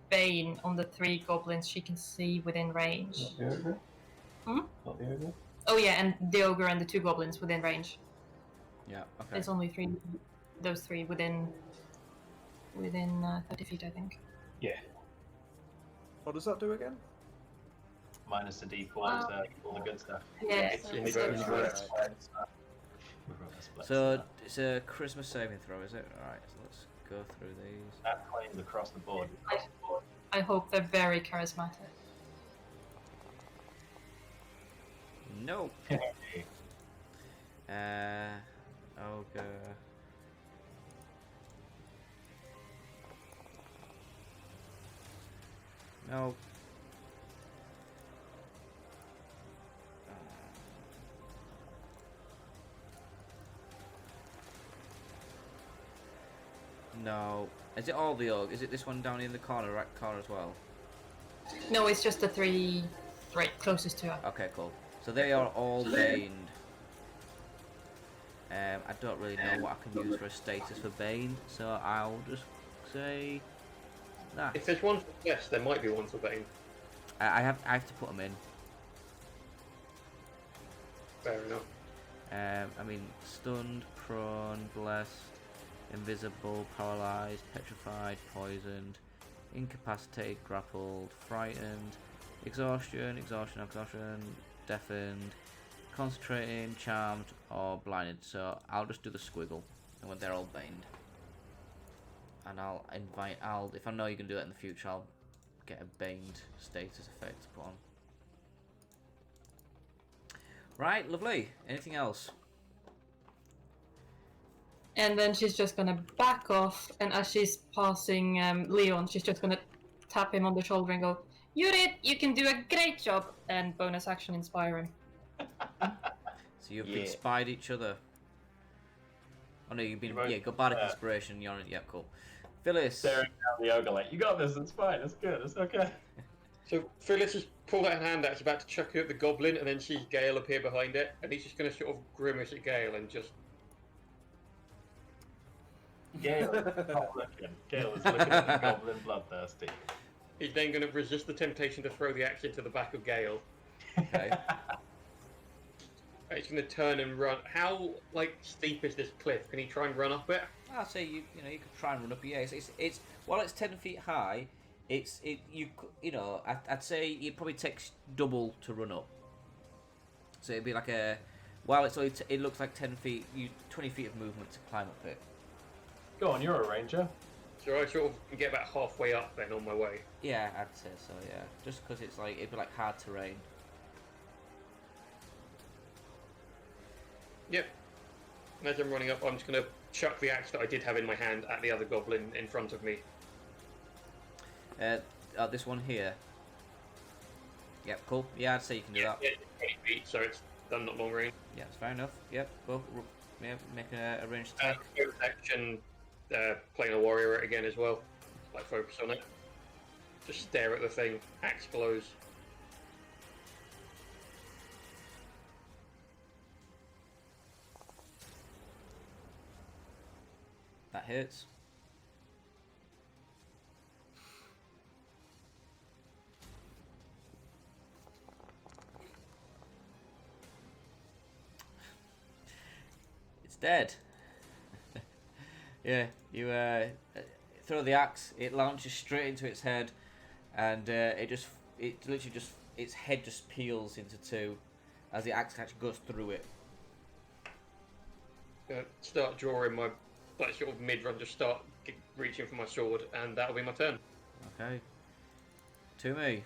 Bane on the 3 goblins she can see within range. Not the ogre? Hmm? Not the ogre? Oh yeah, and the ogre and the 2 goblins within range. Yeah, okay. There's only 3, those 3 within 30 feet, I think. Yeah. What does that do again? Minus a d4 all the good stuff. Yeah. It's so in it's bonus good. roll. So it's a Christmas saving throw, is it? Alright, so let's go through these. That claims across the board. I hope they're very charismatic. No. Ogre. No. No. Is it all the ogre? Is it this one down in the corner, right corner as well? No, it's just the 3 right closest to her. Okay, cool. So they are all baned. I don't really know what I can use for a status for Bane, so I'll just say that. If there's one for Bless, there might be one for Bane. I have to put them in. Fair enough. I mean, stunned, prone, blessed, invisible, paralyzed, petrified, poisoned, incapacitated, grappled, frightened, exhaustion, deafened, concentrating, charmed, or blinded. So I'll just do the squiggle, and when they're all baned, and if I know you can do that in the future, I'll get a baned status effect to put on. Right, lovely. Anything else? And then she's just gonna back off, and as she's passing Leon, she's just gonna tap him on the shoulder and go, "You're it! You can do a great job!" And bonus action inspire him. So you've inspired each other. Oh no, you've been You both- got bardic inspiration. You're on it. Yeah, cool. Phyllis. Staring down the ogre like, you got this, it's fine, it's good, it's okay. So Phyllis has pulled out her hand out, she's about to chuck it at the goblin, and then sees Gale appear behind it, and he's just going to sort of grimace at Gale and just. Gale is not looking. Gale is looking at the goblin bloodthirsty. He's then going to resist the temptation to throw the axe into the back of Gale. Okay. Right, he's going to turn and run. How like steep is this cliff? Can he try and run up it? I'd say you could try and run up. Yeah, it's while it's 10 feet high, I'd say it probably takes double to run up. So it'd be like while it's only it looks like 10 feet, 20 feet of movement to climb up it. Go on, you're a ranger. So I sort of can get about halfway up then on my way. Yeah, I'd say so. Yeah, just because it's like it'd be like hard terrain. Yep. As I'm running up, I'm just going to chuck the axe that I did have in my hand at the other goblin in front of me. This one here. Yep, cool. Yeah, I'd say you can do that. Yeah, 20 feet, so it's done not long range. Yeah, it's fair enough. Yep, well, make a ranged attack. Action, playing a warrior it again as well. Like focus on it. Just stare at the thing. Axe glows. That hits. It's dead. Yeah, you throw the axe. It launches straight into its head, and its head just peels into two as the axe actually goes through it. Start drawing my sort of mid-run, just start reaching for my sword, and that'll be my turn. Okay. To me.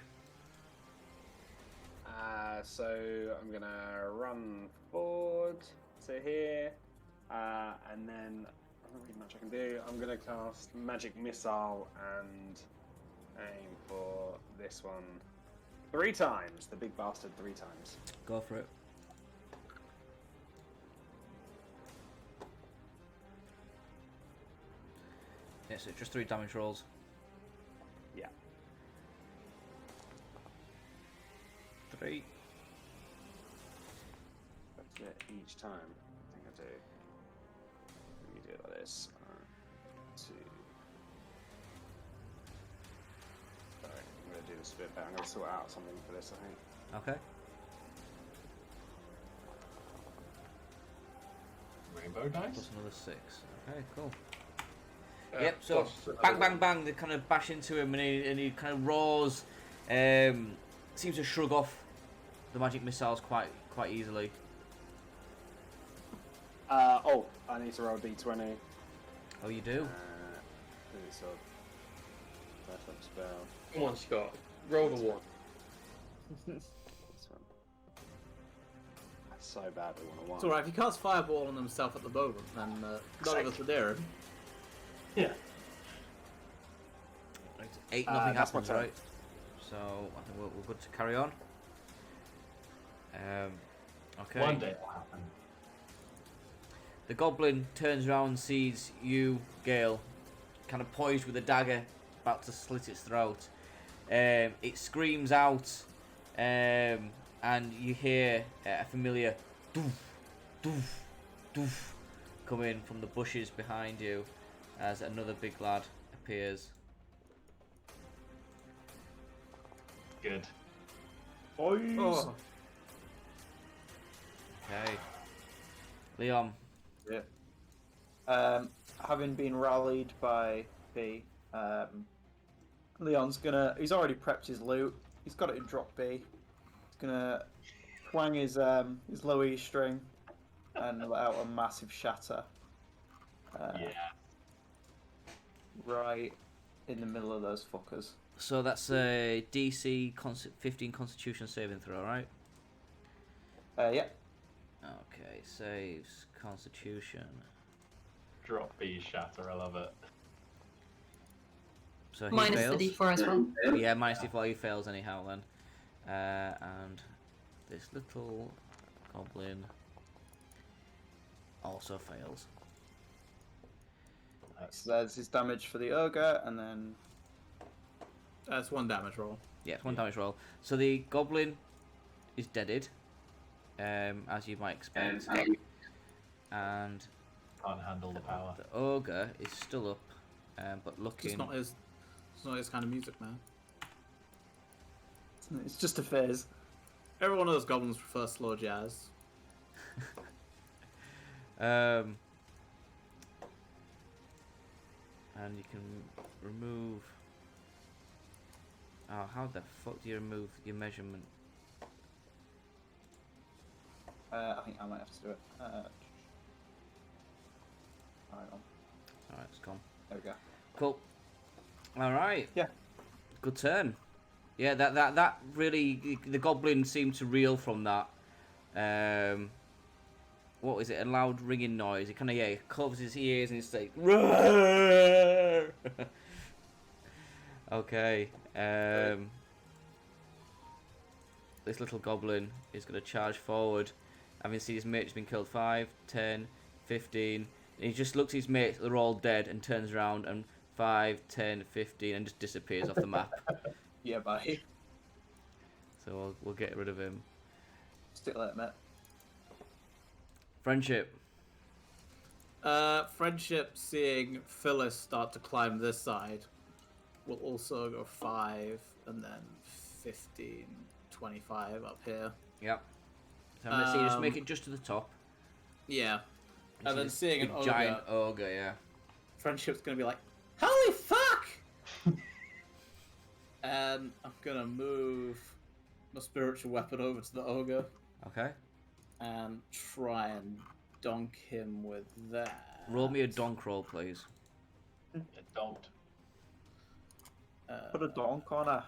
So I'm gonna run forward to here, and then not really much I can do. I'm gonna cast Magic Missile and aim for this one 3 times. The big bastard 3 times. Go for it. Yeah, so just 3 damage rolls. Yeah. 3. That's it each time. I think I do. Let me do it like this. 2. Sorry, I'm gonna do this a bit better. I'm gonna sort out something for this, I think. Okay. Rainbow dice. Plus another 6. Okay, cool. Yep, so plus bang, another bang, bang, they kind of bash into him and he kind of roars, seems to shrug off the magic missiles quite easily. I need to roll a d20. Oh, you do? It's a perfect spell. Come on, Scott. Roll the 1. This one. I so badly want a 1. It's alright, if he casts Fireball on himself at the moment, then none of us would dare him. Yeah. Right, 8, nothing that's my happens, turn. right? So I think we're good to carry on. Okay. One day it'll happen. The goblin turns around and sees you, Gale, kind of poised with a dagger, about to slit its throat. It screams out, and you hear a familiar doof, doof, doof come in from the bushes behind you as another big lad appears. Good. Oh, Okay. Leon. yeah. Having been rallied by B, Leon's he's already prepped his loot. He's got it in drop B. He's gonna twang his low E string and let out a massive shatter. Yeah. Right in the middle of those fuckers. So that's a DC 15 Constitution saving throw, right? Yeah. Okay, saves Constitution. Drop B shatter, I love it. So he Minus fails. the d4 as well. Yeah, minus D4, he fails anyhow then. And this little goblin also fails. So there's his damage for the ogre, and then That's 1 damage roll. Yeah, it's 1 damage roll. So the goblin is deaded, as you might expect. And Can't handle the power. the ogre is still up, but It's looking... not his kind of music, man. it's just a phase. Every one of those goblins prefers slow jazz. And you can remove. Oh, how the fuck do you remove your measurement? I think I might have to do it. Hang on. Alright, it's gone. There we go. Cool. Alright. Yeah. Good turn. Yeah, that really, the goblin seemed to reel from that. What was it? A loud ringing noise. He kind of covers his ears and he's like, "Roar!" Okay. This little goblin is going to charge forward. Having seen his mate has been killed 5, 10, 15. And he just looks at his mates, they're all dead, and turns around and 5, 10, 15, and just disappears off the map. Yeah, bye. So we'll get rid of him. Stick like that, mate. Friendship. Friendship, seeing Phyllis start to climb this side, will also go 5 and then 15, 25 up here. Yep. So I'm going to see you just make it just to the top. Yeah. And then this seeing an big ogre, giant ogre, yeah. Friendship's gonna be like, holy fuck! And I'm gonna move my spiritual weapon over to the ogre Okay. and try and donk him with that. Roll me a donk roll, please. You don't. Put a donk on her.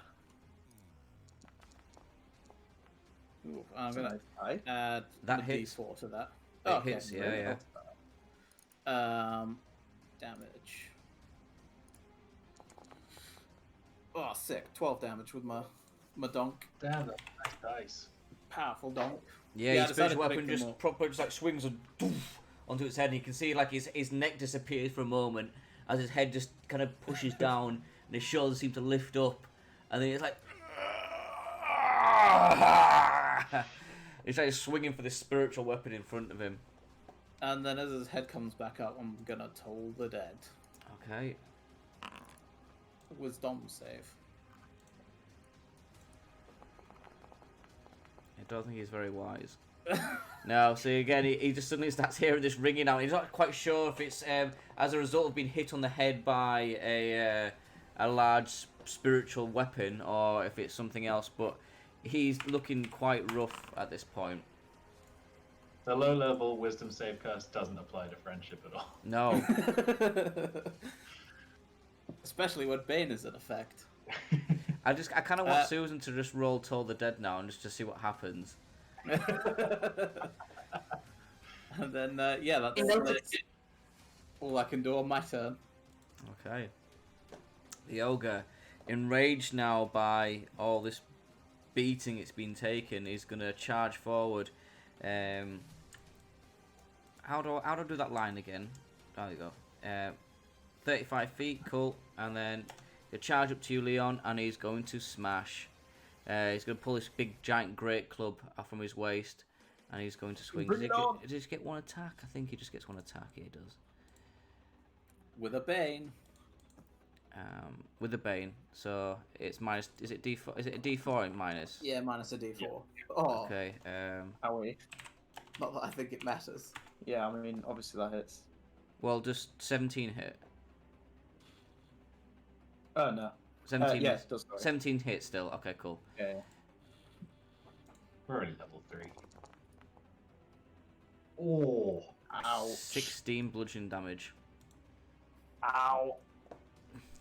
Ooh, I'm That's a gonna nice die. add That the hits. D4 to that. It Okay, hits, great. yeah. Damage. Oh, sick. 12 damage with my donk. Damn, that's nice dice. Powerful donk. Yeah, Yeah, I his decided spiritual to make weapon them just more. proper just like swings and doof onto its head, and you can see like his neck disappears for a moment as his head just kind of pushes down, and his shoulders seem to lift up, and then it's like he's like swinging for this spiritual weapon in front of him. And then as his head comes back up, I'm gonna toll the dead. Okay. Wisdom save. I don't think he's very wise. No, see again, he just suddenly starts hearing this ringing out. He's not quite sure if it's as a result of being hit on the head by a large spiritual weapon or if it's something else. But he's looking quite rough at this point. The low-level wisdom save curse doesn't apply to friendship at all. No. Especially when Bane is in effect. I kind of want Susan to just roll Toll the Dead now and just to see what happens. And then, that's all I can do on my turn. Okay. The ogre, enraged now by all this beating it's been taken, is going to charge forward. How do I do that line again? There you go. 35 feet, cool. And then he'll charge up to you, Leon, and he's going to smash. He's going to pull this big giant great club off from his waist, and he's going to swing. Does he just get one attack? I think he just gets one attack. Yeah, he does. With a Bane. With the Bane. So it's minus. Is it D4? Is it a D4 minus? Yeah, minus a D4. Yeah. Oh. Okay. How are we? Not that I think it matters. Yeah, I mean, obviously that hits. Well, just 17 hit. Oh, no. 17. Yes, it does. Sorry. 17 hit still. Okay, cool. Yeah. We're already level 3. Oh. Ow. 16 bludgeon damage. Ow.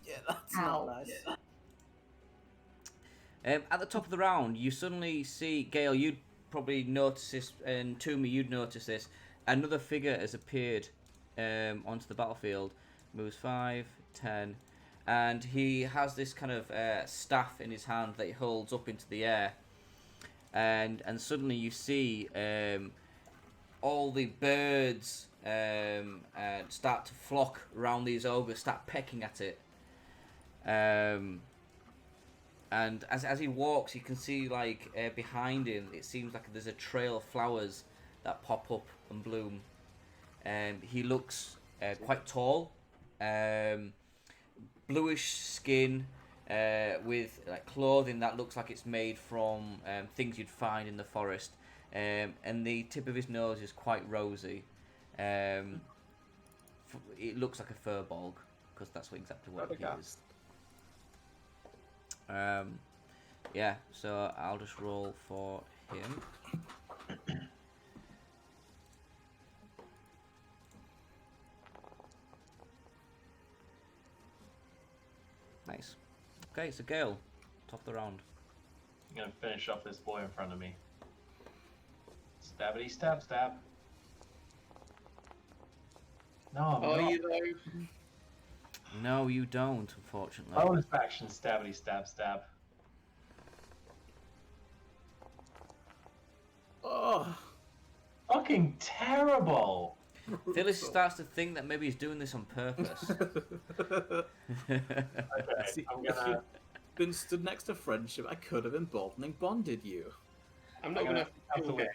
Yeah, that's Ow. not nice. At the top of the round, you suddenly see, Gale, you'd probably notice this, and Toomey, you'd notice this. Another figure has appeared onto the battlefield. Moves 5, 10, and he has this kind of staff in his hand that he holds up into the air. And suddenly you see all the birds start to flock around these ogres, start pecking at it. And as he walks, you can see like behind him, it seems like there's a trail of flowers that pop up and bloom. He looks quite tall, bluish skin, with like clothing that looks like it's made from things you'd find in the forest. and the tip of his nose is quite rosy. It looks like a furbolg because that's exactly what he is. Yeah, so I'll just roll for him. Nice. Okay, so Gale, top of the round. I'm gonna finish off this boy in front of me. Stabbity stab stab. No, I'm Are not. you though? No, you don't, unfortunately. Bonus action stabbity stab stab. Oh, Fucking terrible. Phyllis starts to think that maybe he's doing this on purpose. Okay, See, I'm if gonna. you'd been stood next to friendship, I could have emboldening bonded you. I'm not I'm gonna gonna have to kill Gale,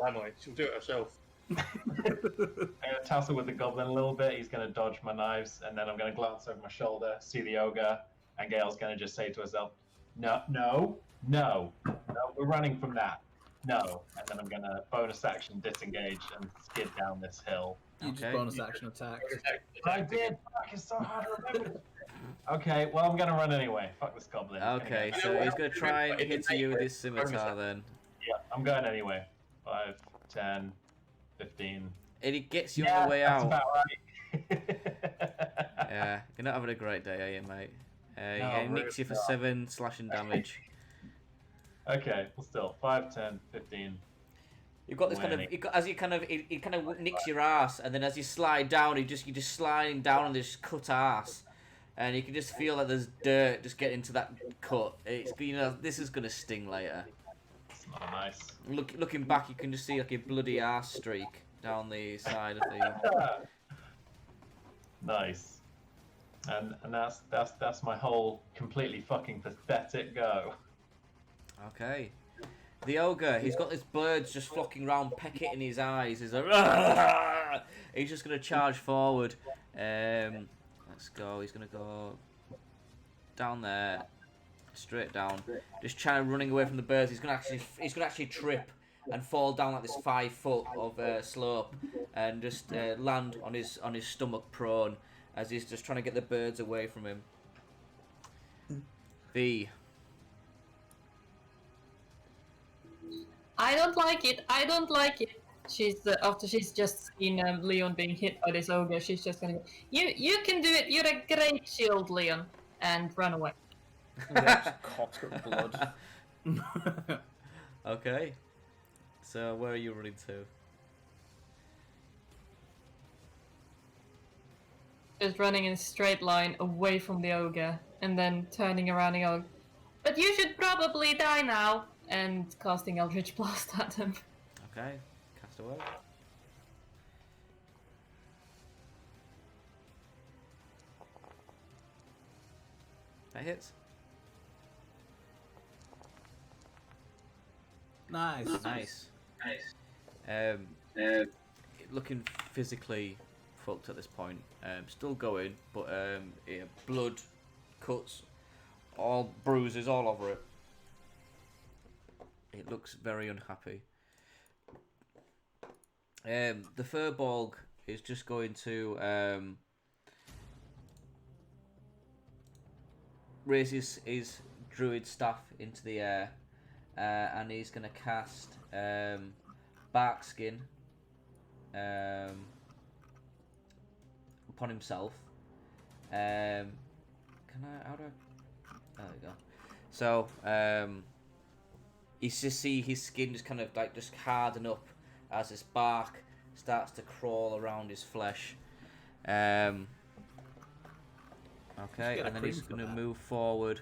am I? She'll do it herself. I'm gonna tussle with the goblin a little bit. He's gonna dodge my knives, and then I'm gonna glance over my shoulder, see the ogre, and Gail's gonna just say to herself, "No, no, no, no, we're running from that. No." And then I'm gonna bonus action disengage and skid down this hill. You just Okay. bonus action attack. I did. Fuck, it's so hard to remember. Okay, well I'm gonna run anyway. Fuck this goblin. He's gonna Okay, get- so he's going to try and hit you with his scimitar then. Yeah, I'm going anyway. 5, 10, 15. And he gets you Yeah, on the way that's out. about right. Yeah, you're not having a great day, are you, mate? No, He nicks you for really 7 slashing damage. Okay, well still 5, 10, 15. You've got this kind of, as you kind of, it kind of nicks your ass, and then as you slide down, you're just sliding down on this cut ass, and you can just feel that there's dirt just getting into that cut. It's, you know, this is gonna sting later. It's not nice. Looking back, you can just see like a bloody ass streak down the side of the. Nice. And that's my whole completely fucking pathetic go. Okay. The ogre, he's got this birds just flocking around, pecking in his eyes. He's like, "Argh!" He's just gonna charge forward. Let's go. He's gonna go down there, straight down. Just trying to running away from the birds. He's gonna actually trip and fall down like this 5 foot of slope, and just land on his stomach prone as he's just trying to get the birds away from him. V. I don't like it. I don't like it. She's after she's just seen Leon being hit by this ogre. She's just gonna go. You can do it. You're a great shield, Leon, and run away. Yeah, just coughs up blood. Okay. So where are you running to? Just running in a straight line away from the ogre, and then turning around and going, "But you should probably die now," and casting Eldritch Blast at him. Okay. Cast away. That hits. Nice. Nice. Looking physically fucked at this point. Still going, but yeah, blood, cuts, all bruises all over it. It looks very unhappy. The Furbolg is just going to raise his druid staff into the air, and he's going to cast Bark Skin upon himself. Can I? How do I? There we go. So you just see his skin just kind of like just harden up as this bark starts to crawl around his flesh. Okay, get a and then he's cream for going to that. move forward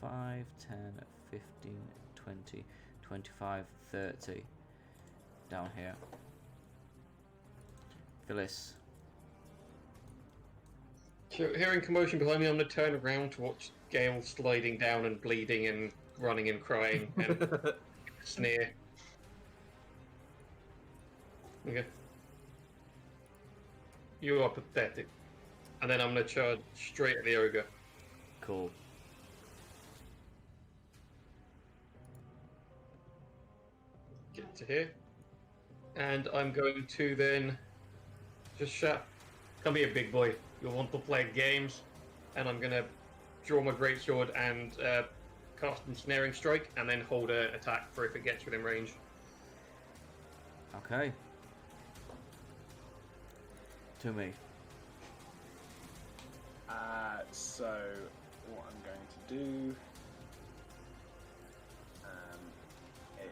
5, 10, 15, 20, 25, 30 down here. Phyllis. So, hearing commotion behind me, I'm going to turn around to watch Gale sliding down and bleeding and running and crying and sneer. Okay. You are pathetic. And then I'm going to charge straight at the ogre. Cool. Get to here. And I'm going to then just shout, "Come here, big boy. You want to play games?" And I'm gonna draw my greatsword and cast Ensnaring Strike, and then hold a attack for if it gets within range. Okay. To me. So what I'm going to do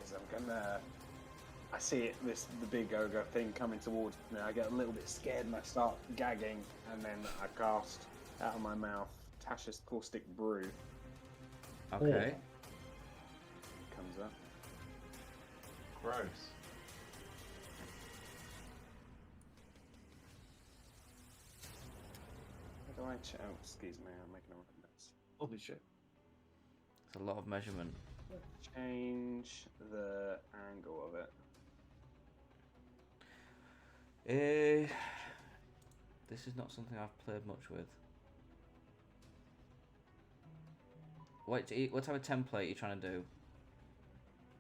is I see it, the big ogre thing coming towards me. I get a little bit scared and I start gagging, and then I cast out of my mouth Tasha's Caustic Brew. Okay. Comes up. Gross. How do I check? Oh, excuse me, I'm making a mess. Holy shit. It's a lot of measurement. Change the angle of it. This is not something I've played much with. What type of template are you trying to do?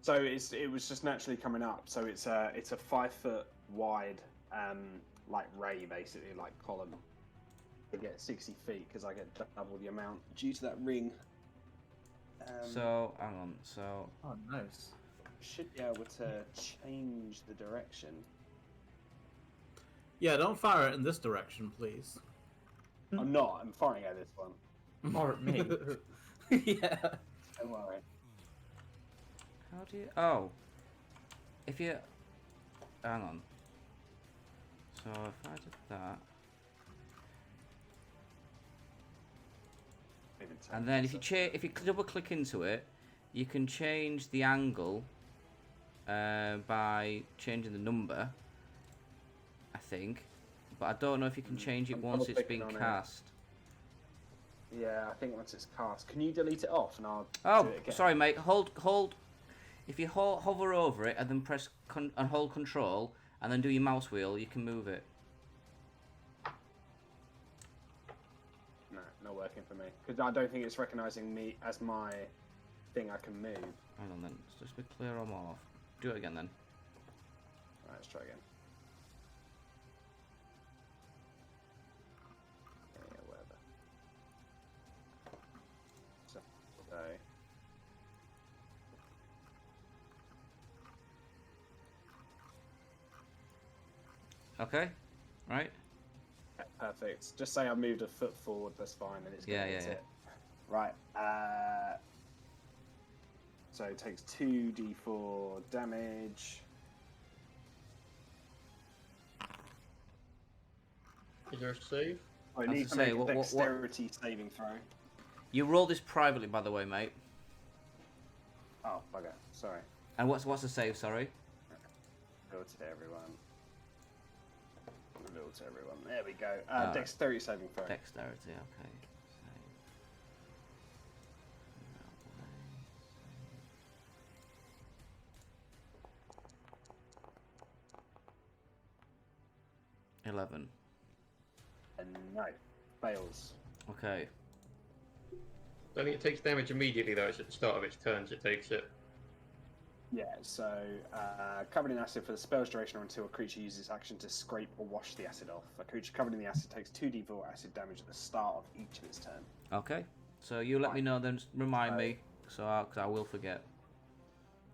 So it was just naturally coming up. So it's a 5 foot wide like ray, basically, like column. I get 60 feet because I get double the amount due to that ring. So hang on. So Oh, nice. Should be able to change the direction. Yeah, don't fire it in this direction, please. I'm not. I'm firing at this one. Or at me. Yeah. Don't worry. how do you? Oh, if you hang on. So if I did that, Even and then if you double click into it, you can change the angle by changing the number, I think, but I don't know if you can change it I'm once it's been double-clicking on it. cast. Yeah, I think once it's cast, can you delete it off and I'll Oh, do it again? sorry, mate. Hold. If you hover over it and then press and hold Control and then do your mouse wheel, you can move it. No, not working for me because I don't think it's recognizing me as my thing I can move. Hang on then. Let's just be clear on off. Do it again then. Right, let's try again. Yeah, whatever. So. Okay. Right. Yeah, perfect. Just say I moved a foot forward. That's fine, and it's Yeah, gonna yeah, hit yeah. it. Right. So it takes 2d4 damage. Is there a save? I was need to to make say, a what- dexterity saving throw. You roll this privately, by the way, mate. Oh, bugger. Sorry. And what's the save? Sorry. Reveal to everyone. Reveal to everyone. There we go. Alright. Dexterity saving throw. Dexterity. Okay. Save. 11. And no. Fails. Okay. I think it takes damage immediately though. It's at the start of its turns. It takes it. Yeah, so covered in acid for the spell's duration or until a creature uses its action to scrape or wash the acid off. A creature covered in the acid takes 2d4 acid damage at the start of each of its turn. Okay. So you let me know then. Remind me, because I will forget.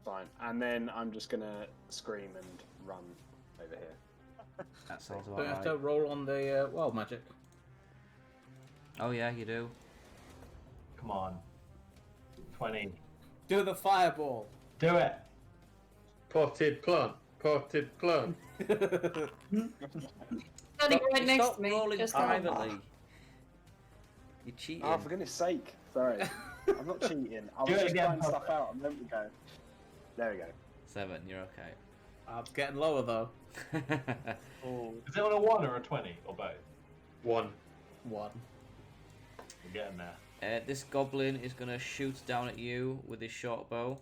Fine. And then I'm just gonna scream and run over here. That sounds Don't about you have to right. roll on the wild magic? Oh yeah, you do. Come on. 20. Do the fireball. Do it. Potted plant. Potted plant. Standing right next Stop to me. rolling Just privately. You're cheating. Oh, for goodness sake. Sorry. I'm not cheating. I Do was it just again, trying Pop. stuff out. I'm meant to go. There we go. 7. You're okay. I'm getting lower though. Oh. Is it on a 1 or a 20 or both? 1. 1. We're getting there. This goblin is gonna shoot down at you with his short bow.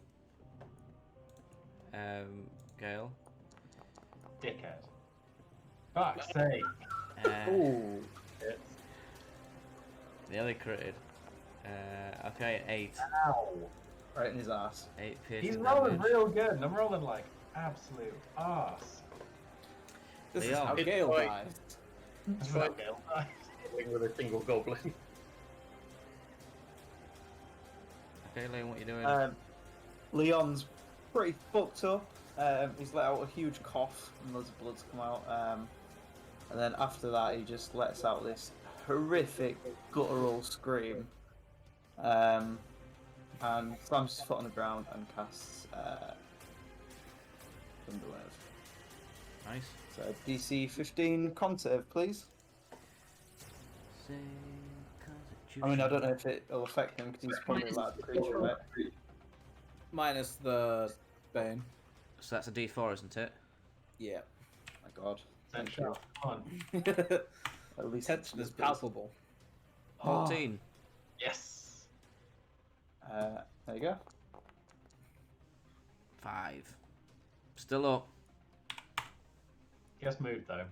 Gale. Dickhead. Fuck's sake. Ooh. It's... Nearly critted. Okay, 8. Ow. Right in his ass. 8 piercing He's rolling damage. real good, and I'm rolling like absolute arse. This is Leon. how It's Gale fine. dies. That's Right. right, Gale. Dealing with a single goblin. Okay, Leon, what you doing? Leon's pretty fucked up. He's let out a huge cough and loads of blood's come out. And then after that, he just lets out this horrific guttural scream. And slams his foot on the ground and casts Thunderwave. Nice. So DC 15 con save, please. Save I mean, I Constitution. don't know if it'll affect him because he's probably a large creature, right? Minus the Bane. So that's a D4, isn't it? Yeah. My God. Send Thank you. shot. Come on. At least Tension is it's palpable. 14. Yes. There you go. 5. Still up. He has moved though.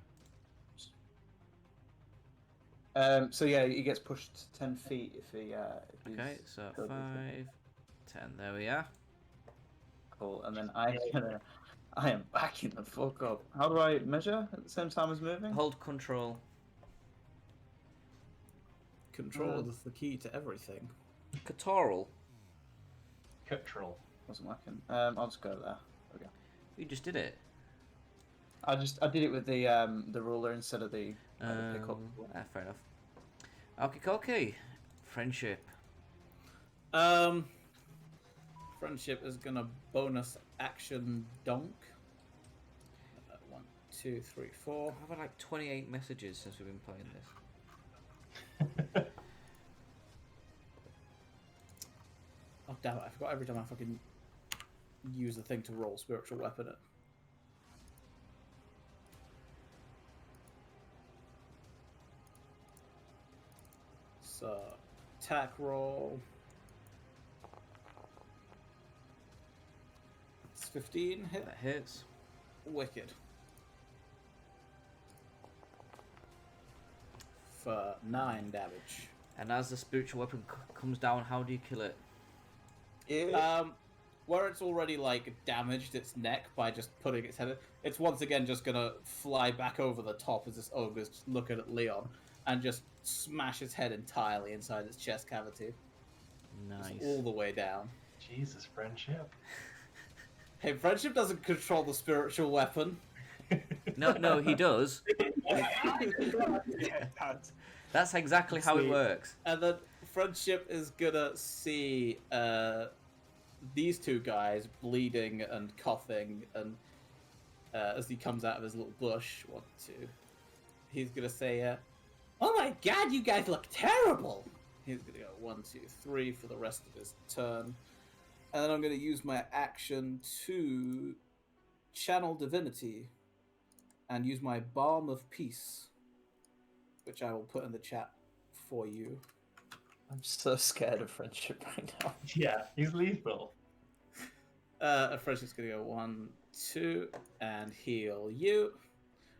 So yeah, he gets pushed 10 feet if he's Okay, so killed 5, with 10. There we are. cool. And then I am backing the fuck up. How do I measure at the same time as moving? Hold control. Control is the key to everything. Catoral. Cutral. Wasn't working. I'll just go there. Okay. You just did it. I did it with the ruler instead of the pickup. Fair enough. Okay. Friendship. Friendship is gonna bonus action donk. 1, 2, 3, 4. I've had like 28 messages since we've been playing this. Oh damn it! I forgot every time I fucking use the thing to roll spiritual weapon it. So, attack roll. It's 15 hit. That hits. Wicked. For 9 damage. And as the spiritual weapon comes down, how do you kill it? Where it's already like damaged its neck by just putting its head, it's once again just gonna fly back over the top as this ogre's just looking at Leon and just smash its head entirely inside its chest cavity, Nice. just all the way down. Jesus, friendship. Hey, friendship doesn't control the spiritual weapon. No, he does. Yeah, That's exactly how it Sweet. works. And then friendship is gonna see these two guys bleeding and coughing, and as he comes out of his little bush, 1, 2, he's gonna say, "Oh my God, you guys look terrible." He's gonna go 1, 2, 3 for the rest of his turn, and then I'm gonna use my action to channel divinity and use my balm of peace, which I will put in the chat for you. I'm so scared of friendship right now. Yeah, he's lethal. Friendship's gonna go 1, 2, and heal you.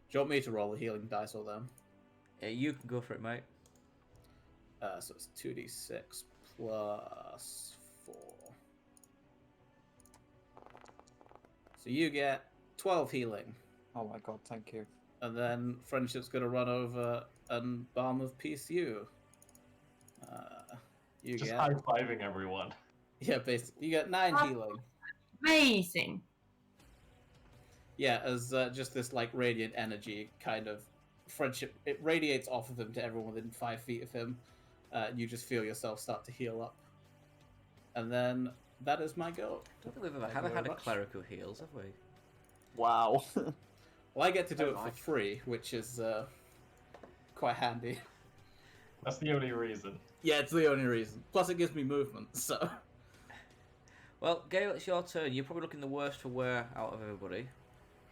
Do you want me to roll the healing dice or them? You can go for it, mate. So it's 2d6 plus 4. So you get 12 healing. Oh my God, thank you. And then Friendship's gonna run over and Balm of Peace you. You Just get... high-fiving everyone. Yeah, basically. You get 9 healing. Amazing. Yeah, as just this like radiant energy kind of friendship, it radiates off of him to everyone within 5 feet of him. You just feel yourself start to heal up, and then that is my go. I don't think we've ever Thank you had very a much. cleric who heals, have we? Wow. Well, I get to do it for free, which is quite handy. That's the only reason. Yeah, it's the only reason. Plus, it gives me movement. So Well, Gale, it's your turn. You're probably looking the worst for wear out of everybody.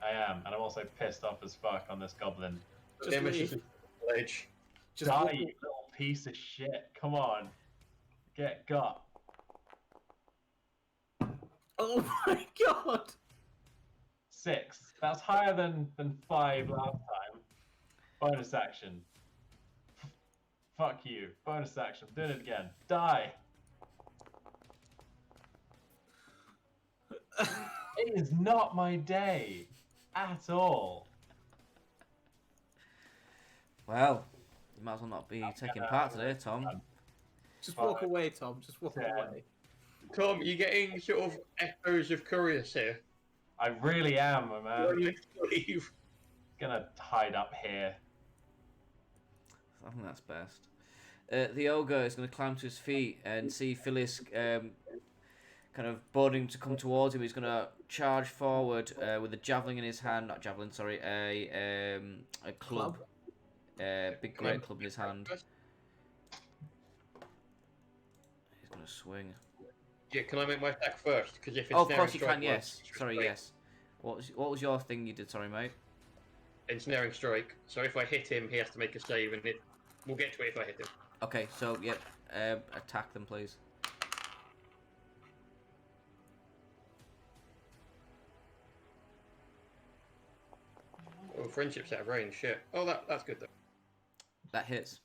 I am, and I'm also pissed off as fuck on this goblin. just Damage leave. is ledge. Just Die, walk- you little piece of shit. Come on. Get got. Oh my God! 6. That's higher than 5 last time. Bonus action. Fuck you. Bonus action. Doing it again. Die. It is not my day at all. Well, you might as well not be taking part today, Tom. Just walk away, Tom. Just walk Yeah. away. Tom, you're getting sort of echoes of Curious here. I really am, my Why man. do you leave? Gonna hide up here. I think that's best. The ogre is going to climb to his feet and see Phyllis kind of boarding to come towards him. He's going to charge forward with a javelin in his hand. Not javelin, sorry. A club. Big great club in his hand. He's going to swing. Yeah, can I make my attack first? Because if it's Oh, of course you can, strike yes. works, Sorry, straight. yes. What was your thing you did, sorry, mate? Ensnaring strike. So if I hit him, he has to make a save, and we'll get to it if I hit him. Okay, so, yep. Attack them, please. Oh, friendship's out of range. Shit. Oh, that's good though. That hits.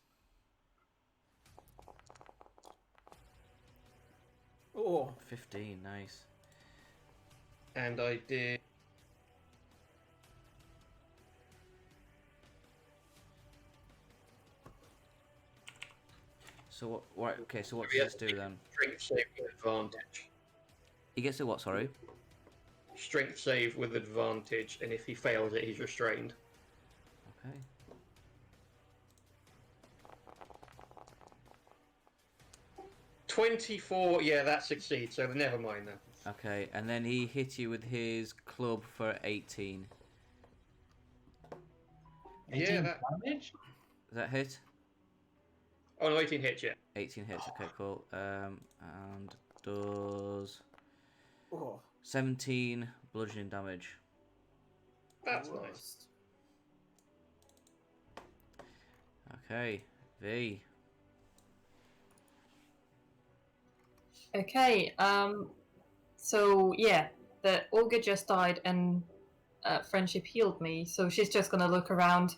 Oh, 15, nice. And I did. So what? Okay. So what He does has this do then? Strength save with advantage. He gets a what? Sorry. Strength save with advantage, and if he fails it, he's restrained. Okay. $24. Yeah, that succeeds. So never mind then. Okay, and then he hit you with his club for 18. 18 Yeah, that. damage? Does that hit? Oh no, 18 hits. Yeah. 18 hits. Okay, cool. And does oh. 17 bludgeoning damage. That's nice. Worst. Okay, V. Okay, so yeah, the ogre just died and friendship healed me, so she's just gonna look around,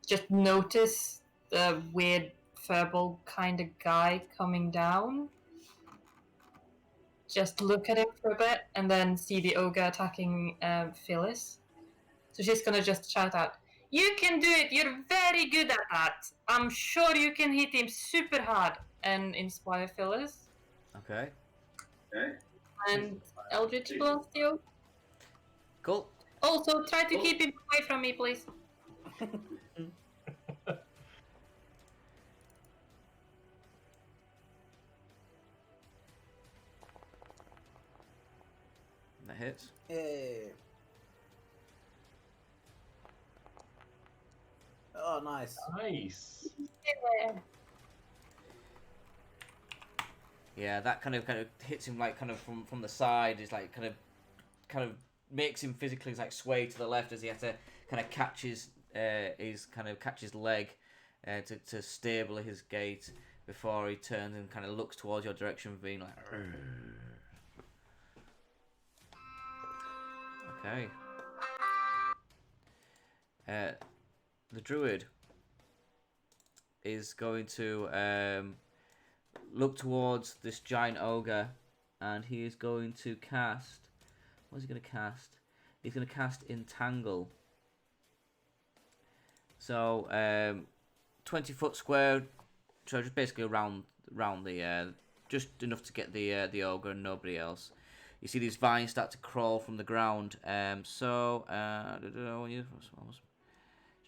just notice the weird furball kind of guy coming down. Just look at him for a bit and then see the ogre attacking Phyllis. So she's gonna just shout out, "You can do it! You're very good at that! I'm sure you can hit him super hard!" And inspire Phyllis. Okay, And Eldritch Blast you. cool. Also, try to keep him away from me, please. That hits. Hey. Oh, nice. Nice. Yeah, that kind of hits him like kind of from the side. Is like kind of makes him physically like sway to the left as he has to kind of catch his leg to stable his gait before he turns and kind of looks towards your direction, being like. "Arr." Okay. The druid is going to look towards this giant ogre, and he is going to cast. What is he going to cast? He's going to cast Entangle. So 20-foot square, so just basically around the just enough to get the ogre and nobody else. You see these vines start to crawl from the ground.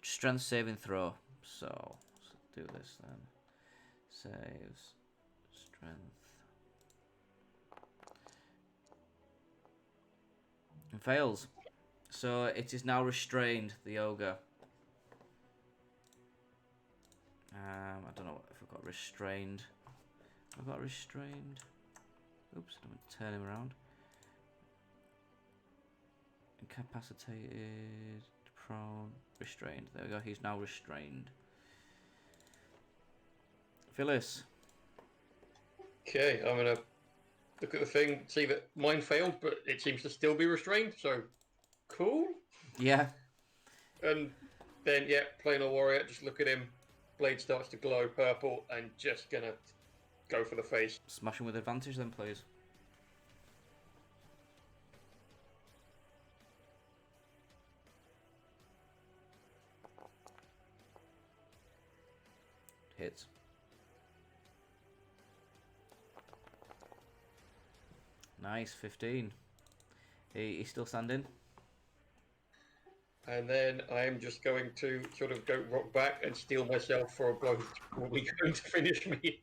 Strength saving throw. So let's do this then. Saves strength and fails. So it is now restrained. The ogre. I don't know if I've got restrained. I've got restrained. Oops, I'm gonna turn him around. Incapacitated, prone, restrained. There we go. He's now restrained. Phyllis. Okay, I'm gonna look at the thing, see that mine failed, but it seems to still be restrained. So, cool. Yeah. And then, yeah, plain old warrior. Just look at him. Blade starts to glow purple, and just gonna go for the face. Smash him with advantage then, please. Hits. Nice, 15. He's still standing. And then I'm just going to sort of go rock back and steel myself for a blow that's probably going to finish me.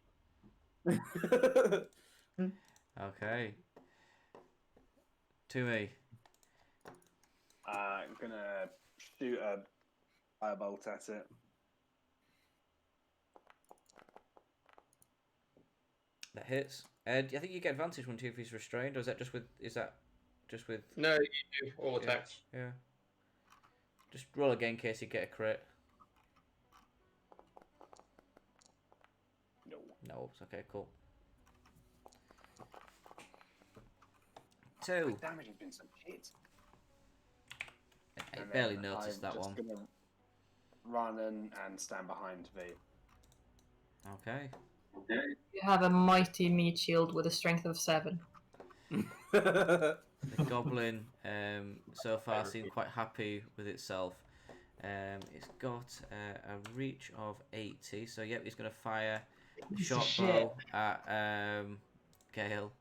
Okay. To me. I'm gonna shoot a firebolt at it. That hits. I think you get advantage when two if he's restrained, or is that just with? Is that just with? No, you do all attacks. Yeah. Just roll again in case you get a crit. No. No. Okay. Cool. 2. Damage has been some shit. I And barely then noticed that I'm one. just gonna run and stand behind V. Okay. You have a mighty meat shield with a strength of 7. The goblin so far seemed quite happy with itself. It's got a reach of 80, so yep, he's going to fire the short bow at Gale,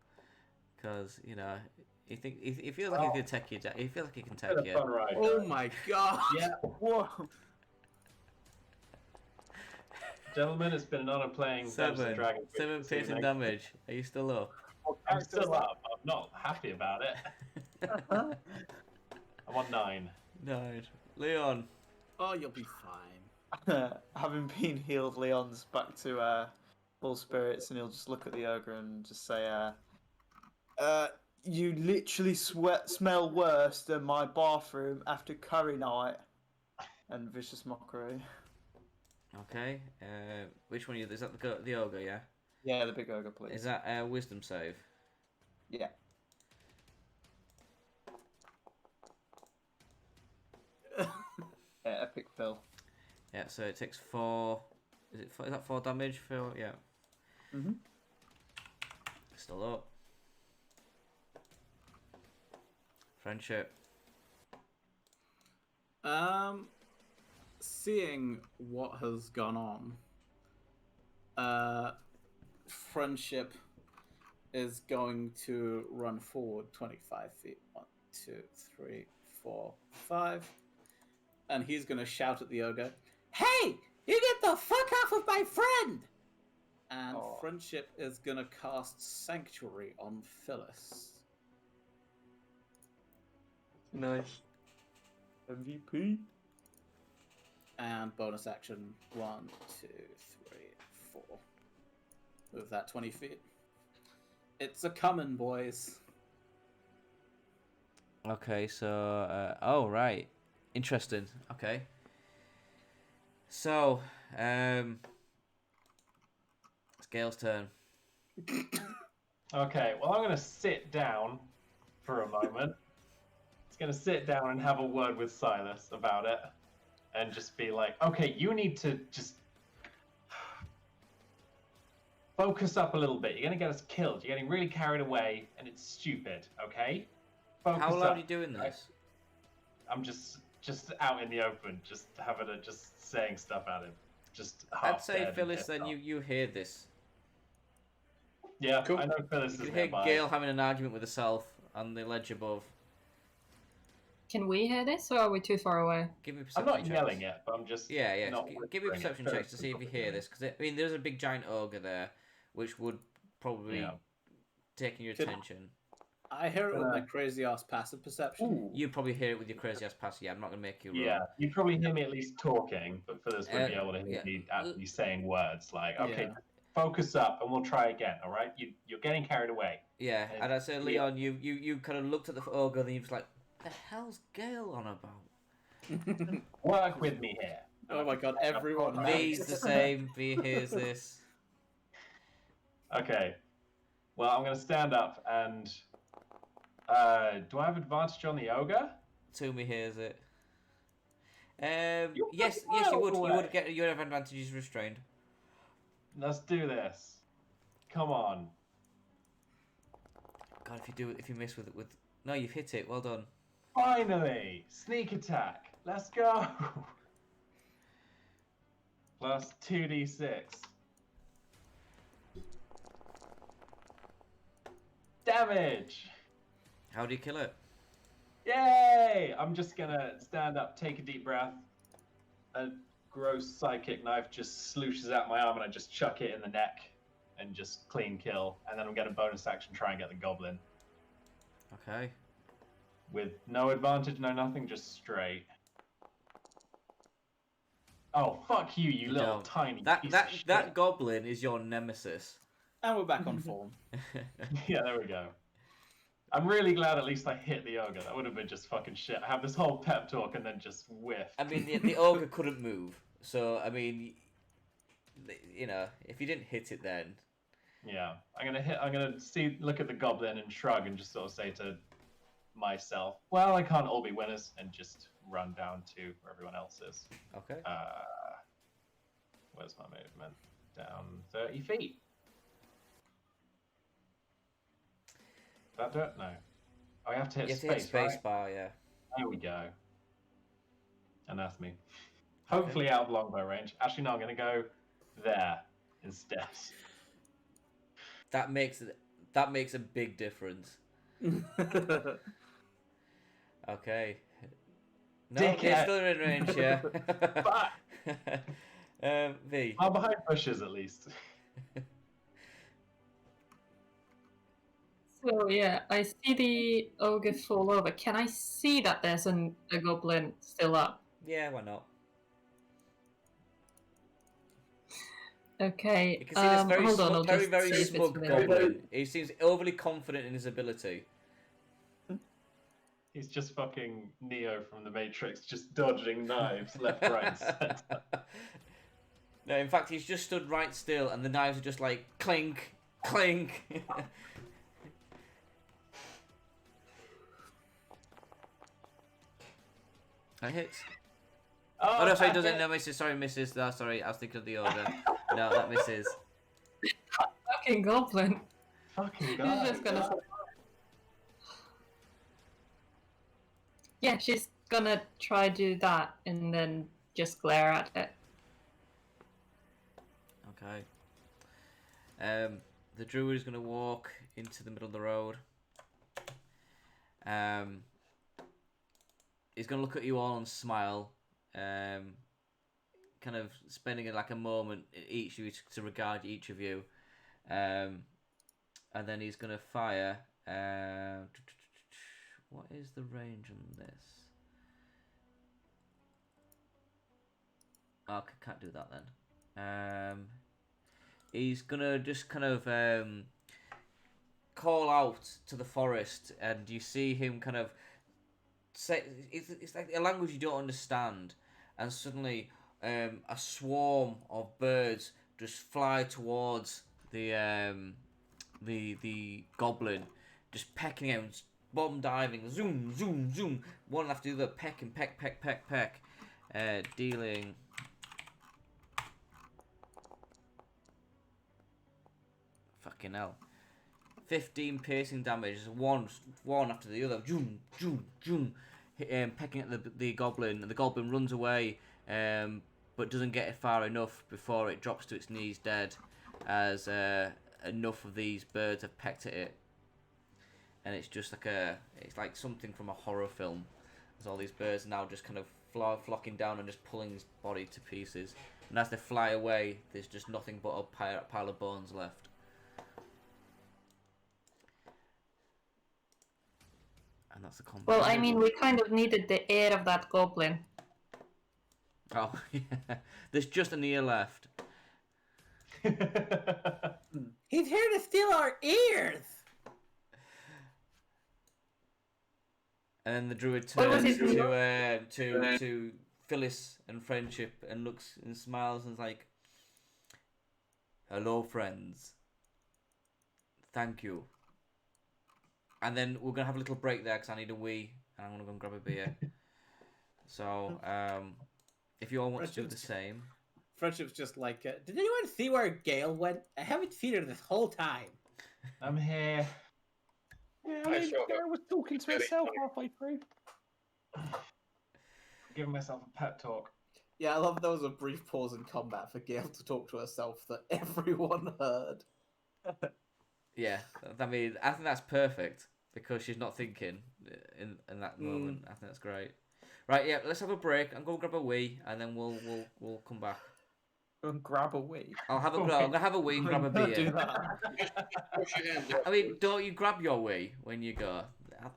because you know he feels like he can take you down. He feels like he can take you. Fun ride. Oh my god! Yeah, Whoa! gentlemen, it's been an honor playing Dungeons and 7 Dragons. with you this piercing evening. damage. Are you still up? I'm still up. I'm not happy about it. I'm on 9. 9. Leon. Oh, you'll be fine. Having been healed, Leon's back to full spirits, and he'll just look at the ogre and just say, "You literally smell worse than my bathroom after curry night." And vicious mockery. Okay. Which one are you? Is that the ogre? Yeah. Yeah, the big ogre, please. Is that a wisdom save? Yeah. Yeah, epic Phil. Yeah. So it takes 4. Is it? Is that 4 damage? Phil? Yeah. Mhm. Still up. Friendship. Seeing what has gone on, friendship is going to run forward 25 feet. 1, 2, 3, 4, 5. And he's going to shout at the ogre, "Hey! You get the fuck off of my friend!" And Oh. friendship is going to cast Sanctuary on Phyllis. Nice. MVP. And bonus action 1, 2, 3, 4. Move that 20 feet. It's a coming, boys. Okay, so oh right, interesting. Okay, so it's Gale's turn. Okay, well, I'm going to sit down for a moment. It's going to sit down and have a word with Silas about it. And just be like, okay, you need to just focus up a little bit. You're going to get us killed. You're getting really carried away, and it's stupid, okay? Focus How loud up. are you doing this? I'm just out in the open, just saying stuff at him. Just I'd half say dead and Phyllis. pissed Then off. you hear this. Yeah, Cool. I know Phyllis You is can hear nearby. Gale having an argument with herself on the ledge above. Can we hear this, or are we too far away? Give me a I'm perception not checks. yelling it, but I'm just Yeah. not Give me whispering it. perception checks to see if you hear this, because I mean, there's a big giant ogre there, which would probably Yeah. taking your Could- attention. I hear it with my crazy ass passive perception. Ooh. You probably hear it with your crazy ass pass. Yeah, I'm not gonna make you roll. Yeah, you probably hear me at least talking, but Phyllis would be Uh, able to hear yeah. me actually saying words like, okay, Yeah. focus up and we'll try again, all right? You're getting carried away. Yeah, And- and I'd say, yeah. Leon, you kind of looked at the ogre and you was like, "The hell's Gale on about?" Work with me here. Oh my god, everyone. V's the same. V hears this. Okay. Well, I'm going to stand up and... do I have advantage on the ogre? Toomey hears it. You're Yes, fucking you miles away. would get. You would have advantages restrained. Let's do this. Come on. God, if you miss with no, you've hit it. Well done. Finally! Sneak attack. Let's go! plus 2d6. Damage! How do you kill it? Yay! I'm just gonna stand up, take a deep breath. A gross psychic knife just slooshes out my arm and I just chuck it in the neck and just clean kill. And then I'm gonna bonus action try and get the goblin. Okay. With no advantage, no nothing, just straight. Oh, fuck you, you little don't. tiny That piece that of shit. that goblin is your nemesis. And we're back on form. Yeah, there we go. I'm really glad at least I hit the ogre. That would have been just fucking shit. I have this whole pep talk and then just whiff. I mean, the ogre couldn't move, so I mean, you know, if you didn't hit it, then Yeah, I'm gonna look at the goblin and shrug and just sort of say to myself, well, I can't all be winners, and just run down to where everyone else is. okay. Where's my movement? Down 30 feet. That do it? No. Oh, I have to hit You have to space, hit space right? bar, yeah. There we go. And that's me. Hopefully out of longbow range. Actually, no, I'm going to go there instead. That makes a big difference. Okay. No, Dickhead. it's still in range, yeah. Fuck. V. I'm behind bushes, at least. So yeah, I see the ogre fall over. Can I see that there's a goblin still up? Yeah, why not? Okay. You can see this very hold on, smug, I'll very, just very see if it's smug within- goblin. He seems overly confident in his ability. He's just fucking Neo from the Matrix, just dodging knives left, right, and center. No, in fact, he's just stood right still, and the knives are just like clink, clink. That hits. Oh no, sorry, it doesn't. No, misses. Sorry, misses. No, sorry, I was thinking of the ogre. No, that misses. Fucking goblin. Fucking She's god. just gonna. Yeah, she's gonna try do that and then just glare at it. Okay. The druid is going to walk into the middle of the road. He's going to look at you all and smile. Kind of spending like a moment each of you to regard each of you. And then he's going to fire. What is the range on this? Oh, can't do that then. He's gonna just kind of call out to the forest, and you see him kind of say it's like a language you don't understand, and suddenly a swarm of birds just fly towards the goblin, just pecking out, bomb diving, zoom, zoom, zoom, one after the other, peck and peck, peck, peck, peck, dealing. Fucking hell. 15 piercing damage, one after the other, zoom, zoom, zoom, pecking at the goblin, and the goblin runs away, but doesn't get it far enough before it drops to its knees dead, as enough of these birds have pecked at it, and it's just like it's like something from a horror film, as all these birds are now just kind of flocking down and just pulling his body to pieces, and as they fly away, there's just nothing but a pile of bones left. And that's the combat. Well, I mean, we kind of needed the air of that goblin. Oh, yeah. There's just an ear left. He's here to steal our ears! And then the druid What was turns his to Phyllis and Friendship and looks and smiles and is like, "Hello, friends. Thank you." And then we're gonna have a little break there because I need a wee, and I'm gonna go and grab a beer. So, if you all want to do the same. Friendship's just like, did anyone see where Gale went? I haven't seen her this whole time. I'm here. Yeah, I I mean, showed up. Sarah was talking to Really herself funny. halfway through. Giving myself a pep talk. Yeah, I love there was a brief pause in combat for Gale to talk to herself that everyone heard. Yeah, I mean, I think that's perfect because she's not thinking in that moment. I think that's great. Right, yeah, let's have a break. I'm gonna grab a wee, and then we'll come back. Go and grab a wee. I'm gonna have a wee and grab a Don't do beer. that. Wash your hands off. I mean, don't you grab your wee when you go?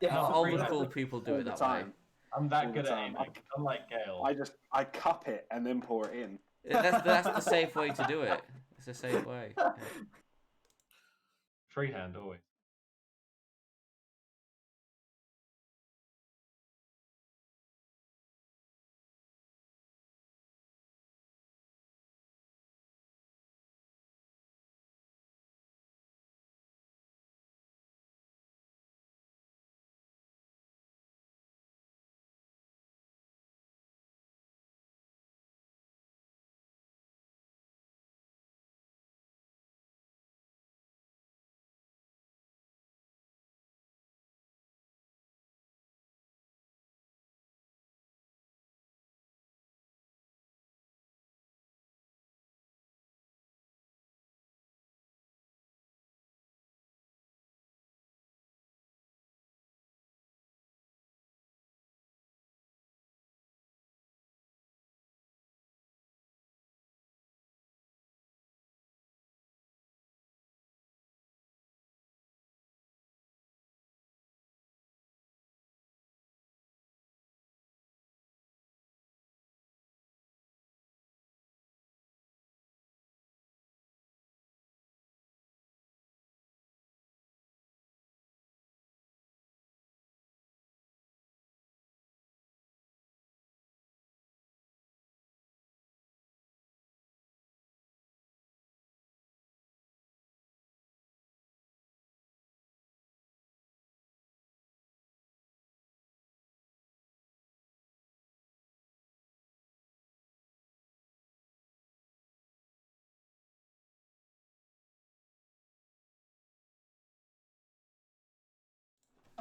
Yeah, Not all for the free, cool people do all it the that way. time. I'm All that the good at time. aiming, unlike Gale. I cup it and then pour it in. That's the safe way to do it. It's a safe way. Yeah. Freehand always.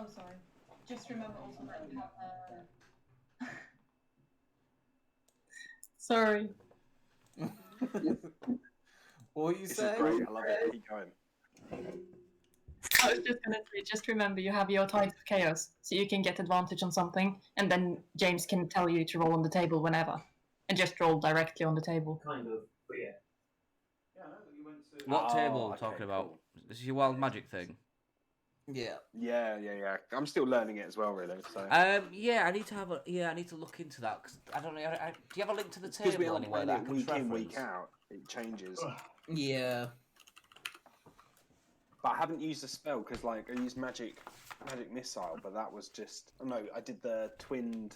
Oh, sorry. Just remember also that you have Sorry. What were you This is saying? great. I love it. Keep going. I was just gonna say, just remember you have your Tides of Chaos, so you can get advantage on something, and then James can tell you to roll on the table whenever. And just roll directly on the table. Kind of, but yeah. Yeah, I know that you went to. What Oh, table are we okay, talking about? cool. This is your wild magic thing. Yeah. Yeah. I'm still learning it as well, really. So. Yeah, I need to have I need to look into that because I don't know. Do you have a link to the Because we table aren't anywhere playing that I it can week in, reference? week out. It changes. Yeah. But I haven't used the spell because, like, I used magic missile, but that was just. Oh, no, I did the twin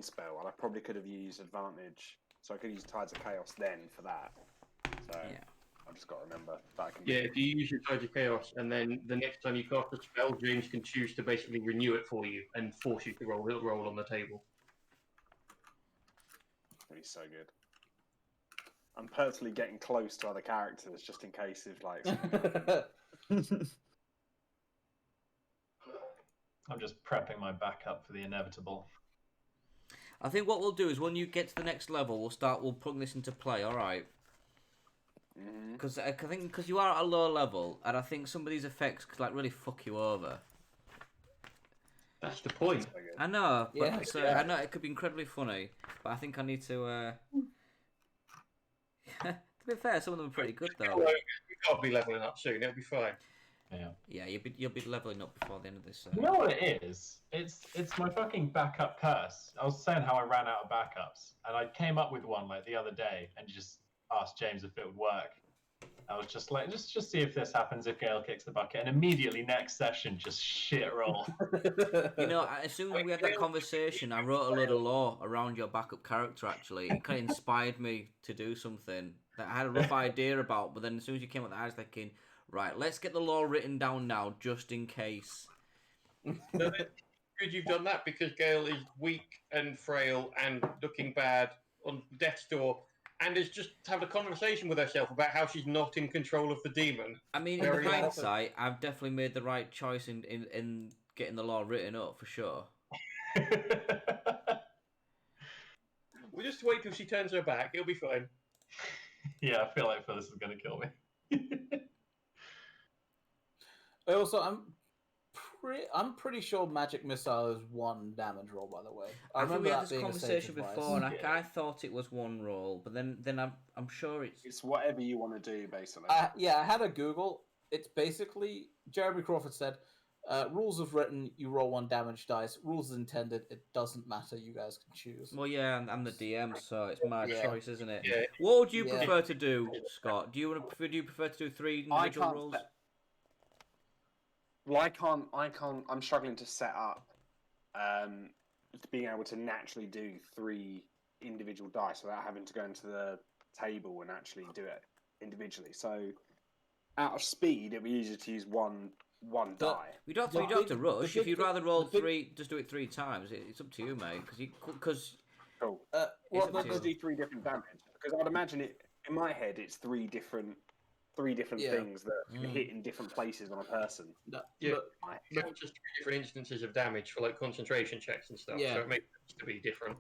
spell, and I probably could have used advantage, so I could use Tides of Chaos then for that. So Yeah. I've just got to remember that I can. Yeah, if you use your Tides of Chaos, and then the next time you cast a spell, James can choose to basically renew it for you and force you to roll on the table. It'd be so good. I'm purposely getting close to other characters just in case if like. I'm just prepping my backup for the inevitable. I think what we'll do is when you get to the next level, we'll put this into play. All right. Because I think because you are at a low level, and I think some of these effects could like really fuck you over. That's the point. I know, but Yeah. so, I know it could be incredibly funny, but I think I need to. To be fair, some of them are pretty good though. You can't be leveling up soon. It'll be fine. Yeah. Yeah, you'll be leveling up before the end of this. You know what it is? It's my fucking backup curse. I was saying how I ran out of backups, and I came up with one like the other day, and just asked James if it would work. I was just like, just see if this happens if Gale kicks the bucket, and immediately next session, just shit roll. You know, as soon as we had that conversation, I wrote a load of lore around your backup character. Actually, it kind of inspired me to do something that I had a rough idea about. But then, as soon as you came with that, I was thinking, right, let's get the lore written down now, just in case. Good you've done that because Gale is weak and frail and looking bad on death's door, and is just having a conversation with herself about how she's not in control of the demon. I mean, in Very hindsight, I've definitely made the right choice in getting the lore written up for sure. We'll just wait till she turns her back. It'll be fine. Yeah, I feel like Phyllis is going to kill me. I'm pretty sure magic missile is 1 damage roll. By the way, I think we had that this being a conversation sage advice. before, and Yeah. I thought it was 1 roll, but then I'm sure it's. It's whatever you want to do, basically. Yeah, I had a Google. It's basically Jeremy Crawford said, "Rules as written, you roll 1 damage dice. Rules as intended, it doesn't matter. You guys can choose." Well, yeah, I'm the DM, so it's my Yeah. choice, isn't it? Yeah. What would you Yeah. prefer to do, Scott? Do you prefer to do 3 I individual can't. rolls? Well, I can't. I'm struggling to set up to being able to naturally do 3 individual dice without having to go into the table and actually do it individually. So, out of speed, it'd be easier to use one die. We don't The have to big- rush. the If you'd big- rather roll the big- 3, just do it 3 times. It's up to you, mate. Because Cool. Is Well, it let's two? do 3 different damage because I'd imagine it in my head. It's 3 different Yeah. things that can hit in different places on a person. No, Yeah. look, Not just 3 different instances of damage for like concentration checks and stuff. Yeah. So it makes sense to be different.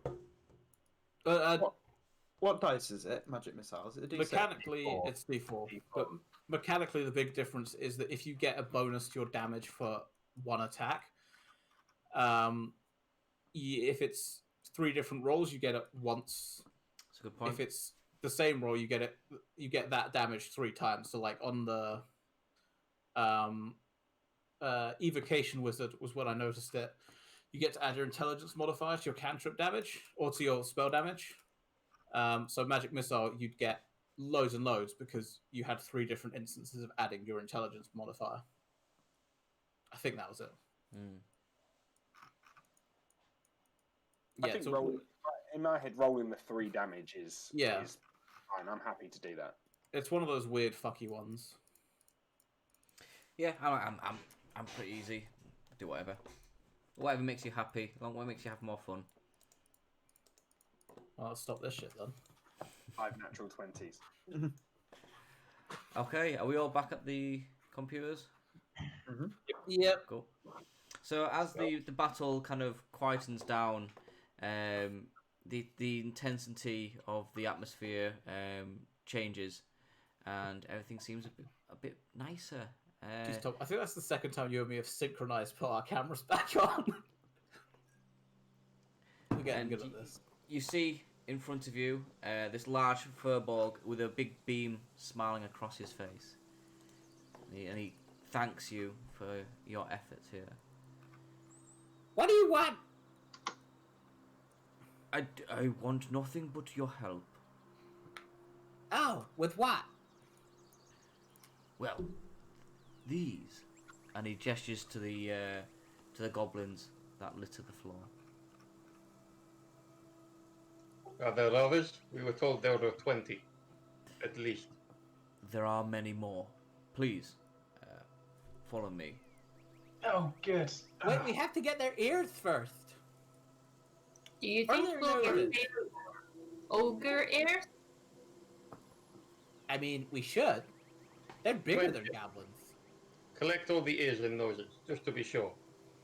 What dice is it? Magic missile? Is it a D6? mechanically, D4. it's D4. D4. But mechanically, the big difference is that if you get a bonus to your damage for 1 attack, if it's 3 different rolls, you get it once. it's a good point. If it's the same roll, you get that damage 3 times. So like on the evocation wizard was when I noticed it. You get to add your intelligence modifier to your cantrip damage or to your spell damage. So magic missile, you'd get loads and loads because you had 3 different instances of adding your intelligence modifier. I think that was it. Mm. I think in my head, rolling the 3 damage is fine. I'm happy to do that. It's one of those weird fucky ones. Yeah, I'm pretty easy. Do whatever. Whatever makes you happy. What makes you have more fun. Well, let's stop this shit then. 5 natural 20s. Okay, are we all back at the computers? Yep. Cool. So as the battle kind of quietens down, the intensity of the atmosphere changes, and everything seems a bit nicer. Jeez, Tom, I think that's the second time you and me have synchronized put our cameras back on. We're getting good at this. You see in front of you this large furbolg with a big beam smiling across his face, and he thanks you for your efforts here. What do you want? I want nothing but your help. Oh, with what? Well, these, and he gestures to the goblins that litter the floor. Are there others? We were told there were 20, at least. There are many more. Please, follow me. Oh, good. Wait, we have to get their ears first. Do you Are think there we'll no- get ogre ears? I mean, we should. They're bigger Wait. than goblins. Collect all the ears and noses, just to be sure.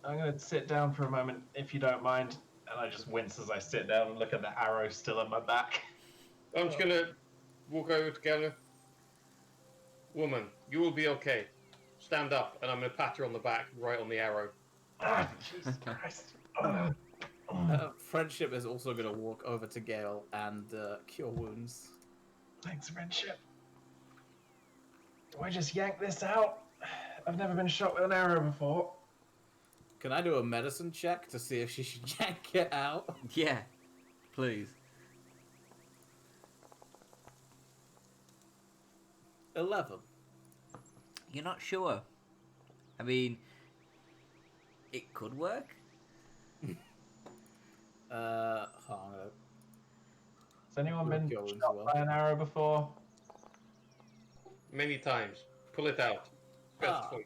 I'm going to sit down for a moment, if you don't mind. And I just wince as I sit down and look at the arrow still in my back. I'm just gonna walk over together. Woman, you will be okay. Stand up, and I'm gonna pat her on the back, right on the arrow. Ah, Jesus Christ. Friendship is also going to walk over to Gale and cure wounds. Thanks, friendship. Do I just yank this out? I've never been shot with an arrow before. Can I do a medicine check to see if she should yank it out? Yeah, please. 11. You're not sure. I mean, it could work. Hold on. Has anyone been Cure wounds shot as well. by an arrow before? Many times. Pull it out. Best Ah. point.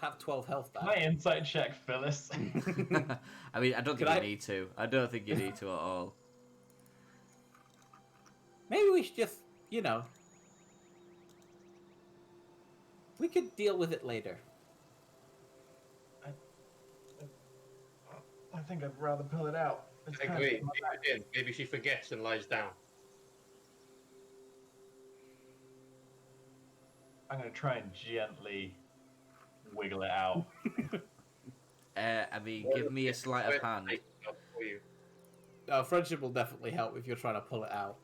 Have 12 health back. My insight check, Phyllis. I mean, I don't think Could you I- need to. I don't think you need to at all. Maybe we should just, we could deal with it later. I think I'd rather pull it out. It's I kind of agree. in my back. Maybe she forgets and lies down. I'm going to try and gently wiggle it out. I mean, give me a sleight of hand. For you. Friendship will definitely help if you're trying to pull it out.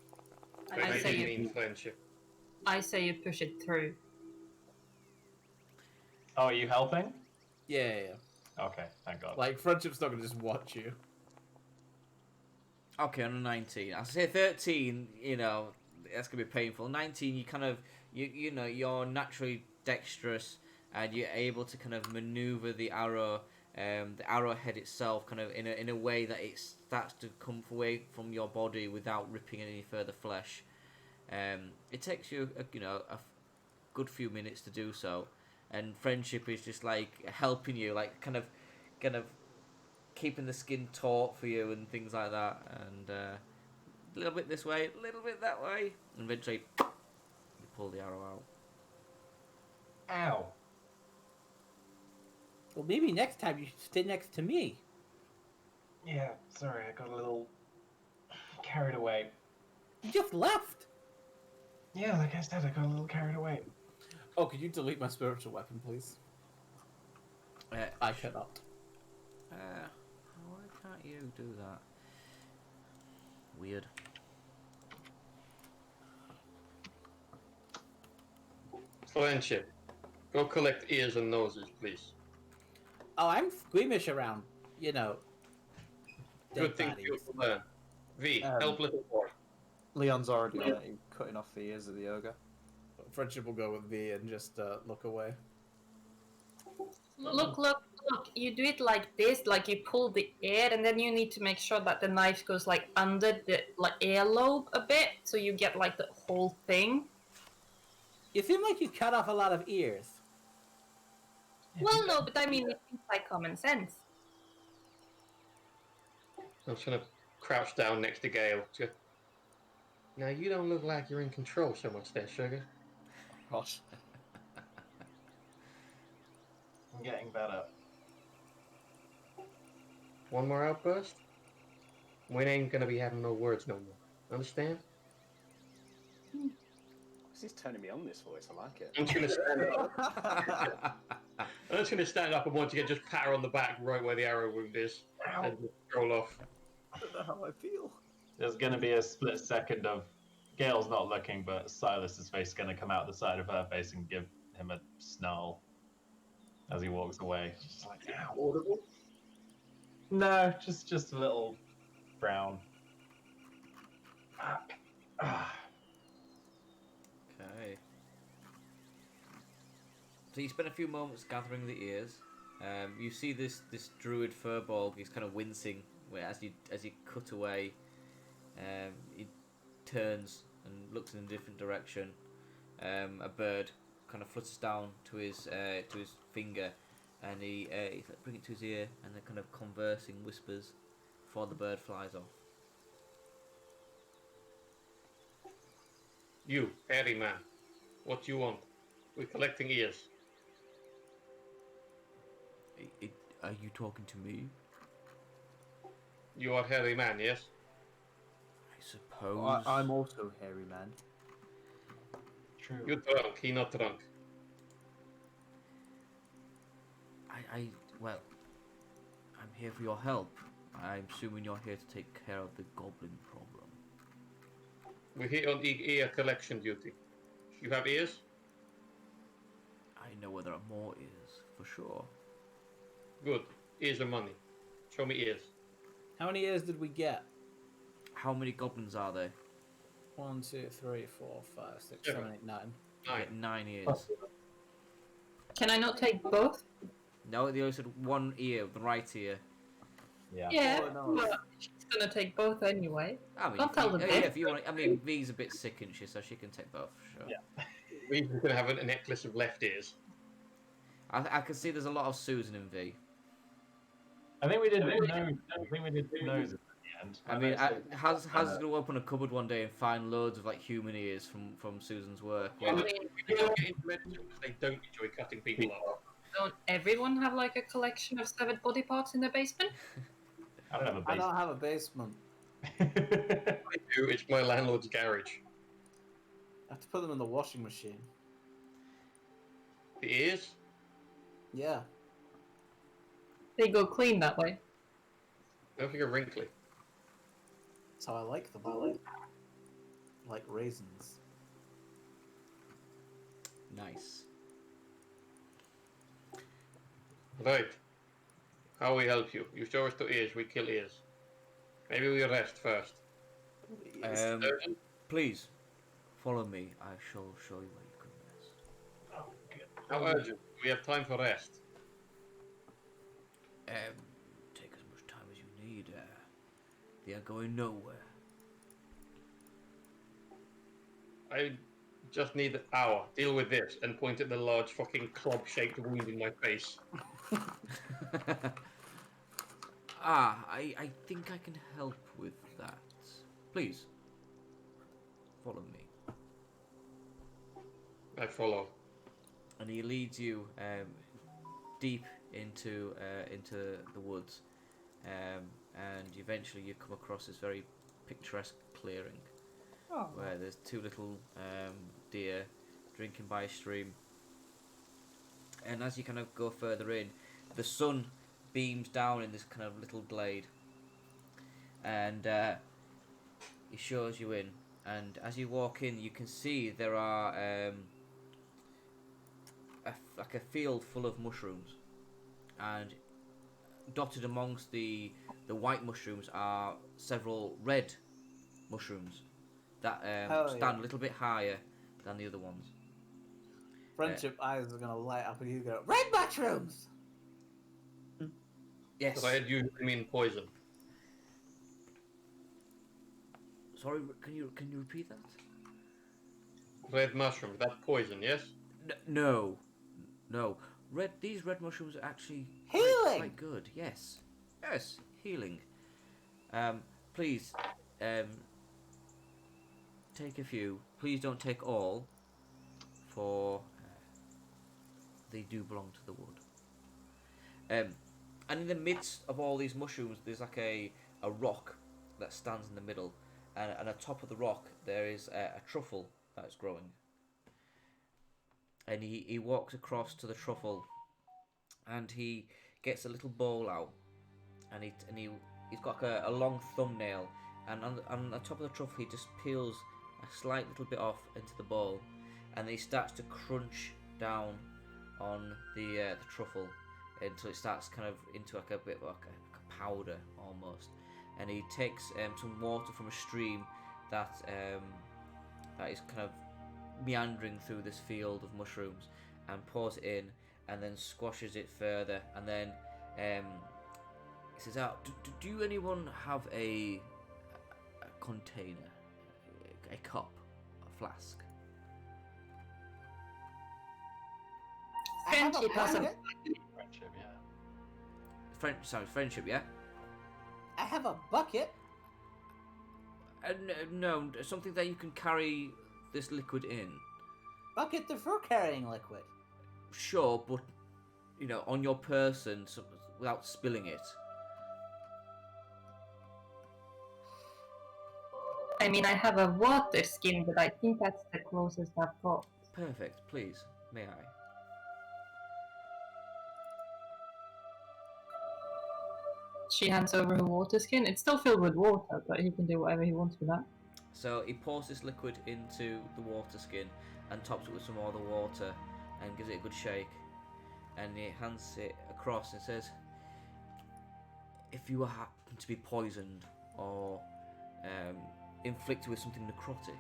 But I I say didn't you- mean friendship. I say you push it through. Oh, are you helping? Yeah. Okay, thank God. Like, friendship's not gonna just watch you. Okay, on a 19. I say 13, you know, that's going to be painful. 19, you kind of, you know, you're naturally dexterous and you're able to kind of maneuver the arrowhead itself kind of in a way that it starts to come away from your body without ripping any further flesh. It takes you, a good few minutes to do so. And friendship is just like helping you, like kind of keeping the skin taut for you and things like that, and a little bit this way, a little bit that way, and eventually you pull the arrow out. Ow. Well, maybe next time you should stay next to me. Yeah, sorry, I got a little carried away. You just left. Yeah, like I said, I got a little carried away. Oh, could you delete my spiritual weapon, please? I cannot. Why can't you do that? Weird. Friendship. Go collect ears and noses, please. Oh, I'm squeamish around, you know. Good thing for you to learn. V, help little boy. Leon's already cutting off the ears of the ogre. Friendship will go with V and just look away. Look, you do it like this, like you pull the air, and then you need to make sure that the knife goes like under the like earlobe a bit, so you get like the whole thing. You seem like you cut off a lot of ears. Well, no, but I mean, it seems like common sense. I'm just gonna crouch down next to Gale. Now you don't look like you're in control so much there, sugar. Gosh. I'm getting better. One more outburst? We ain't gonna be having no words no more. Understand? This is turning me on, this voice. I like it. I'm just gonna stand up. I'm just gonna stand up and once again just pat her on the back right where the arrow wound is. Ow. And just roll off. I don't know how I feel. There's going to be a split second of Gale's not looking, but Silas's face is going to come out the side of her face and give him a snarl as he walks away. Just like, ow. Audible? No, just a little frown. Fuck. Ah. Okay. So you spend a few moments gathering the ears. You see this druid furbolg. He's kind of wincing where as you cut away. He turns and looks in a different direction. A bird kind of flutters down to his finger, and he bring it to his ear, and they're kind of conversing whispers before the bird flies off. You, hairy man. What you want? We're collecting ears. Are you talking to me? You are hairy man, yes? I suppose. I'm also hairy man. True. You drunk, he not drunk. Well, I'm here for your help. I'm assuming you're here to take care of the goblin problem. We're here on ear collection duty. You have ears? I know where there are more ears, for sure. Good. Ears are money. Show me ears. How many ears did we get? How many goblins are there? 1, 2, 3, 4, 5, 6, Seven. 7, 8, 9. You get 9 ears. Can I not take both? No, they only said 1 ear, the right ear. Yeah. Yeah, Oh, no. but she's gonna take both anyway. I mean, Don't tell them yeah, this. if you want. I mean, V's a bit sick, isn't she? So she can take both. Sure. Yeah. We're going to have a necklace of left ears. I can see there's a lot of Susan in V. I think we did noses at the end. I mean, actually- how's going to open a cupboard one day and find loads of like human ears from Susan's work? I Well, mean, We don't get into medicine because they don't enjoy cutting people up. don't everyone have like a collection of severed body parts in their basement? I don't have a I don't basement. have a basement. I do. It's my landlord's garage. I have to put them in the washing machine. The ears? Yeah. They go clean that way. I don't think are wrinkly. That's how I like them. Like raisins. Nice. Right. How we help you? You show us the ears, we kill ears. Maybe we rest first. Um, Urgent? please, follow me. I shall show you where you can rest. Oh, good. How urgent? We have time for rest. Take as much time as you need. They are going nowhere. I just need an hour. Deal with this and point at the large fucking club-shaped wound in my face. I think I can help with that. Please, follow me. I follow. And he leads you deep into the woods, and eventually you come across this very picturesque clearing where there's two little deer drinking by a stream. And as you kind of go further in, the sun beams down in this kind of little glade, and he shows you in. And as you walk in, you can see there are like a field full of mushrooms, and dotted amongst the white mushrooms are several red mushrooms that stand a little bit higher than the other ones. Friendship eyes are gonna light up and you go, red mushrooms! Yes. But I had usually mean poison. Sorry, can you repeat that? Red mushroom, that's poison, yes? No. These red mushrooms are actually Healing! quite good. Yes, healing. Please, take a few. Please don't take all, for they do belong to the wood. And in the midst of all these mushrooms, there's like a rock that stands in the middle, and at the top of the rock there is a truffle that is growing. And he walks across to the truffle, and he gets a little bowl out, and he's got a long thumbnail, and on the top of the truffle he just peels a slight little bit off into the bowl, and then he starts to crunch down on the truffle until it starts kind of into like a bit like a powder almost. And he takes some water from a stream that is kind of meandering through this field of mushrooms, and pours it in, and then squashes it further, and then he says, do anyone have a container, a cup, a flask? Friendship has a Friendship, yeah. Friendship, yeah? I have a bucket. No, something that you can carry this liquid in. Bucket the for carrying liquid. Sure, but on your person, so, without spilling it. I mean, I have a water skin, but I think that's the closest I've got. Perfect, please, may I? She hands over her water skin. It's still filled with water, but he can do whatever he wants with that. So he pours this liquid into the water skin and tops it with some more of the water and gives it a good shake. And he hands it across and says, if you happen to be poisoned or inflicted with something necrotic,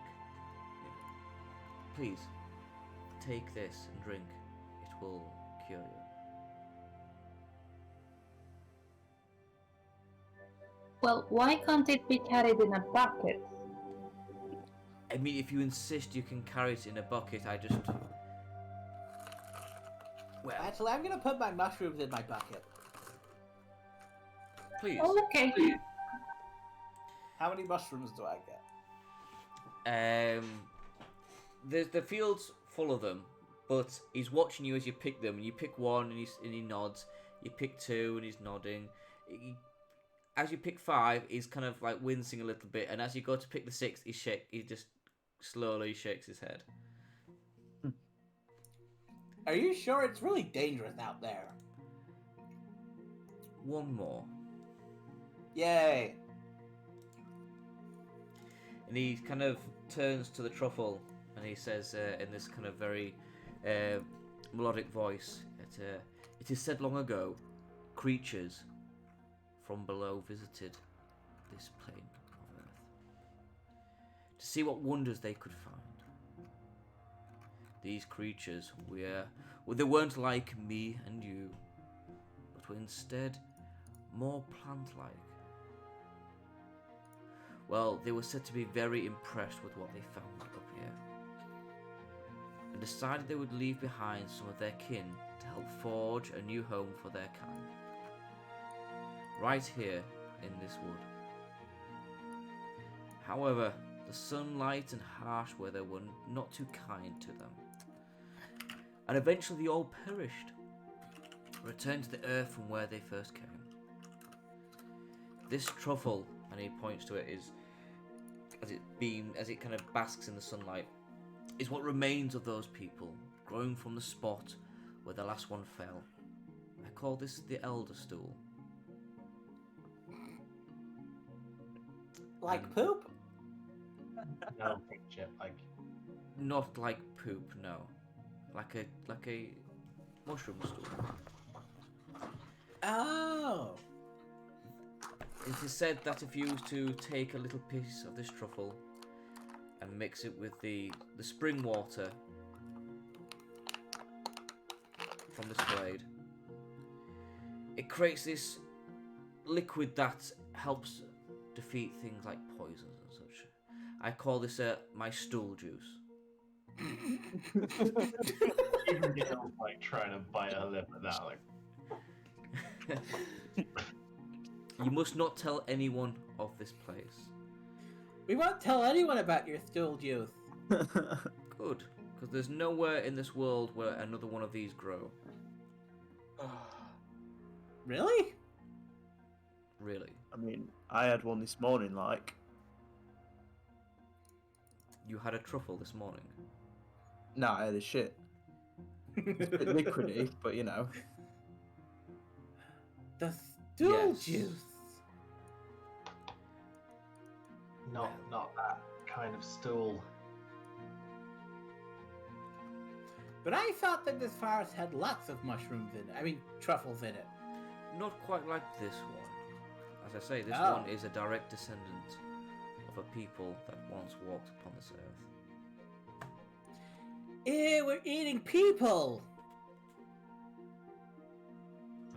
please take this and drink. It will cure you. Well, why can't it be carried in a bucket? I mean, if you insist, you can carry it in a bucket. I just... Well, Actually, I'm gonna put my mushrooms in my bucket. please. Oh, okay. How many mushrooms do I get? There's the field's full of them, but he's watching you as you pick them. And you pick one, and he nods. You pick two, and he's nodding. as you pick 5, he's kind of like wincing a little bit, and as you go to pick the 6th, he just slowly shakes his head. Are you sure it's really dangerous out there? One more. Yay! And he kind of turns to the truffle and he says in this kind of very melodic voice, it is said long ago, creatures from below visited this plane of Earth to see what wonders they could find. These creatures they weren't like me and you, but were instead more plant-like. Well, they were said to be very impressed with what they found up here, and decided they would leave behind some of their kin to help forge a new home for their kind, right here in this wood. However, the sunlight and harsh weather were not too kind to them, and eventually they all perished, returned to the earth from where they first came. This truffle, and he points to it, is as it kind of basks in the sunlight, is what remains of those people, growing from the spot where the last one fell. I call this the Elder Stool. Like poop? No, Chip, like Not like poop, no. Like a mushroom stool. Oh! It is said that if you was to take a little piece of this truffle and mix it with the spring water from this glade, it creates this liquid that helps defeat things like poisons and such. I call this my stool juice. even Gail's like trying to bite her lip at that, like You must not tell anyone of this place. We won't tell anyone about your stool juice. Good, because there's nowhere in this world where another one of these grow. Really? Really. I mean, I had one this morning, like. You had a truffle this morning. Nah, I had a shit. It's a bit liquidy, but you know. The stool Yes. juice. not that kind of stool. But I thought that this forest had lots of mushrooms in it. I mean, truffles in it. Not quite like this one. As I say, this Oh. one is a direct descendant of a people that once walked upon this earth. Ew, we're eating people!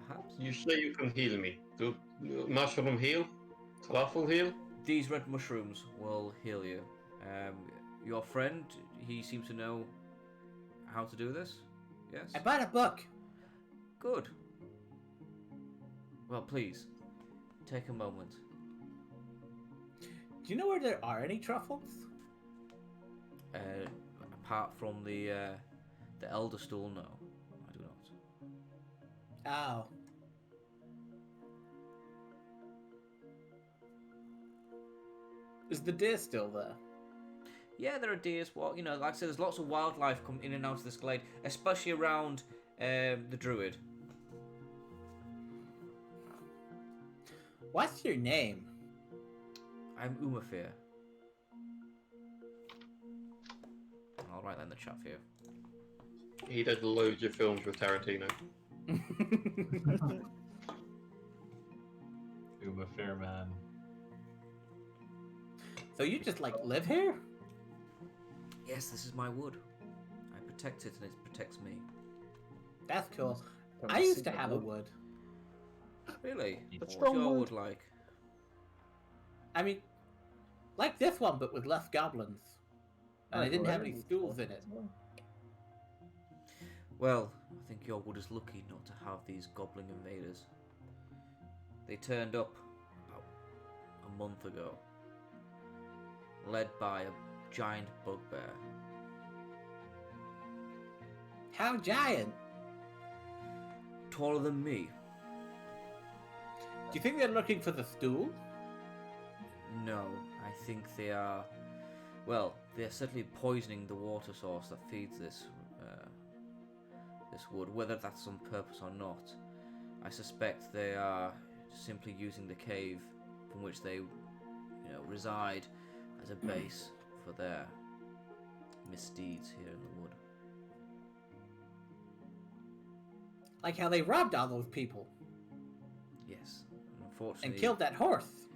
Perhaps? You say you can heal me. Do mushroom heal? Truffle heal? These red mushrooms will heal you. Your friend, he seems to know how to do this? Yes? I bought a book. Good. Well, please, take a moment. Do you know where there are any truffles? Apart from the Elder Stool, no. I do not. Oh. Is the deer still there? Yeah, there are deers. Well, like I said, there's lots of wildlife come in and out of this glade, especially around the druid. What's your name? I'm Umafir. I'll write that in the chat for you. He did loads of films with Tarantino. Uma Fairman. So you just like live here? Yes, this is my wood. I protect it and it protects me. That's cool. I used to have a wood. Really? A What's strong your wood. wood like? I mean, like this one, but with less goblins. And I didn't have any stools in it. Well, I think your wood is lucky not to have these goblin invaders. They turned up about a month ago, led by a giant bugbear. How giant? Taller than me. you think they're looking for the stool? No, I think they are. Well, they're certainly poisoning the water source that feeds this wood. Whether that's on purpose or not, I suspect they are simply using the cave from which they, reside as a base for their misdeeds here in the wood. Like how they robbed all those people Yes, unfortunately. and killed that horse.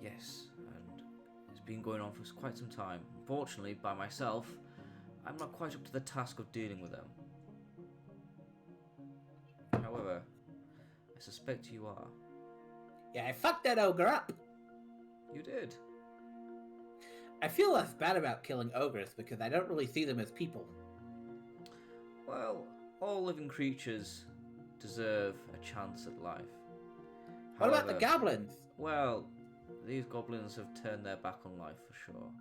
Yes, and it's been going on for quite some time. Unfortunately, by myself, I'm not quite up to the task of dealing with them. However, I suspect you are. Yeah, I fucked that ogre up. You did. I feel less bad about killing ogres because I don't really see them as people. Well, all living creatures deserve a chance at life. What about the However, goblins? Well, these goblins have turned their back on life for sure.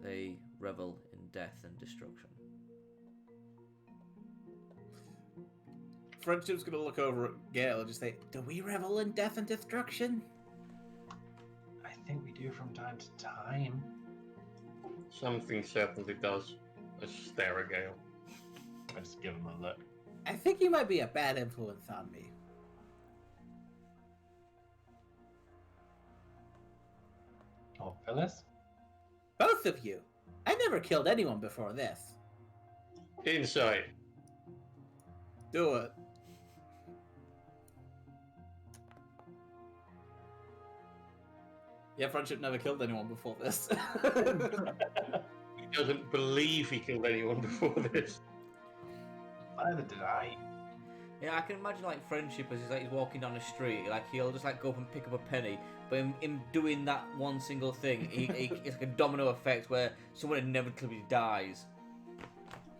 They revel in death and destruction. Friendship's gonna look over at Gale and just say, "Do we revel in death and destruction?" I think we do from time to time. Something certainly does. A stare at Gale. I just give him a look. I think you might be a bad influence on me. Oh, Phyllis? Both of you. I never killed anyone before this. Insight. Do it. Yeah, Friendship never killed anyone before this. He doesn't believe he killed anyone before this. Neither did I. Yeah, I can imagine like Friendship as he's walking down the street, like he'll just like go up and pick up a penny, but in doing that one single thing, it's like a domino effect where someone inevitably dies.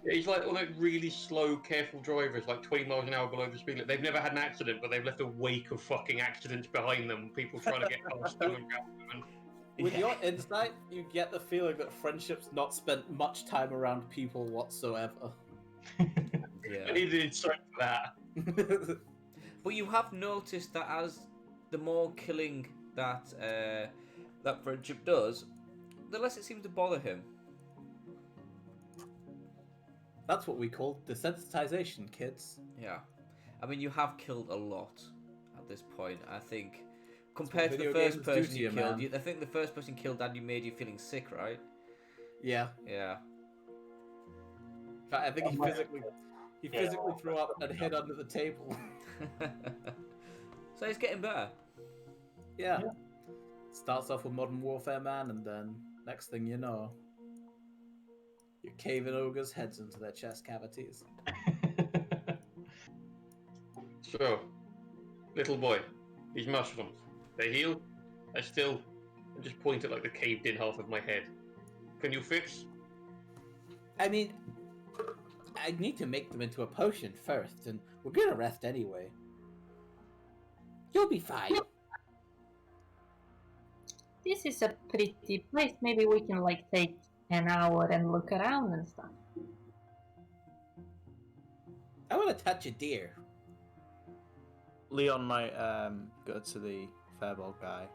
Yeah, he's like all like really slow, careful drivers, like 20 miles an hour below the speed limit. They've never had an accident, but they've left a wake of fucking accidents behind them. People trying to get past them and grab them. With your insight, you get the feeling that Friendship's not spent much time around people whatsoever. Yeah. I need an insight for that. But you have noticed that as the more killing that that Friendship does, the less it seems to bother him. That's what we call desensitization, kids. Yeah, I mean you have killed a lot at this point. I think compared to the video first games do person to you you, killed, man. I think the first person you killed, you made you feeling sick, right? Yeah. Yeah. In fact, I think he physically threw up and hid under the table. So he's getting better. Yeah. Starts off with Modern Warfare Man, and then next thing you know, you're caving ogres' heads into their chest cavities. So, little boy, these mushrooms, they heal? I just point at like the caved in half of my head. Can you fix? I mean, I need to make them into a potion first, and we're gonna rest anyway. You'll be fine. This is a pretty place. Maybe we can like take an hour and look around and stuff. I want to touch a deer. Leon might go to the Fairball guy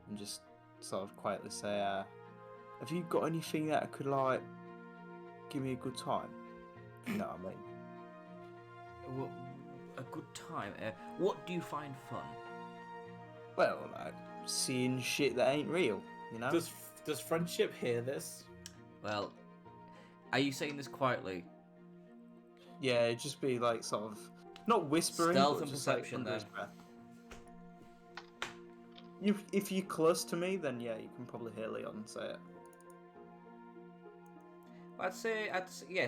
and just sort of quietly say, have you got anything that could like give me a good time? If you know what I mean. Well, a good time. What do you find fun? Well, like seeing shit that ain't real, you know? Does Friendship hear this? Well, are you saying this quietly? Yeah, it'd just be like sort of not whispering, Stealth but and just like perception, under his then. breath. If you're close to me, then yeah, you can probably hear Leon say it. I'd say,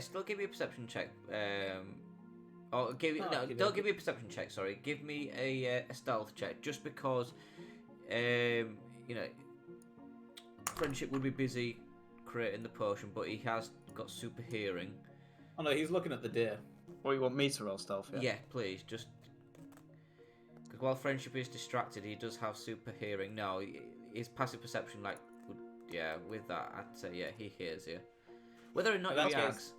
still give me a perception check. Or give Oh, no, okay, don't okay. give me a perception check. Sorry, give me a stealth check, just because, Friendship would be busy creating the potion, but he has got super hearing. Oh no, he's looking at the deer. Or you want me to roll stealth? Yeah, please, just because while Friendship is distracted, he does have super hearing. No, his passive perception, with that, I'd say he hears you. Whether or not In he that case, reacts.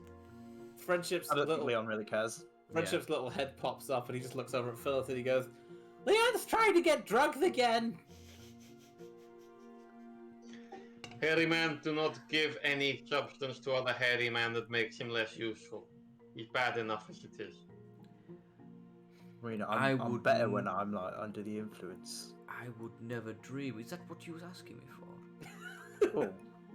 Friendship's I don't think little Leon really cares. Friendship's little head pops up, and he just looks over at Phyllis, and he goes, Leon's trying to get drugged again. Hairy man, do not give any substance to other hairy man that makes him less useful. He's bad enough as it is. I mean, I I'm would better when I'm like under the influence. I would never dream. Is that what you was asking me for? Oh,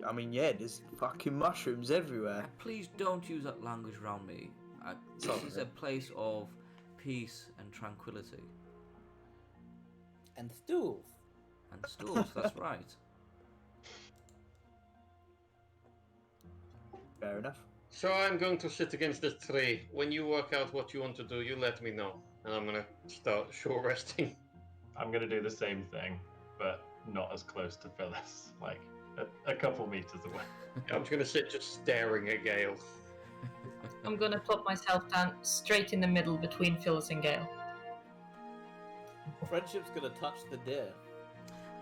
I mean, yeah, there's fucking mushrooms everywhere. Please don't use that language around me. This is a place of peace and tranquility. And stools. And stools, that's right. Fair enough. So I'm going to sit against this tree. When you work out what you want to do, you let me know. And I'm gonna start short resting. I'm gonna do the same thing, but not as close to Phyllis. Like a couple meters away. I'm just gonna sit just staring at Gale. I'm gonna plop myself down straight in the middle between Phyllis and Gale. Friendship's gonna touch the deer.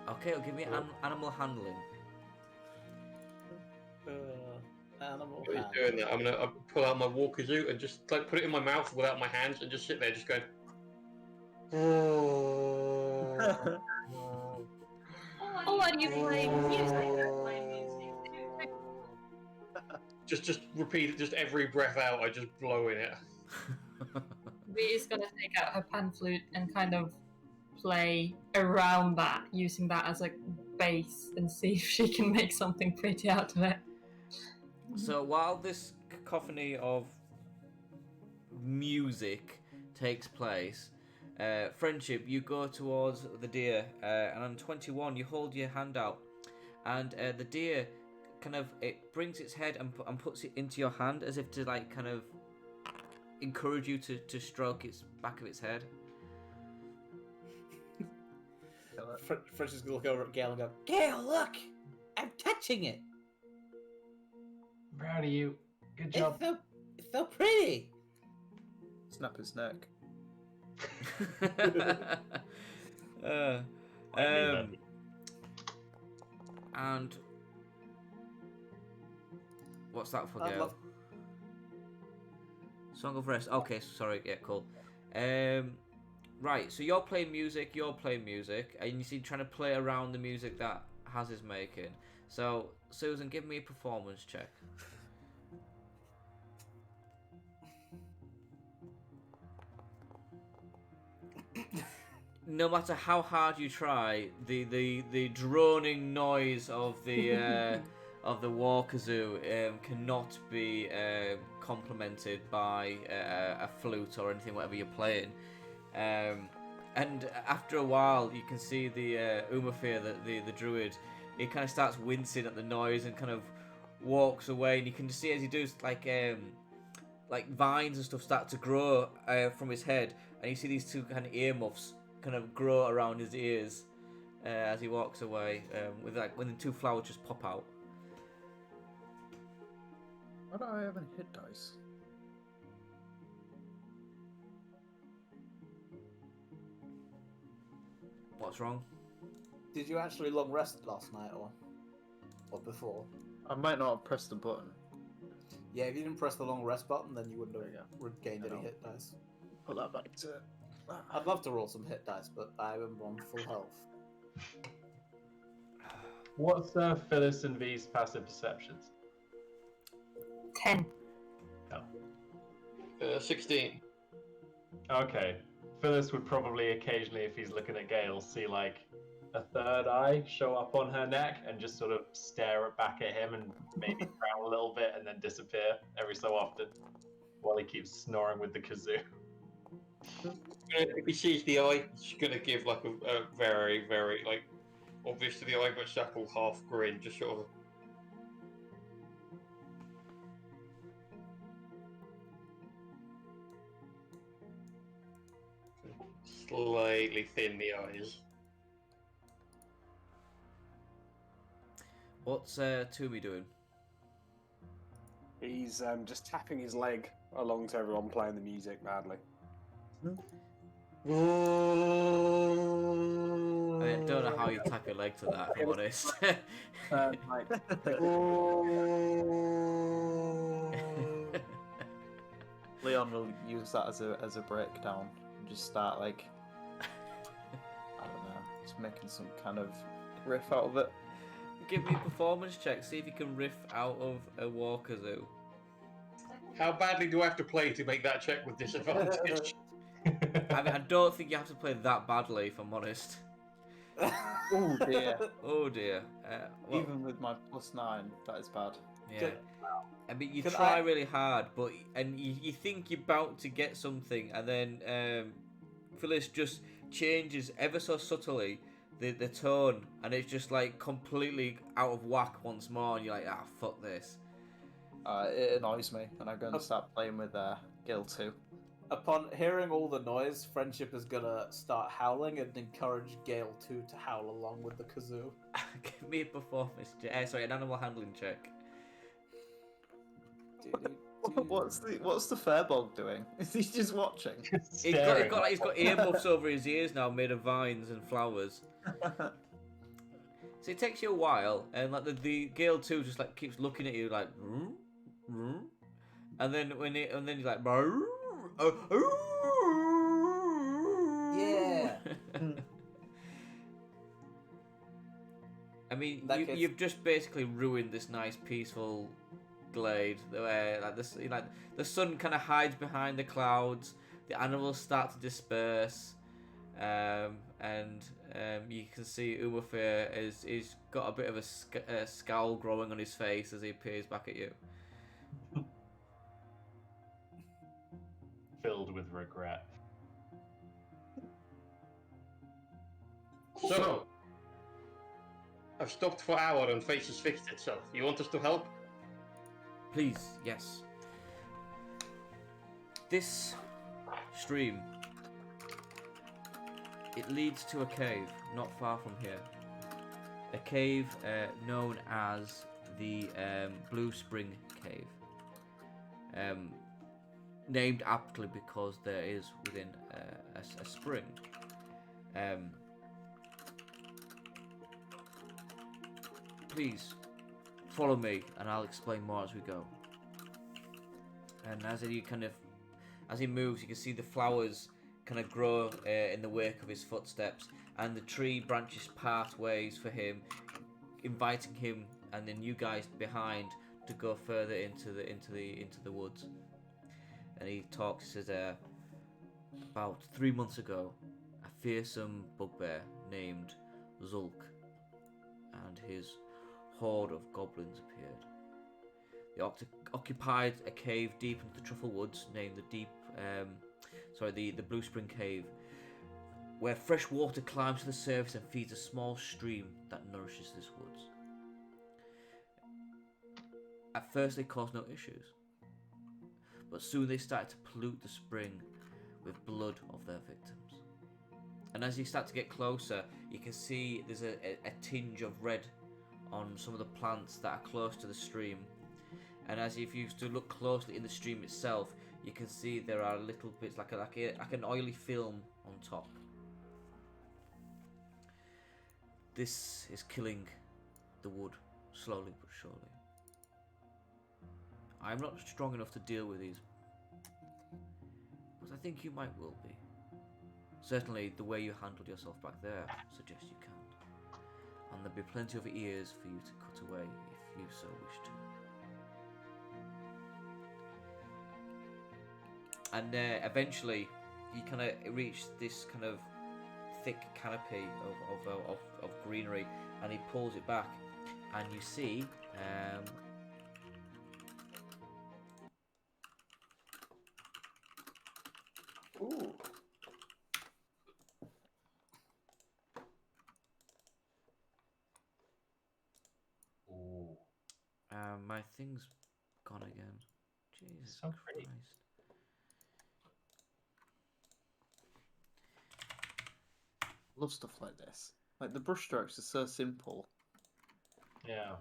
Okay, it'll give me animal handling. Animal. What are you doing that? I'll pull out my walker zoo and just like put it in my mouth without my hands and just sit there just going. Oh, are you playing music? Just repeat it. Just every breath out, I just blow in it. V is gonna take out her pan flute and kind of play around that, using that as a base, and see if she can make something pretty out of it. So while this cacophony of music takes place, Friendship, you go towards the deer, and on 21 you hold your hand out, and the deer it brings its head and puts it into your hand as if to like kind of encourage you to stroke its back of its head. Friendship's gonna look over at Gale and go, Gale, look! I'm touching it! Proud of you. Good job. It's so pretty! Snap his neck. And what's that for, Gale? Song of Rest. Okay, sorry. Yeah, cool. Right. So you're playing music. And you see trying to play around the music that Haz is making. So Susan, give me a performance check. No matter how hard you try, the droning noise of the of the war kazoo cannot be complemented by a flute or anything, whatever you're playing. And after a while, you can see the Umafir, the druid, he kind of starts wincing at the noise and kind of walks away, and you can see as he does like vines and stuff start to grow from his head, and you see these two kind of earmuffs kind of grow around his ears as he walks away, with like when the two flowers just pop out. Why don't I have any hit dice? What's wrong? Did you actually long rest last night or before? I might not have pressed the button. Yeah, if you didn't press the long rest button, then you wouldn't have regained any hit dice. Put that back to. I'd love to roll some hit dice, but I am on full health. What's Phyllis and V's passive perceptions? 10. 16. Okay. Phyllis would probably occasionally, if he's looking at Gale, see like a third eye show up on her neck and just sort of stare back at him and maybe frown a little bit and then disappear every so often while he keeps snoring with the kazoo. If he sees the eye, he's gonna give like a very, very like obvious to the eye but subtle half grin, just sort of. Slightly thin the eyes. What's Toomey doing? He's just tapping his leg along to everyone playing the music madly. I don't know how you tap your leg to that, if I'm honest. Leon will use that as a breakdown and just start like making some kind of riff out of it. Give me a performance check. See if you can riff out of a Walker Zoo. How badly do I have to play to make that check with disadvantage? I mean, I don't think you have to play that badly, if I'm honest. Oh dear. Oh dear. Well, Even with my +9, that is bad. yeah. I mean, you Can try I- really hard, but you think you're about to get something, and then Phyllis just changes ever so subtly the tone, and it's just like completely out of whack once more, and you're like, fuck this. It annoys me, and I'm going to start playing with Gil 2. Upon hearing all the noise, Friendship is gonna start howling and encourage Gale 2 to howl along with the kazoo. Give me a performance check. Sorry, an animal handling check. What's the Fairbog doing? Is he just watching? He's got earmuffs over his ears now, made of vines and flowers. So it takes you a while, and like the Gale 2 just like keeps looking at you like, and then you're like, Yeah. I mean, In that case- you've just basically ruined this nice, peaceful glade where the sun kind of hides behind the clouds. The animals start to disperse, and you can see Umafir is got a bit of a scowl growing on his face as he peers back at you. Filled with regret. So, I've stopped for an hour and Face has fixed itself. You want us to help? Please, yes. This stream, it leads to a cave not far from here. A cave known as the Blue Spring Cave. Named aptly because there is within a spring. Please follow me, and I'll explain more as we go. And as he moves, you can see the flowers kind of grow in the wake of his footsteps, and the tree branches part ways for him, inviting him and then you guys behind to go further into the woods. And he talks, he says, about 3 months ago, a fearsome bugbear named Zulk and his horde of goblins appeared. They occupied a cave deep into the Truffle Woods, named the Blue Spring Cave, where fresh water climbs to the surface and feeds a small stream that nourishes this woods. At first, they caused no issues, but soon they started to pollute the spring with blood of their victims. And as you start to get closer, you can see there's a tinge of red on some of the plants that are close to the stream. And as if you to look closely in the stream itself, you can see there are little bits like an oily film on top. This is killing the wood slowly but surely. I'm not strong enough to deal with these, but I think you might well be. Certainly, the way you handled yourself back there suggests you can. And there'll be plenty of ears for you to cut away if you so wish to. And eventually, you kind of reach this kind of thick canopy of greenery, and he pulls it back, and you see Ooh. Ooh. my thing's gone again. Jesus So pretty. Christ. Love stuff like this. Like the brushstrokes are so simple. Yeah.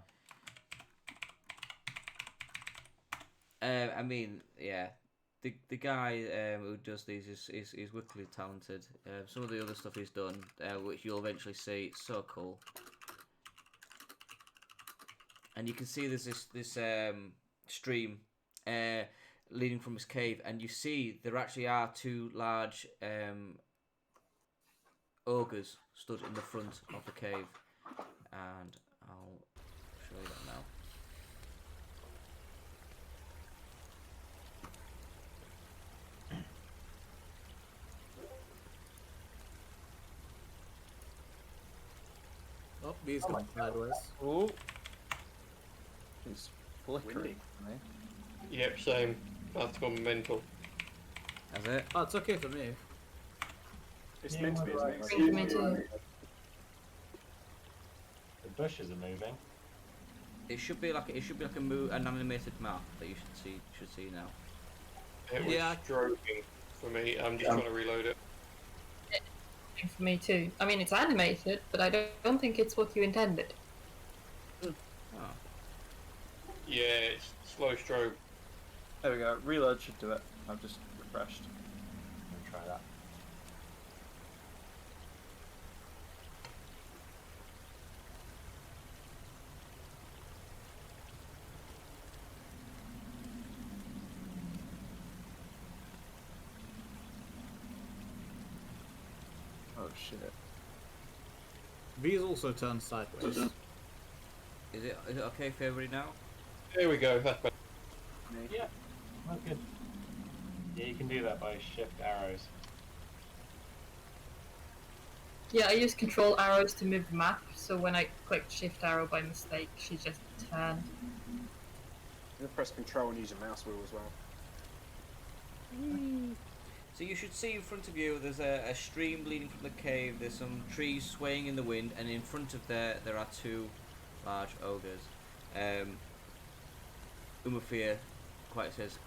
I mean, yeah. The guy who does these is wickedly talented. Some of the other stuff he's done, which you'll eventually see, it's so cool. And you can see there's this stream leading from his cave, and you see there actually are two large ogres stood in the front of the cave, and I'll show you that now. Oh, V's going sideways. Oh, it's flickering. Windy. For me. Yep, same. That's gone mental. That's it. Oh, it's okay for me. It's Yeah, meant to be, isn't right. it? Me too. The bushes are moving. It should be like an animated map that you should see now. It was Yeah. stroking for me. I'm just trying to reload it. For me too. I mean, it's animated, but I don't think it's what you intended. Oh. Yeah, it's slow stroke. There we go. Reload should do it. I've just refreshed. I'm gonna try that. Oh shit. V's also turned sideways. Is it okay for everybody now? There we go. That's better. Yeah, that's good. Yeah, you can do that by shift arrows. Yeah, I use control arrows to move the map, so when I clicked shift arrow by mistake, she just turned. You can press control and use your mouse wheel as well. So you should see in front of you, there's a stream leading from the cave, there's some trees swaying in the wind, and in front of there are two large ogres. Umafia quite says,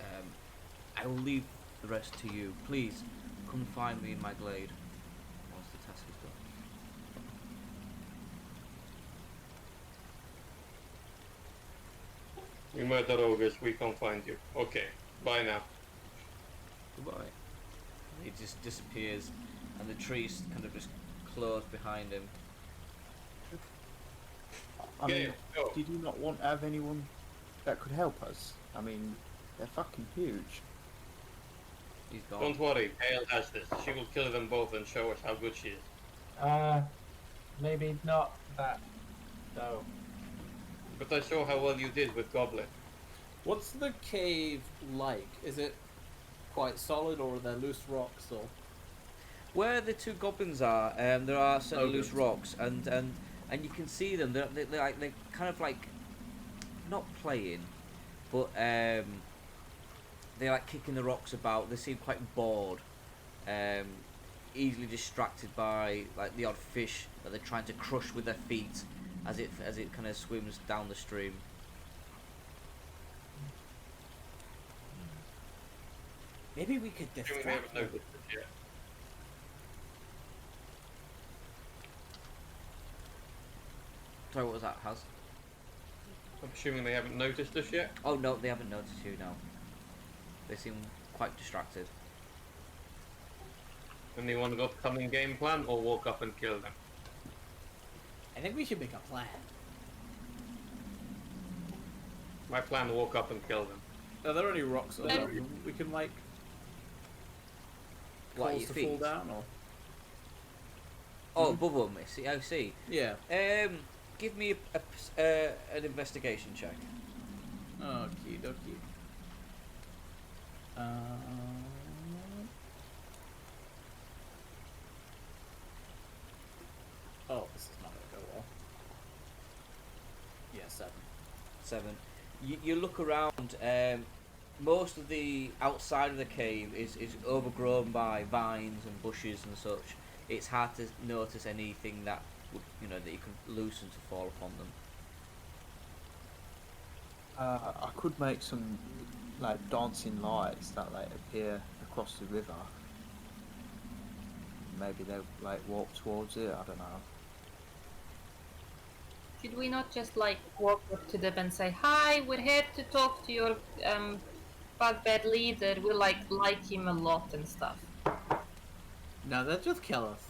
I will leave the rest to you. Please, come find me in my glade once the task is done. We murdered ogres. We can't find you. Okay. Bye now. Goodbye. He just disappears, and the trees kind of just close behind him. I mean, Gale, go. did you not want to have anyone that could help us? I mean, they're fucking huge. He's gone. Don't worry. Hale has this. She will kill them both and show us how good she is. Maybe not that, though. But I saw how well you did with Goblin. What's the cave like? Is it quite solid, or are there loose rocks, or? Where the two goblins are, there are certain Ogres. loose rocks, and you can see them. They're kind of like not playing, but they're like kicking the rocks about. They seem quite bored, easily distracted by like the odd fish that they're trying to crush with their feet as it kind of swims down the stream. Maybe we could Assuming they distract haven't them. noticed this yet. Sorry, what was that, Haz? I'm assuming they haven't noticed us yet. Oh no, they haven't noticed you now. They seem quite distracted. And they want to go coming game plan or walk up and kill them. I think we should make a plan. My plan: walk up and kill them. Are there any rocks around? We can like What, cause your to feet? fall down, or? Oh, above them, I see. Yeah. Give me an investigation check. Okie dokie. Oh, this is not gonna go well. Yeah, 7. 7. You look around. Most of the outside of the cave is overgrown by vines and bushes and such. It's hard to notice anything that would, that you can loosen to fall upon them. I could make some like dancing lights that like appear across the river. Maybe they'll like walk towards it. I don't know. Should we not just like walk up to them and say, "Hi, we're here to talk to your bad leader. We like him a lot and stuff." No, they'll just kill us.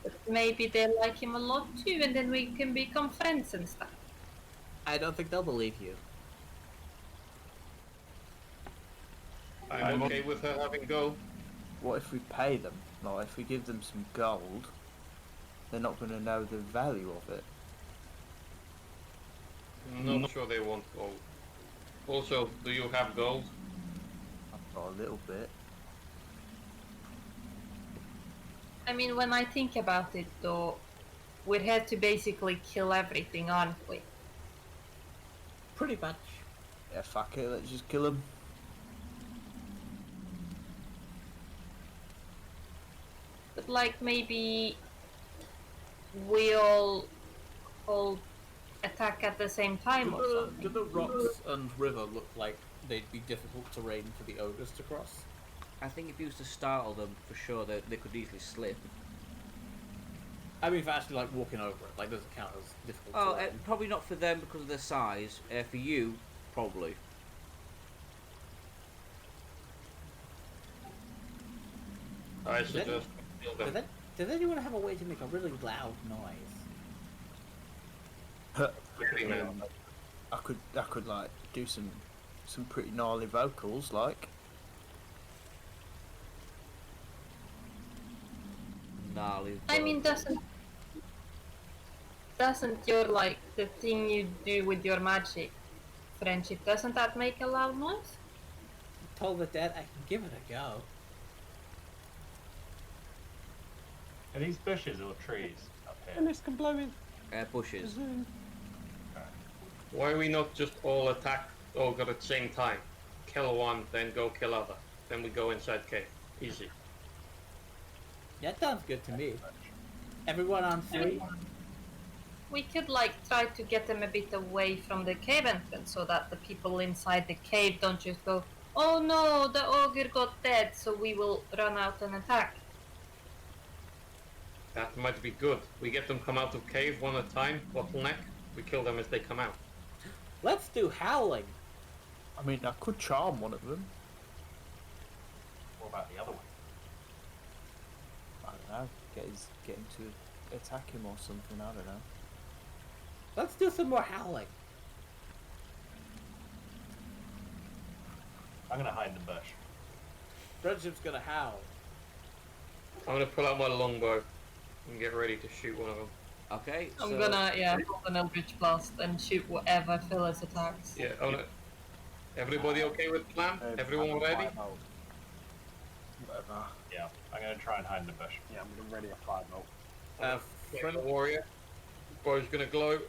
But maybe they like him a lot too, and then we can become friends and stuff. I don't think they'll believe you. I'm okay with her having go. what if we pay them? Like, if we give them some gold, they're not going to know the value of it. Not sure they want gold. Also, do you have gold? I've got a little bit. I mean, when I think about it, though, we'd have to basically kill everything, aren't we? Pretty much. Yeah, fuck it, let's just kill them. But like maybe we all attack at the same time or Do something. the rocks and river look like they'd be difficult terrain for the ogres to cross? I think if you was to startle them, for sure, they could easily slip. I mean, for actually like walking over it, like doesn't count as difficult Oh, terrain. probably not for them because of their size. For you, probably. I suggest kill them. Does anyone have a way to make a really loud noise? Quickly, man. I could like do some pretty gnarly vocals, like. Gnarly. I mean, doesn't your like the thing you do with your magic friendship? Doesn't that make a loud noise? Told the dead I can give it a go. Are these bushes or trees up here? And this can blow in. Bushes. Why we not just all attack all at the same time? Kill one, then go kill other. Then we go inside cave. Easy. That sounds good to me. Everyone on three? We could like try to get them a bit away from the cave entrance so that the people inside the cave don't just go, oh no, the ogre got dead, so we will run out and attack. That might be good. We get them come out of cave one at a time, bottleneck. We kill them as they come out. Let's do howling. I mean, I could charm one of them. What about the other one? I don't know. Get him to attack him or something. I don't know. Let's do some more howling. I'm gonna hide in the bush. Friendship's gonna howl. I'm gonna pull out my longbow and get ready to shoot one of them. Okay. I'm so gonna, hold an Eldritch Blast and shoot whatever Phyllis attacks. Yeah, everybody okay with the plan? Everyone ready? Whatever. Yeah, I'm gonna try and hide in the bush. Yeah, I'm getting ready a 5-volt. Friend warrior. Bow's gonna glow,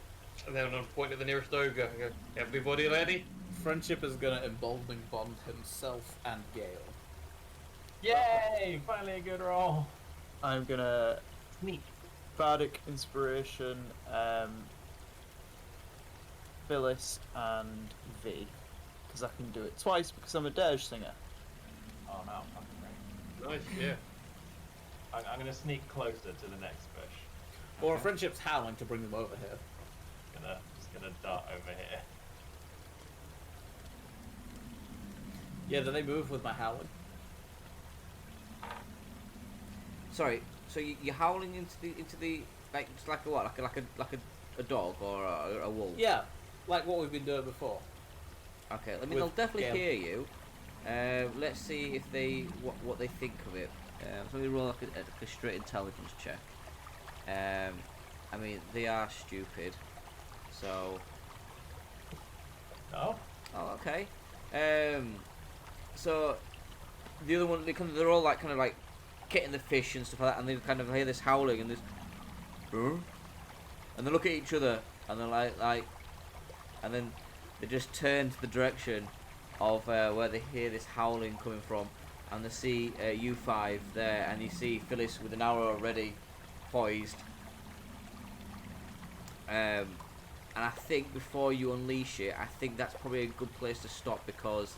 and then I'm gonna point at the nearest ogre. I go, everybody ready? Friendship is gonna emboldening bond himself and Gale. Yay! Finally a good roll. I'm gonna Sneak. Bardic Inspiration, Phyllis and V, because I can do it twice because I'm a dirge singer. Oh no, fucking great. Nice, yeah. I'm gonna sneak closer to the next bush. Or Friendship's howling to bring them over here. Just gonna dart over here. Yeah, do they move with my howling? Sorry. So you're howling into the like it's like a what? Like a dog or a wolf? Yeah, like what we've been doing before. Okay. I mean, With they'll definitely Gale. hear you. Let's see if they what they think of it. So we roll like a straight intelligence check. I mean, they are stupid. So. No? Oh, okay. So the other one, they're all like kind of like getting the fish and stuff like that, and they kind of hear this howling and this, and they look at each other and they're like, and then they just turn to the direction of where they hear this howling coming from, and they see you five there, and you see Phyllis with an arrow ready, poised. And I think before you unleash it, I think that's probably a good place to stop because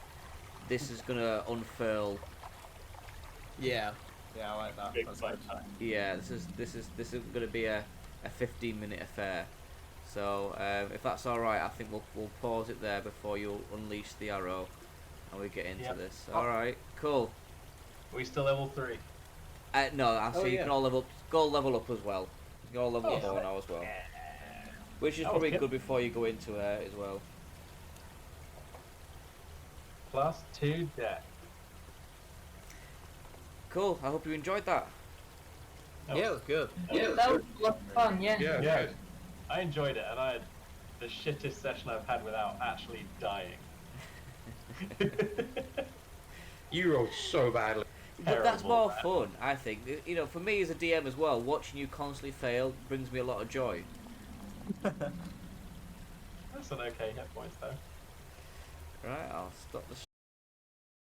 this is gonna unfurl. Yeah. Yeah, I like that. Big That's fight good. time. Yeah, this is gonna be a 15-minute affair. So if that's all right, I think we'll pause it there before you unleash the arrow, and we get into Yep. this. All right, cool. Are we still level 3? No, I Oh, see you yeah. can all level up as well. You can all level up Oh, now as well, which is Oh, probably okay. good before you go into it as well. +2 deck. Cool. I hope you enjoyed that. Yeah, it was good. That was a lot of fun, yeah. Yeah, Yeah. good. I enjoyed it, and I had the shittest session I've had without actually dying. You rolled so badly. But that's Terrible, more man. fun, I think. You know, for me as a DM as well, watching you constantly fail brings me a lot of joy. That's an okay hit points though. Right, I'll stop the